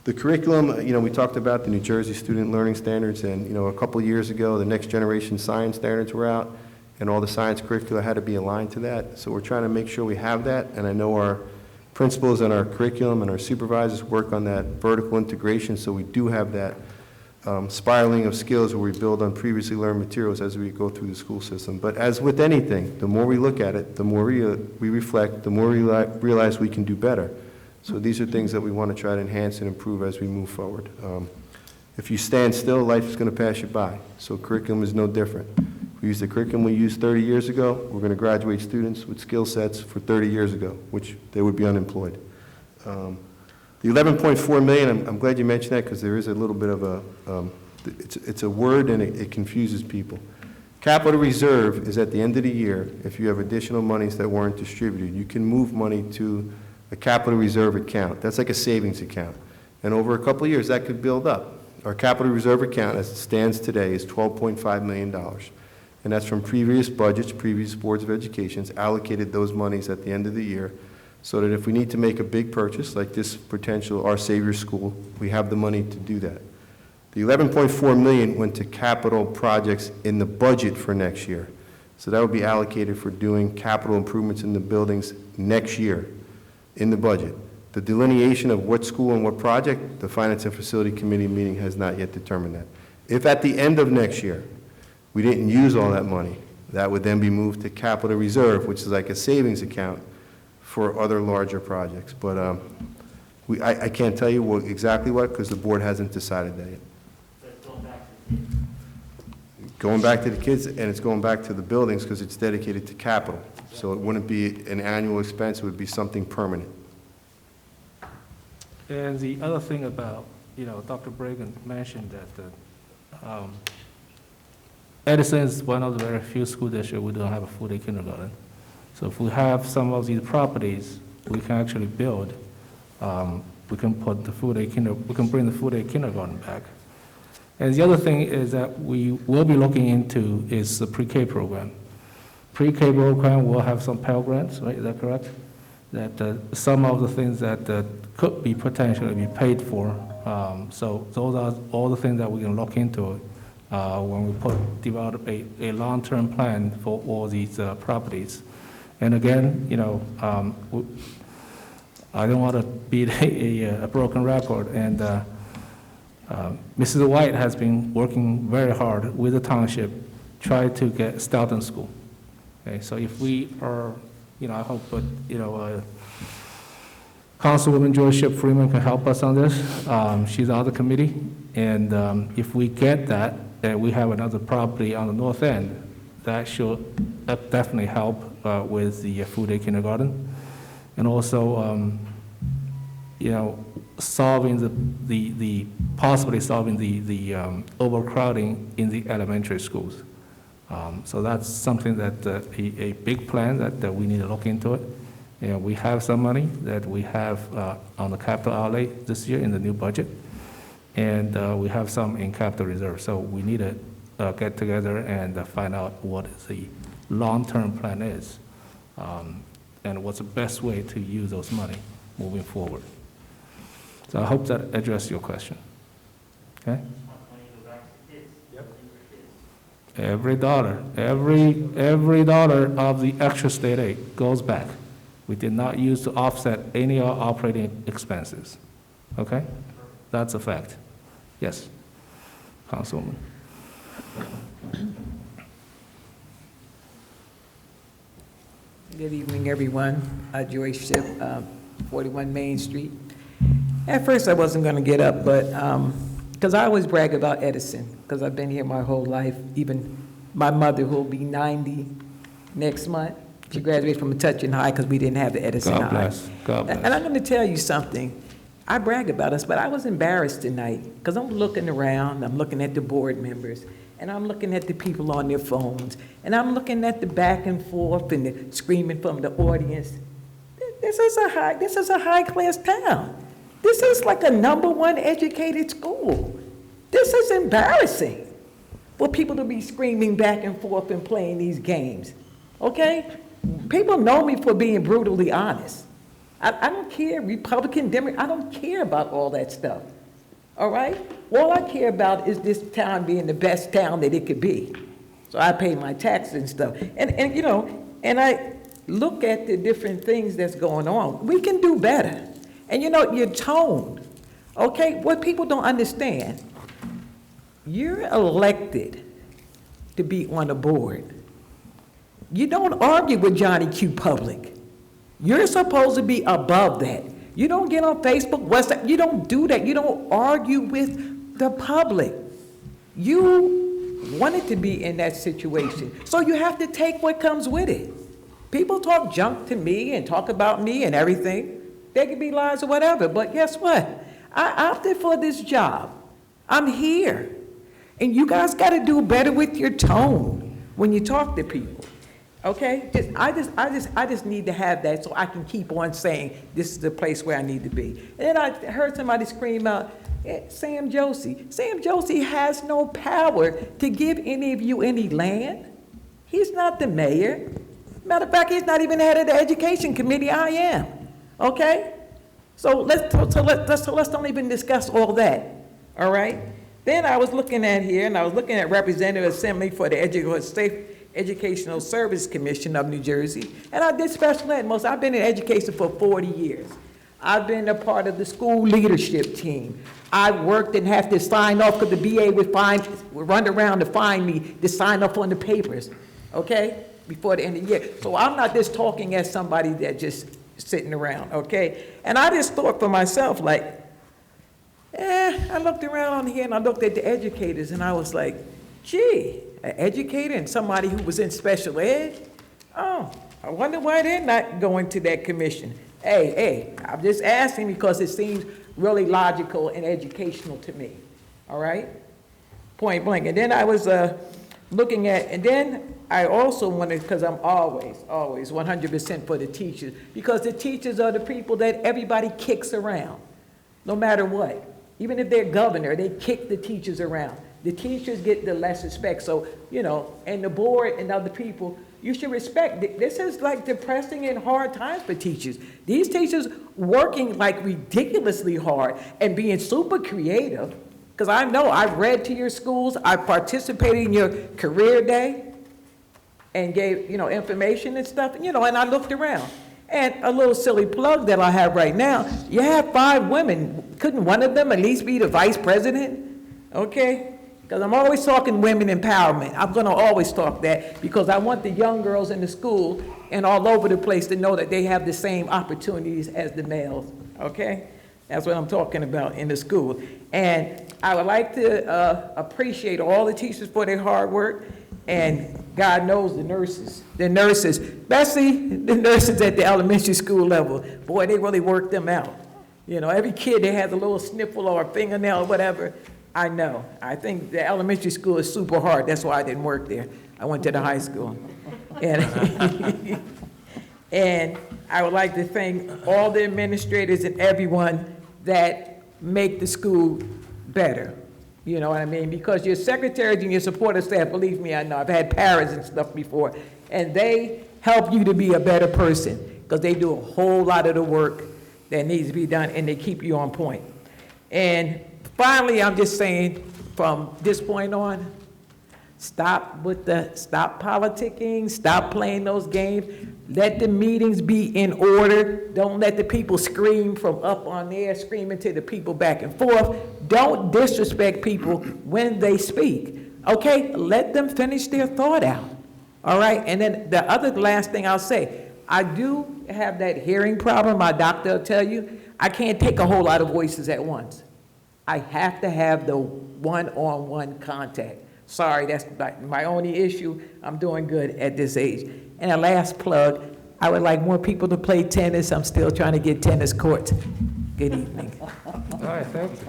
Speaker 5: The curriculum, we talked about the New Jersey Student Learning Standards, and, a couple of years ago, the Next Generation Science Standards were out, and all the science curricula had to be aligned to that. So we're trying to make sure we have that, and I know our principals and our curriculum and our supervisors work on that vertical integration, so we do have that spiraling of skills where we build on previously learned materials as we go through the school system. But as with anything, the more we look at it, the more we reflect, the more we realize we can do better. So these are things that we want to try to enhance and improve as we move forward. If you stand still, life is going to pass you by. So curriculum is no different. If we use the curriculum we used 30 years ago, we're going to graduate students with skill sets for 30 years ago, which they would be unemployed. The $11.4 million, I'm glad you mentioned that because there is a little bit of a, it's a word and it confuses people. Capital reserve is at the end of the year, if you have additional monies that weren't distributed, you can move money to a capital reserve account. That's like a savings account. And over a couple of years, that could build up. Our capital reserve account, as it stands today, is $12.5 million. And that's from previous budgets, previous boards of education allocated those monies at the end of the year so that if we need to make a big purchase, like this potential Our Savior School, we have the money to do that. The $11.4 million went to capital projects in the budget for next year. So that would be allocated for doing capital improvements in the buildings next year in the budget. The delineation of what school and what project, the Finance and Facility Committee meeting has not yet determined that. If at the end of next year, we didn't use all that money, that would then be moved to capital reserve, which is like a savings account for other larger projects. But I can't tell you exactly what, because the board hasn't decided that yet. Going back to the kids, and it's going back to the buildings because it's dedicated to capital. So it wouldn't be an annual expense, it would be something permanent.
Speaker 2: And the other thing about, Dr. Bragan mentioned that Edison is one of the very few school districts we don't have a full-day kindergarten. So if we have some of these properties, we can actually build, we can put the we can bring the full-day kindergarten back. And the other thing is that we will be looking into is the pre-K program. Pre-K program will have some Pell Grants, right? Is that correct? That some of the things that could be potentially be paid for. So those are all the things that we can look into when we develop a long-term plan for all these properties. And again, I don't want to beat a broken record. And Mrs. White has been working very hard with the township, try to get Stoughton School. Okay, so if we are, I hope that, Councilwoman Joy Ship Freeman can help us on this. She's on the committee, and if we get that, and we have another property on the north end, that should definitely help with the full-day kindergarten, and also, possibly solving the overcrowding in the elementary schools. So that's something that a big plan that we need to look into it. We have some money that we have on the capital outlay this year in the new budget, and we have some in capital reserve. So we need to get together and find out what the long-term plan is, and what's the best way to use those money moving forward. So I hope that addressed your question. Okay? Every dollar of the extra state aid goes back. We did not use to offset any of our operating expenses. Okay? That's a fact. Yes, Councilwoman.
Speaker 6: Good evening, everyone. Joyce Ship, 41 Main Street. At first, I wasn't going to get up, but because I always brag about Edison, because I've been here my whole life. Even my mother, who will be 90 next month, she graduated from Metuchen High because we didn't have the Edison
Speaker 2: God
Speaker 6: High.
Speaker 2: bless. God bless.
Speaker 6: And I'm going to tell you something. I brag about us, but I was embarrassed tonight because I'm looking around, I'm looking at the board members, and I'm looking at the people on their phones, and I'm looking at the back and forth and the screaming from the audience. This is a high-class town. This is like a #1 educated school. This is embarrassing for people to be screaming back and forth and playing these games, okay? People know me for being brutally honest. I don't care, Republican, Democrat, I don't care about all that stuff, all right? All I care about is this town being the best town that it could be. So I pay my taxes and stuff. And you know, and I look at the different things that's going on. We can do better. And you know, your tone, okay? What people don't understand, you're elected to be on a board. You don't argue with Johnny Q. Public. You're supposed to be above that. You don't get on Facebook, WhatsApp, you don't do that. You don't argue with the public. You wanted to be in that situation, so you have to take what comes with it. People talk junk to me and talk about me and everything. They could be lies or whatever, but guess what? I opted for this job. I'm here. And you guys got to do better with your tone when you talk to people. Okay? I just need to have that so I can keep on saying this is the place where I need to be. And then I heard somebody scream out, Sam Josie. Sam Josie has no power to give any of you any land. He's not the mayor. Matter of fact, he's not even head of the education committee. I am. Okay? So let's don't even discuss all that. All right? Then I was looking at here, and I was looking at Representative Assembly for the State Educational Service Commission of New Jersey, and I did special ed most. I've been in education for 40 years. I've been a part of the school leadership team. I worked and have to sign off because the BA would run around to find me to sign off on the papers, okay, before the end of the year. So I'm not just talking as somebody that just sitting around, okay? And I just thought for myself, like, I looked around here and I looked at the educators and I was like, gee, an educator and somebody who was in special ed? Oh, I wonder why they're not going to that commission. Hey, I'm just asking because it seems really logical and educational to me, all right? Point blank. And then I was looking at, and then I also wanted, because I'm always 100% for the teachers, because the teachers are the people that everybody kicks around, no matter what. Even if they're governor, they kick the teachers around. The teachers get the less respect. So, you know, and the board and other people, you should respect. This is like depressing and hard times for teachers. These teachers working like ridiculously hard and being super creative. Because I know I've read to your schools, I participated in your career day and gave, you know, information and stuff, you know, and I looked around. And a little silly plug that I have right now, you have 5 women. Couldn't one of them at least be the vice president? Okay? Because I'm always talking women empowerment. I'm going to always talk that because I want the young girls in the school and all over the place to know that they have the same opportunities as the males. Okay? That's what I'm talking about in the school. And I would like to appreciate all the teachers for their hard work. And God knows the nurses, especially the nurses at the elementary school level. Boy, they really work them out. You know, every kid that has a little sniffle or a fingernail or whatever, I know. I think the elementary school is super hard. That's why I didn't work there. I went to the high school. And, and I would like to thank all the administrators and everyone that make the school better. You know what I mean? Because your secretaries and your supportive staff, believe me, I know, I've had paras and stuff before, and they help you to be a better person because they do a whole lot of the work that needs to be done, and they keep you on point. And finally, I'm just saying, from this point on, stop politicking, stop playing those games. Let the meetings be in order. Don't let the people scream from up on there, screaming to the people back and forth. Don't disrespect people when they speak. Okay? Let them finish their thought out. All right? And then the other last thing I'll say, I do have that hearing problem. My doctor will tell you, I can't take a whole lot of voices at once. I have to have the one-on-one contact. Sorry, that's my only issue. I'm doing good at this age. And a last plug, I would like more people to play tennis. I'm still trying to get tennis courts. Good evening.
Speaker 2: All right, thank you.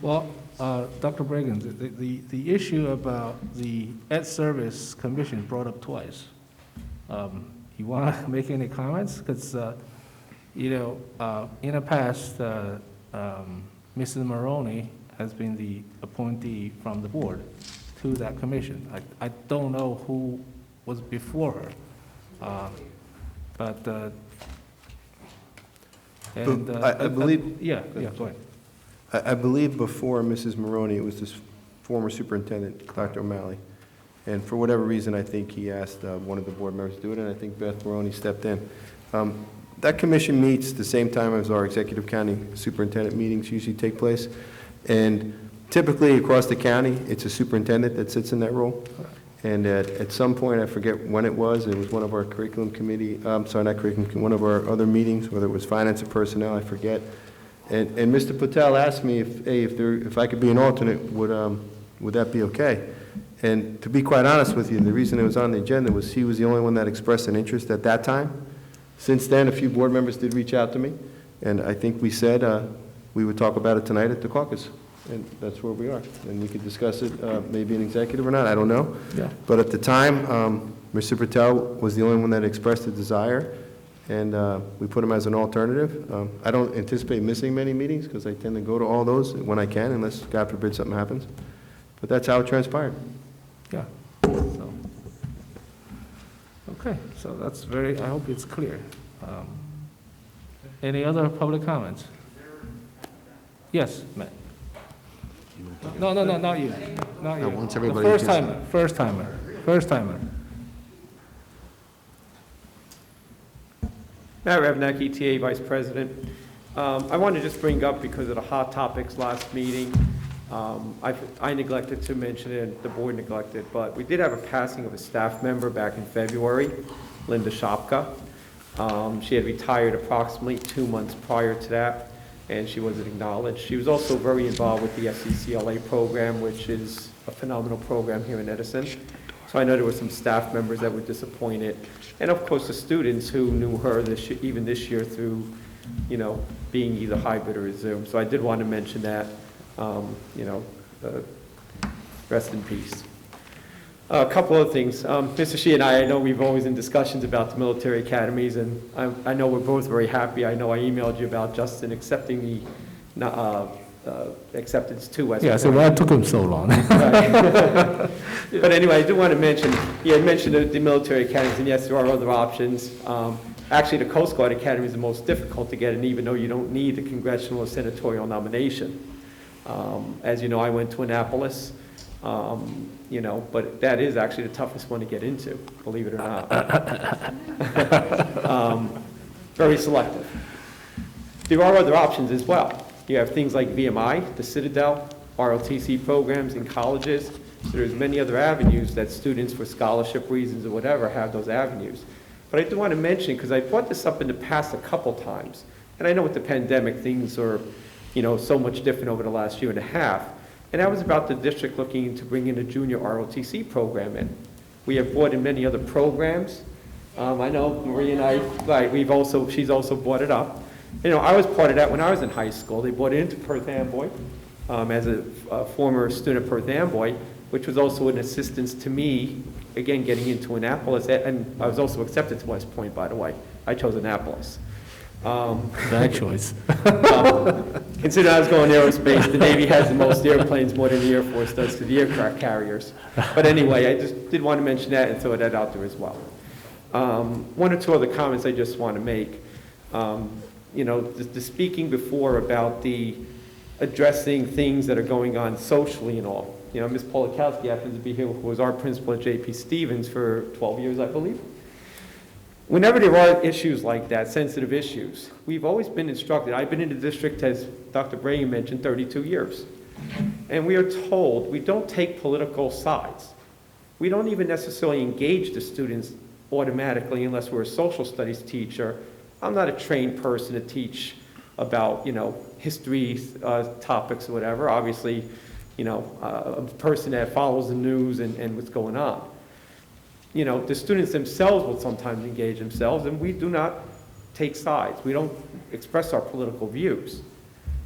Speaker 2: Well, Dr. Briggins, the issue about the Ed Service Commission brought up twice. you want to make any comments? Because, in the past, Mrs. Maroney has been the appointee from the board to that commission. I don't know who was before her,
Speaker 5: I believe-
Speaker 2: Yeah, go ahead.
Speaker 5: I believe before Mrs. Maroney, it was this former superintendent, Dr. O'Malley. And for whatever reason, I think he asked one of the board members to do it, and I think Beth Maroney stepped in. That commission meets the same time as our executive county superintendent meetings usually take place. And typically, across the county, it's a superintendent that sits in that role. And at some point, I forget when it was one of our curriculum committee, not curriculum, one of our other meetings, whether it was finance or personnel, I forget. And Mr. Patel asked me if I could be an alternate, would that be okay? And to be quite honest with you, the reason it was on the agenda was he was the only one that expressed an interest at that time. Since then, a few board members did reach out to me, and I think we said we would talk about it tonight at the caucus. And that's where we are. And we could discuss it, maybe an executive or not, I don't know.
Speaker 2: Yeah.
Speaker 5: But at the time, Mr. Patel was the only one that expressed a desire, and we put him as an alternative. I don't anticipate missing many meetings because I tend to go to all those when I can, unless, God forbid, something happens. But that's how it transpired.
Speaker 2: Yeah. So, okay, so that's I hope it's clear. Any other public comments? Yes, Matt. No, not you. Not you.
Speaker 12: once
Speaker 2: The
Speaker 12: everybody
Speaker 2: first
Speaker 12: gets-
Speaker 2: timer.
Speaker 19: Matt Revnak, ETA Vice President. I want to just bring up, because of the hot topics last meeting, I neglected to mention it, the board neglected, but we did have a passing of a staff member back in February, Linda Shopka. She had retired approximately 2 months prior to that, and she wasn't acknowledged. She was also very involved with the SCCLA program, which is a phenomenal program here in Edison. So I know there were some staff members that were disappointed. And of course, the students who knew her even this year through, being either hybrid or Zoom. So I did want to mention that, rest in peace. A couple of things. Mr. Shi and I know we've always in discussions about the military academies, and I know we're both very happy. I know I emailed you about Justin accepting the acceptance too.
Speaker 2: Yeah, so why it took him so long?
Speaker 19: But anyway, I do want to mention, you had mentioned the military academies, and yes, there are other options. Actually, the Coast Guard Academy is the most difficult to get, and even though you don't need a congressional or senatorial nomination. As you know, I went to Annapolis, but that is actually the toughest one to get into, believe it or not. Very selective. There are other options as well. You have things like VMI, the Citadel, ROTC programs in colleges. So there's many other avenues that students, for scholarship reasons or whatever, have those avenues. But I do want to mention, because I brought this up in the past a couple times, and I know with the pandemic, things are, so much different over the last year and a half. And that was about the district looking to bring in a junior ROTC program in. We have brought in many other programs. I know Marie and I, right, she's also brought it up. I was part of that when I was in high school. They brought it into Perth Amboy as a former student at Perth Amboy, which was also an assistance to me, again, getting into Annapolis. And I was also accepted to West Point, by the way. I chose Annapolis.
Speaker 2: Bad choice.
Speaker 19: Considering I was going aerospace, the Navy has the most airplanes, more than the Air Force does to the aircraft carriers. But anyway, I just did want to mention that and throw that out there as well. One or two other comments I just want to make. The speaking before about the addressing things that are going on socially and all. Ms. Polakowski happens to be here, who was our principal at J.P. Stevens for 12 years, I believe. Whenever there are issues like that, sensitive issues, we've always been instructed. I've been in the district, as Dr. Brady mentioned, 32 years. And we are told we don't take political sides. We don't even necessarily engage the students automatically unless we're a social studies teacher. I'm not a trained person to teach about, history topics or whatever. Obviously, a person that follows the news and what's going on. The students themselves will sometimes engage themselves, and we do not take sides. We don't express our political views.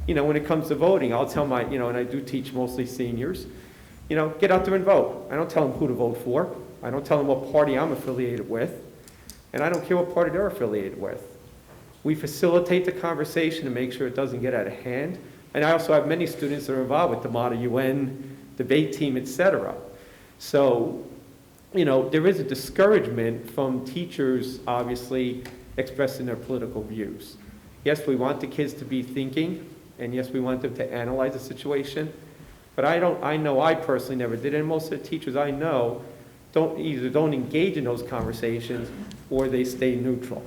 Speaker 19: When it comes to voting, I'll tell my, and I do teach mostly seniors, get out there and vote. I don't tell them who to vote for. I don't tell them what party I'm affiliated with. and I don't care what party they're affiliated with. We facilitate the conversation and make sure it doesn't get out of hand. And I also have many students that are involved with the Model UN debate team, et cetera. So, there is a discouragement from teachers, obviously, expressing their political views. Yes, we want the kids to be thinking, and yes, we want them to analyze the situation, but I know I personally never did, and most of the teachers I know don't engage in those conversations, or they stay neutral.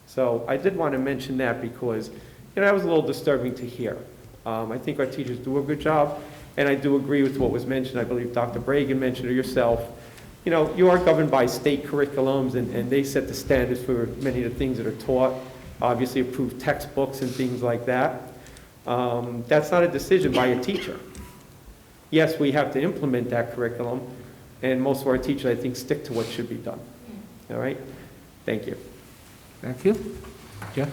Speaker 19: So I did want to mention that because, that was a little disturbing to hear. I think our teachers do a good job, and I do agree with what was mentioned. I believe Dr. Bragan mentioned it, or yourself. You are governed by state curriculums, and they set the standards for many of the things that are taught, obviously approved textbooks and things like that. That's not a decision by a teacher. Yes, we have to implement that curriculum, and most of our teachers, I think, stick to what should be done. All right? Thank you.
Speaker 2: Thank you. Jeff?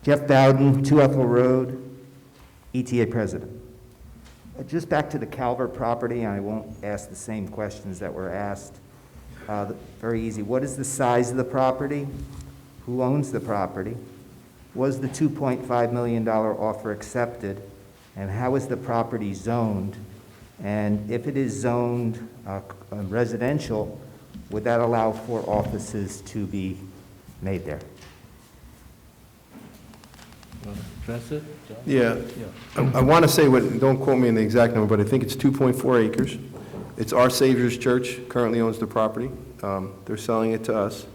Speaker 20: Jeff Bowden, 2 Ethel Road, ETA President. Just back to the Calvert property, I won't ask the same questions that were asked. Very easy. What is the size of the property? Who owns the property? Was the $2.5 million offer accepted? And how is the property zoned? And if it is zoned residential, would that allow for offices to be made there?
Speaker 2: Address it? John?
Speaker 5: Yeah. I want to say, don't quote me on the exact number, but I think it's 2.4 acres. It's Our Savior's Church currently owns the property. They're selling it to us.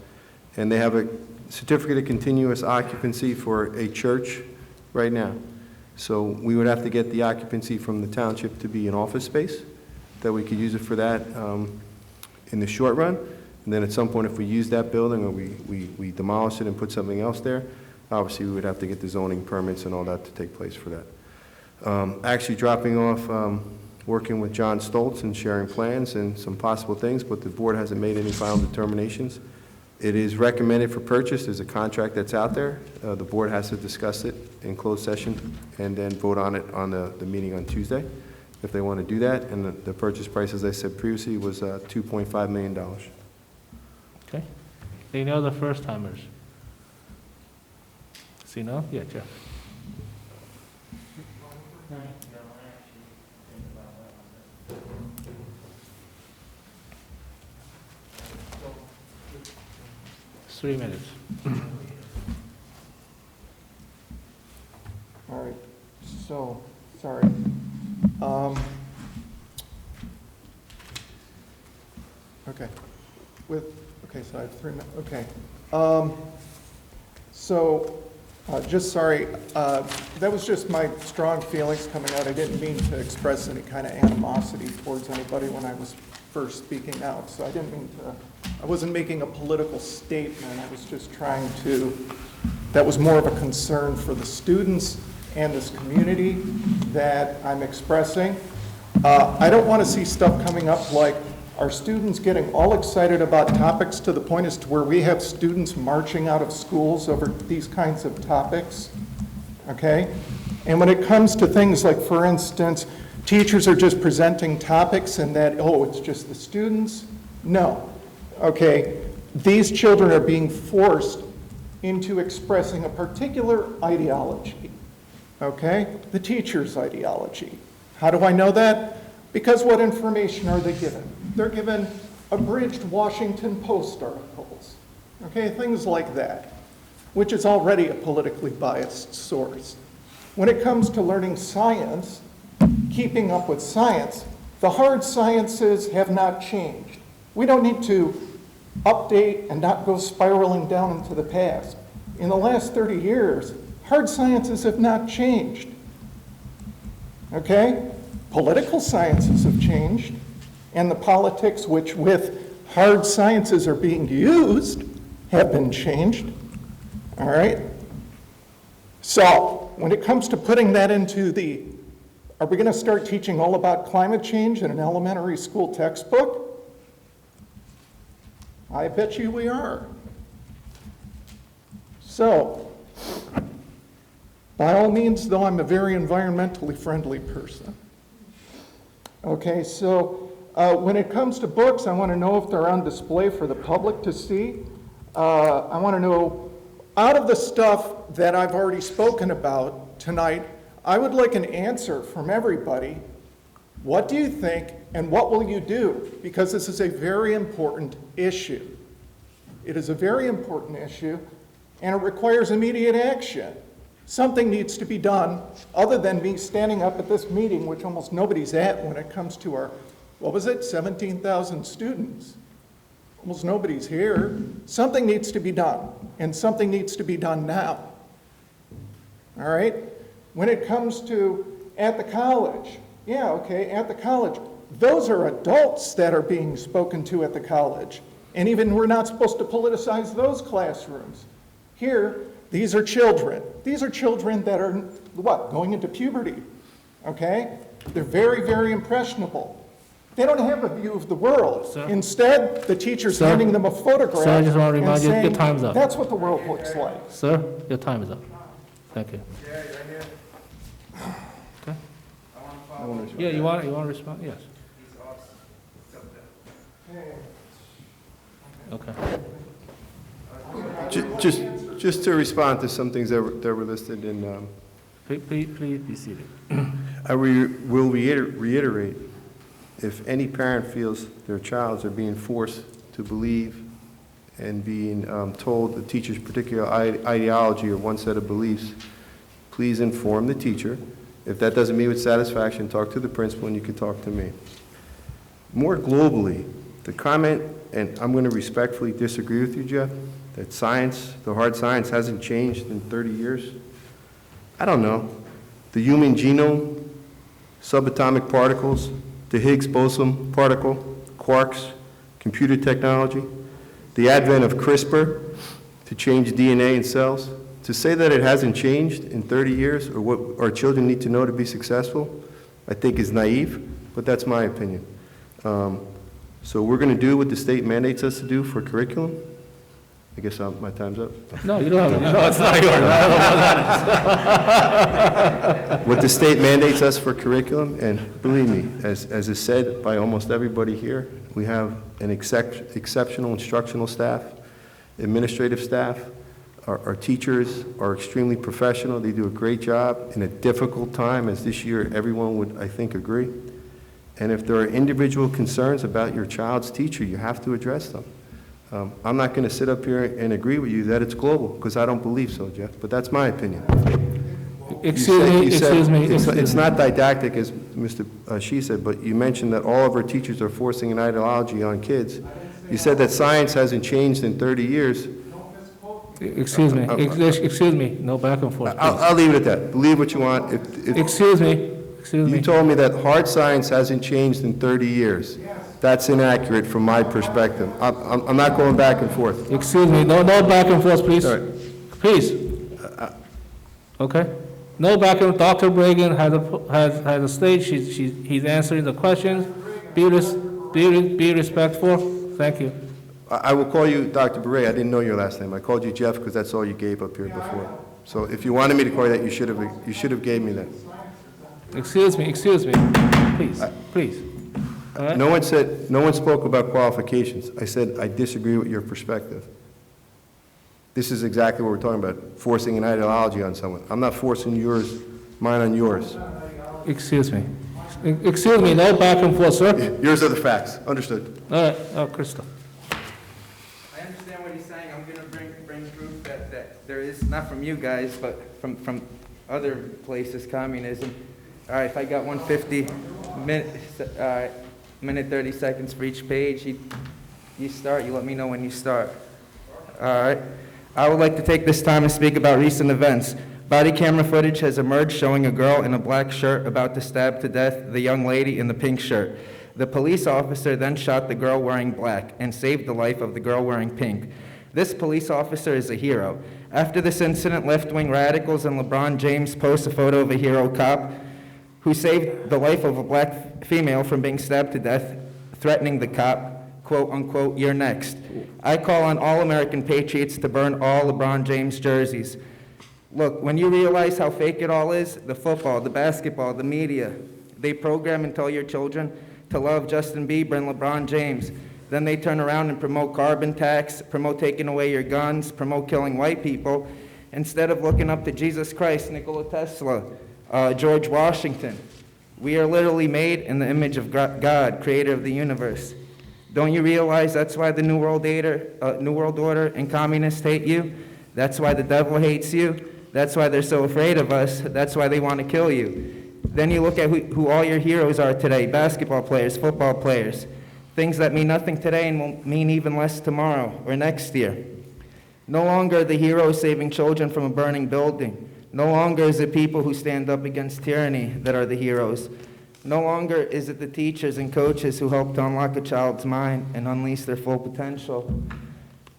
Speaker 5: And they have a certificate of continuous occupancy for a church right now. So we would have to get the occupancy from the township to be an office space, that we could use it for that in the short run. And then at some point, if we use that building or we demolish it and put something else there, obviously we would have to get the zoning permits and all that to take place for that. Actually dropping off, working with John Stoltz and sharing plans and some possible things, but the board hasn't made any final determinations. It is recommended for purchase. There's a contract that's out there. The board has to discuss it in closed session and then vote on it on the meeting on Tuesday, if they want to do that. And the purchase price, as I said previously, was $2.5 million.
Speaker 2: Okay. Any other first-timers? See no? Yeah, Jeff. It's 3 minutes.
Speaker 14: All right, so, sorry. Okay. Okay, so I have 3 minutes, okay. Just sorry, that was just my strong feelings coming out. I didn't mean to express any kind of animosity towards anybody when I was first speaking out. So I didn't mean to, I wasn't making a political statement. I was just trying to, that was more of a concern for the students and this community that I'm expressing. I don't want to see stuff coming up like our students getting all excited about topics to the point as to where we have students marching out of schools over these kinds of topics, okay? And when it comes to things like, for instance, teachers are just presenting topics and that, oh, it's just the students. No, okay? These children are being forced into expressing a particular ideology, okay? The teacher's ideology. How do I know that? Because what information are they given? They're given abridged Washington Post articles, okay, things like that, which is already a politically biased source. When it comes to learning science, keeping up with science, the hard sciences have not changed. We don't need to update and not go spiraling down into the past. In the last 30 years, hard sciences have not changed, okay? Political sciences have changed, and the politics which with hard sciences are being used have been changed, all right? So when it comes to putting that into the, are we going to start teaching all about climate change in an elementary school textbook? I bet you we are. So, by all means, though, I'm a very environmentally friendly person. Okay, so when it comes to books, I want to know if they're on display for the public to see. I want to know, out of the stuff that I've already spoken about tonight, I would like an answer from everybody. What do you think, and what will you do? Because this is a very important issue. It is a very important issue, and it requires immediate action. Something needs to be done, other than me standing up at this meeting, which almost nobody's at when it comes to our, 17,000 students. Almost nobody's here. Something needs to be done, and something needs to be done now. All right? When it comes to at the college, at the college, those are adults that are being spoken to at the college. And even we're not supposed to politicize those classrooms. Here, these are children. These are children that are, going into puberty, okay? They're very, very impressionable. They don't have a view of the world.
Speaker 2: Sir?
Speaker 14: Instead, the teacher's
Speaker 2: Sir?
Speaker 14: handing them a photograph
Speaker 2: Sir, I just want to
Speaker 14: and
Speaker 2: remind you, your
Speaker 14: saying,
Speaker 2: time's up.
Speaker 14: that's what the world looks like.
Speaker 2: Sir, your time is up. Thank you. Okay? Yeah, you want to respond? Yes. Okay.
Speaker 5: Just to respond to some things that were listed in,
Speaker 2: Please be seated.
Speaker 5: I will reiterate, if any parent feels their childs are being forced to believe and being told the teacher's particular ideology or one set of beliefs, please inform the teacher. If that doesn't meet with satisfaction, talk to the principal and you can talk to me. More globally, the comment, and I'm going to respectfully disagree with you, Jeff, that science, the hard science, hasn't changed in 30 years. I don't know. The human genome, subatomic particles, the Higgs boson particle, quarks, computer technology, the advent of CRISPR to change DNA in cells. To say that it hasn't changed in 30 years or what our children need to know to be successful, I think is naive, but that's my opinion. So we're going to do what the state mandates us to do for curriculum. I guess my time's up.
Speaker 2: No, you don't have it. No, it's not yours.
Speaker 5: What the state mandates us for curriculum, and believe me, as is said by almost everybody here, we have an exceptional instructional staff, administrative staff. Our teachers are extremely professional. They do a great job in a difficult time, as this year everyone would, I think, agree. And if there are individual concerns about your child's teacher, you have to address them. I'm not going to sit up here and agree with you that it's global, because I don't believe so, Jeff, but that's my opinion.
Speaker 2: Excuse me.
Speaker 5: It's not didactic, as Mr. Shi said, but you mentioned that all of our teachers are forcing an ideology on kids. You said that science hasn't changed in 30 years.
Speaker 2: Excuse me, no back and forth.
Speaker 5: I'll leave it at that. Believe what you want.
Speaker 2: Excuse me.
Speaker 5: You told me that hard science hasn't changed in 30 years. That's inaccurate from my perspective. I'm not going back and forth.
Speaker 2: Excuse me, no back and forth, please.
Speaker 5: All right.
Speaker 2: Please. Okay? No back and forth. Dr. Bragan has a stage. He's answering the questions. Be respectful. Thank you.
Speaker 5: I will call you Dr. Beret. I didn't know your last name. I called you Jeff because that's all you gave up here before. So if you wanted me to call you that, you should have gave me that.
Speaker 2: Excuse me, please. All right?
Speaker 5: No one spoke about qualifications. I said I disagree with your perspective. This is exactly what we're talking about, forcing an ideology on someone. I'm not forcing mine on yours.
Speaker 2: Excuse me, no back and forth, sir.
Speaker 5: Yours are the facts. Understood.
Speaker 2: All right, Crystal.
Speaker 7: I understand what he's saying. I'm going to bring proof that there is, not from you guys, but from other places, communism. All right, if I got 150 minute 30 seconds for each page, you start, you let me know when you start. All right. I would like to take this time to speak about recent events. Body camera footage has emerged showing a girl in a black shirt about to stab to death the young lady in the pink shirt. The police officer then shot the girl wearing black and saved the life of the girl wearing pink. This police officer is a hero. After this incident, left-wing radicals and LeBron James post a photo of a hero cop who saved the life of a black female from being stabbed to death, threatening the cop quote unquote, you're next. I call on all American patriots to burn all LeBron James jerseys. Look, when you realize how fake it all is, the football, the basketball, the media, they program and tell your children to love Justin Bieber and LeBron James. Then they turn around and promote carbon tax, promote taking away your guns, promote killing white people, instead of looking up to Jesus Christ, Nikola Tesla, George Washington. We are literally made in the image of God, creator of the universe. Don't you realize that's why the New World Order and communists hate you? That's why the devil hates you? That's why they're so afraid of us. That's why they want to kill you. Then you look at who all your heroes are today, basketball players, football players, things that mean nothing today and will mean even less tomorrow or next year. No longer are the heroes saving children from a burning building. No longer is it people who stand up against tyranny that are the heroes. No longer is it the teachers and coaches who help to unlock a child's mind and unleash their full potential.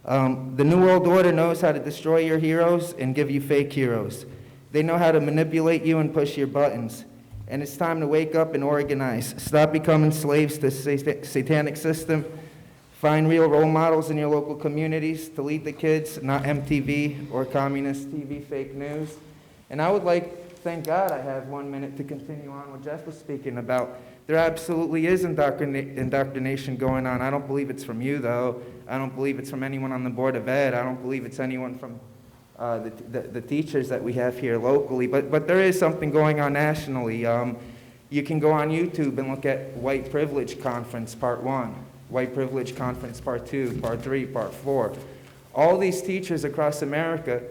Speaker 7: The New World Order knows how to destroy your heroes and give you fake heroes. They know how to manipulate you and push your buttons. And it's time to wake up and organize. Stop becoming slaves to the satanic system. Find real role models in your local communities to lead the kids, not MTV or communist TV fake news. And I would like, thank God I have 1 minute to continue on what Jeff was speaking about. There absolutely is indoctrination going on. I don't believe it's from you, though. I don't believe it's from anyone on the Board of Ed. I don't believe it's anyone from the teachers that we have here locally. But there is something going on nationally. You can go on YouTube and look at White Privilege Conference Part 1, White Privilege Conference Part 2, Part 3, Part 4. All these teachers across America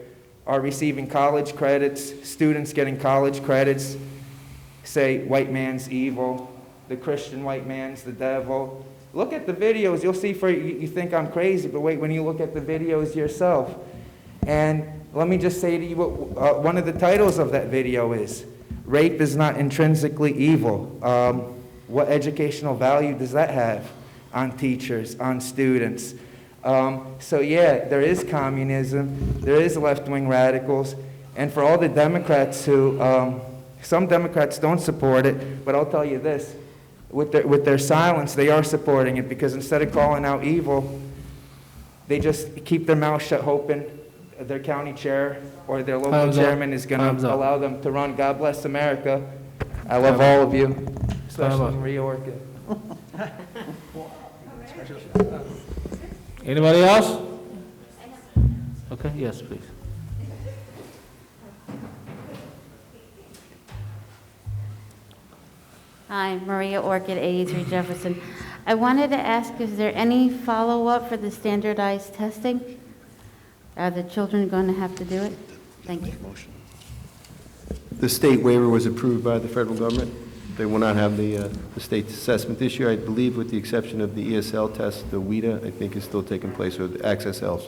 Speaker 7: are receiving college credits, students getting college credits, say white man's evil, the Christian white man's the devil. Look at the videos, you'll see, you think I'm crazy, but wait, when you look at the videos yourself. And let me just say to you what one of the titles of that video is. Rape is not intrinsically evil. What educational value does that have on teachers, on students? So yeah, there is communism, there is left-wing radicals, and for all the Democrats who, some Democrats don't support it, but I'll tell you this, with their silence, they are supporting it, because instead of calling out evil, they just keep their mouth shut, hoping their county chair or their local chairman is going to allow them to run. God bless America. I love all of you, especially Maria Orchid.
Speaker 2: Anybody else? Okay, yes, please.
Speaker 13: Hi, Maria Orchid, 83 Jefferson. I wanted to ask, is there any follow-up for the standardized testing? Are the children going to have to do it? Thank you.
Speaker 5: The state waiver was approved by the federal government. They will not have the state assessment this year. I believe with the exception of the ESL test, the WIDA, I think, is still taking place, or the Access Else.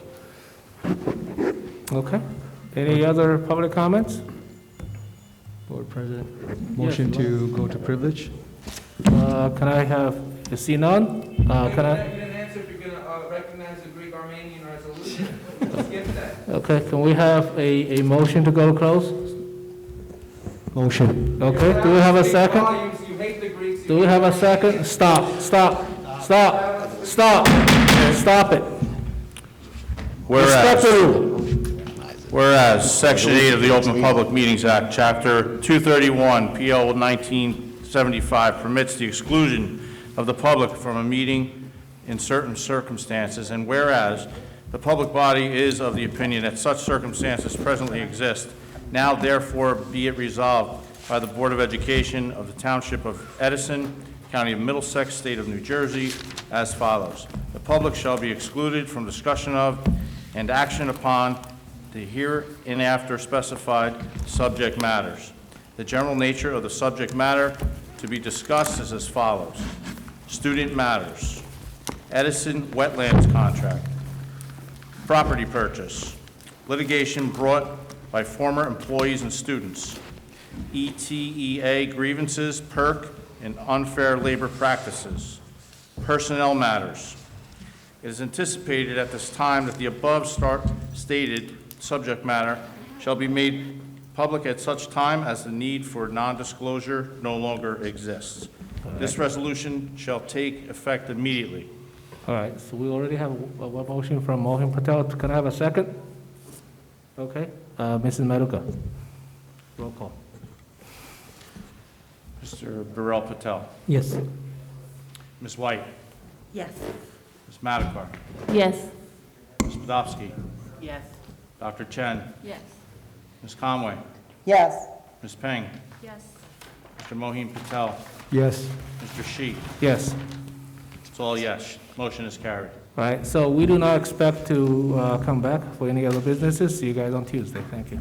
Speaker 2: Okay. Any other public comments?
Speaker 9: Board President, motion to go to privilege.
Speaker 2: Can I have, you see none? Can I?
Speaker 7: Executive answer if you're going to recognize the Greek-Armenian resolution. Skip that.
Speaker 2: Okay, can we have a motion to go to close?
Speaker 9: Motion.
Speaker 2: Okay, do we have a second?
Speaker 7: You hate the Greeks.
Speaker 2: Do we have a second? Stop it. Respect the rule.
Speaker 3: Whereas Section 8 of the Open Public Meetings Act, Chapter 231, PL 1975, permits the exclusion of the public from a meeting in certain circumstances, and whereas the public body is of the opinion that such circumstances presently exist, now therefore be it resolved by the Board of Education of the Township of Edison, County of Middlesex, State of New Jersey, as follows. The public shall be excluded from discussion of and action upon the hereinafter specified subject matters. The general nature of the subject matter to be discussed is as follows. Student matters, Edison wetlands contract, property purchase, litigation brought by former employees and students, ETEA grievances, PERC, and unfair labor practices, personnel matters. It is anticipated at this time that the above stated subject matter shall be made public at such time as the need for non-disclosure no longer exists. This resolution shall take effect immediately.
Speaker 2: All right, so we already have a motion from Mohan Patel. Can I have a second? Okay, Mrs. Maruka. Roll call.
Speaker 3: Mr. Burrell Patel.
Speaker 11: Yes.
Speaker 3: Ms. White.
Speaker 10: Yes.
Speaker 3: Ms. Madikar.
Speaker 13: Yes.
Speaker 3: Ms. Podolsky.
Speaker 13: Yes.
Speaker 3: Dr. Chen.
Speaker 13: Yes.
Speaker 3: Ms. Conway.
Speaker 1: Yes.
Speaker 3: Ms. Peng.
Speaker 13: Yes.
Speaker 3: Mr. Mohin Patel.
Speaker 9: Yes.
Speaker 3: Mr. Shi.
Speaker 2: Yes.
Speaker 3: It's all yes. Motion is carried.
Speaker 2: All right, so we do not expect to come back for any other businesses. See you guys on Tuesday. Thank you.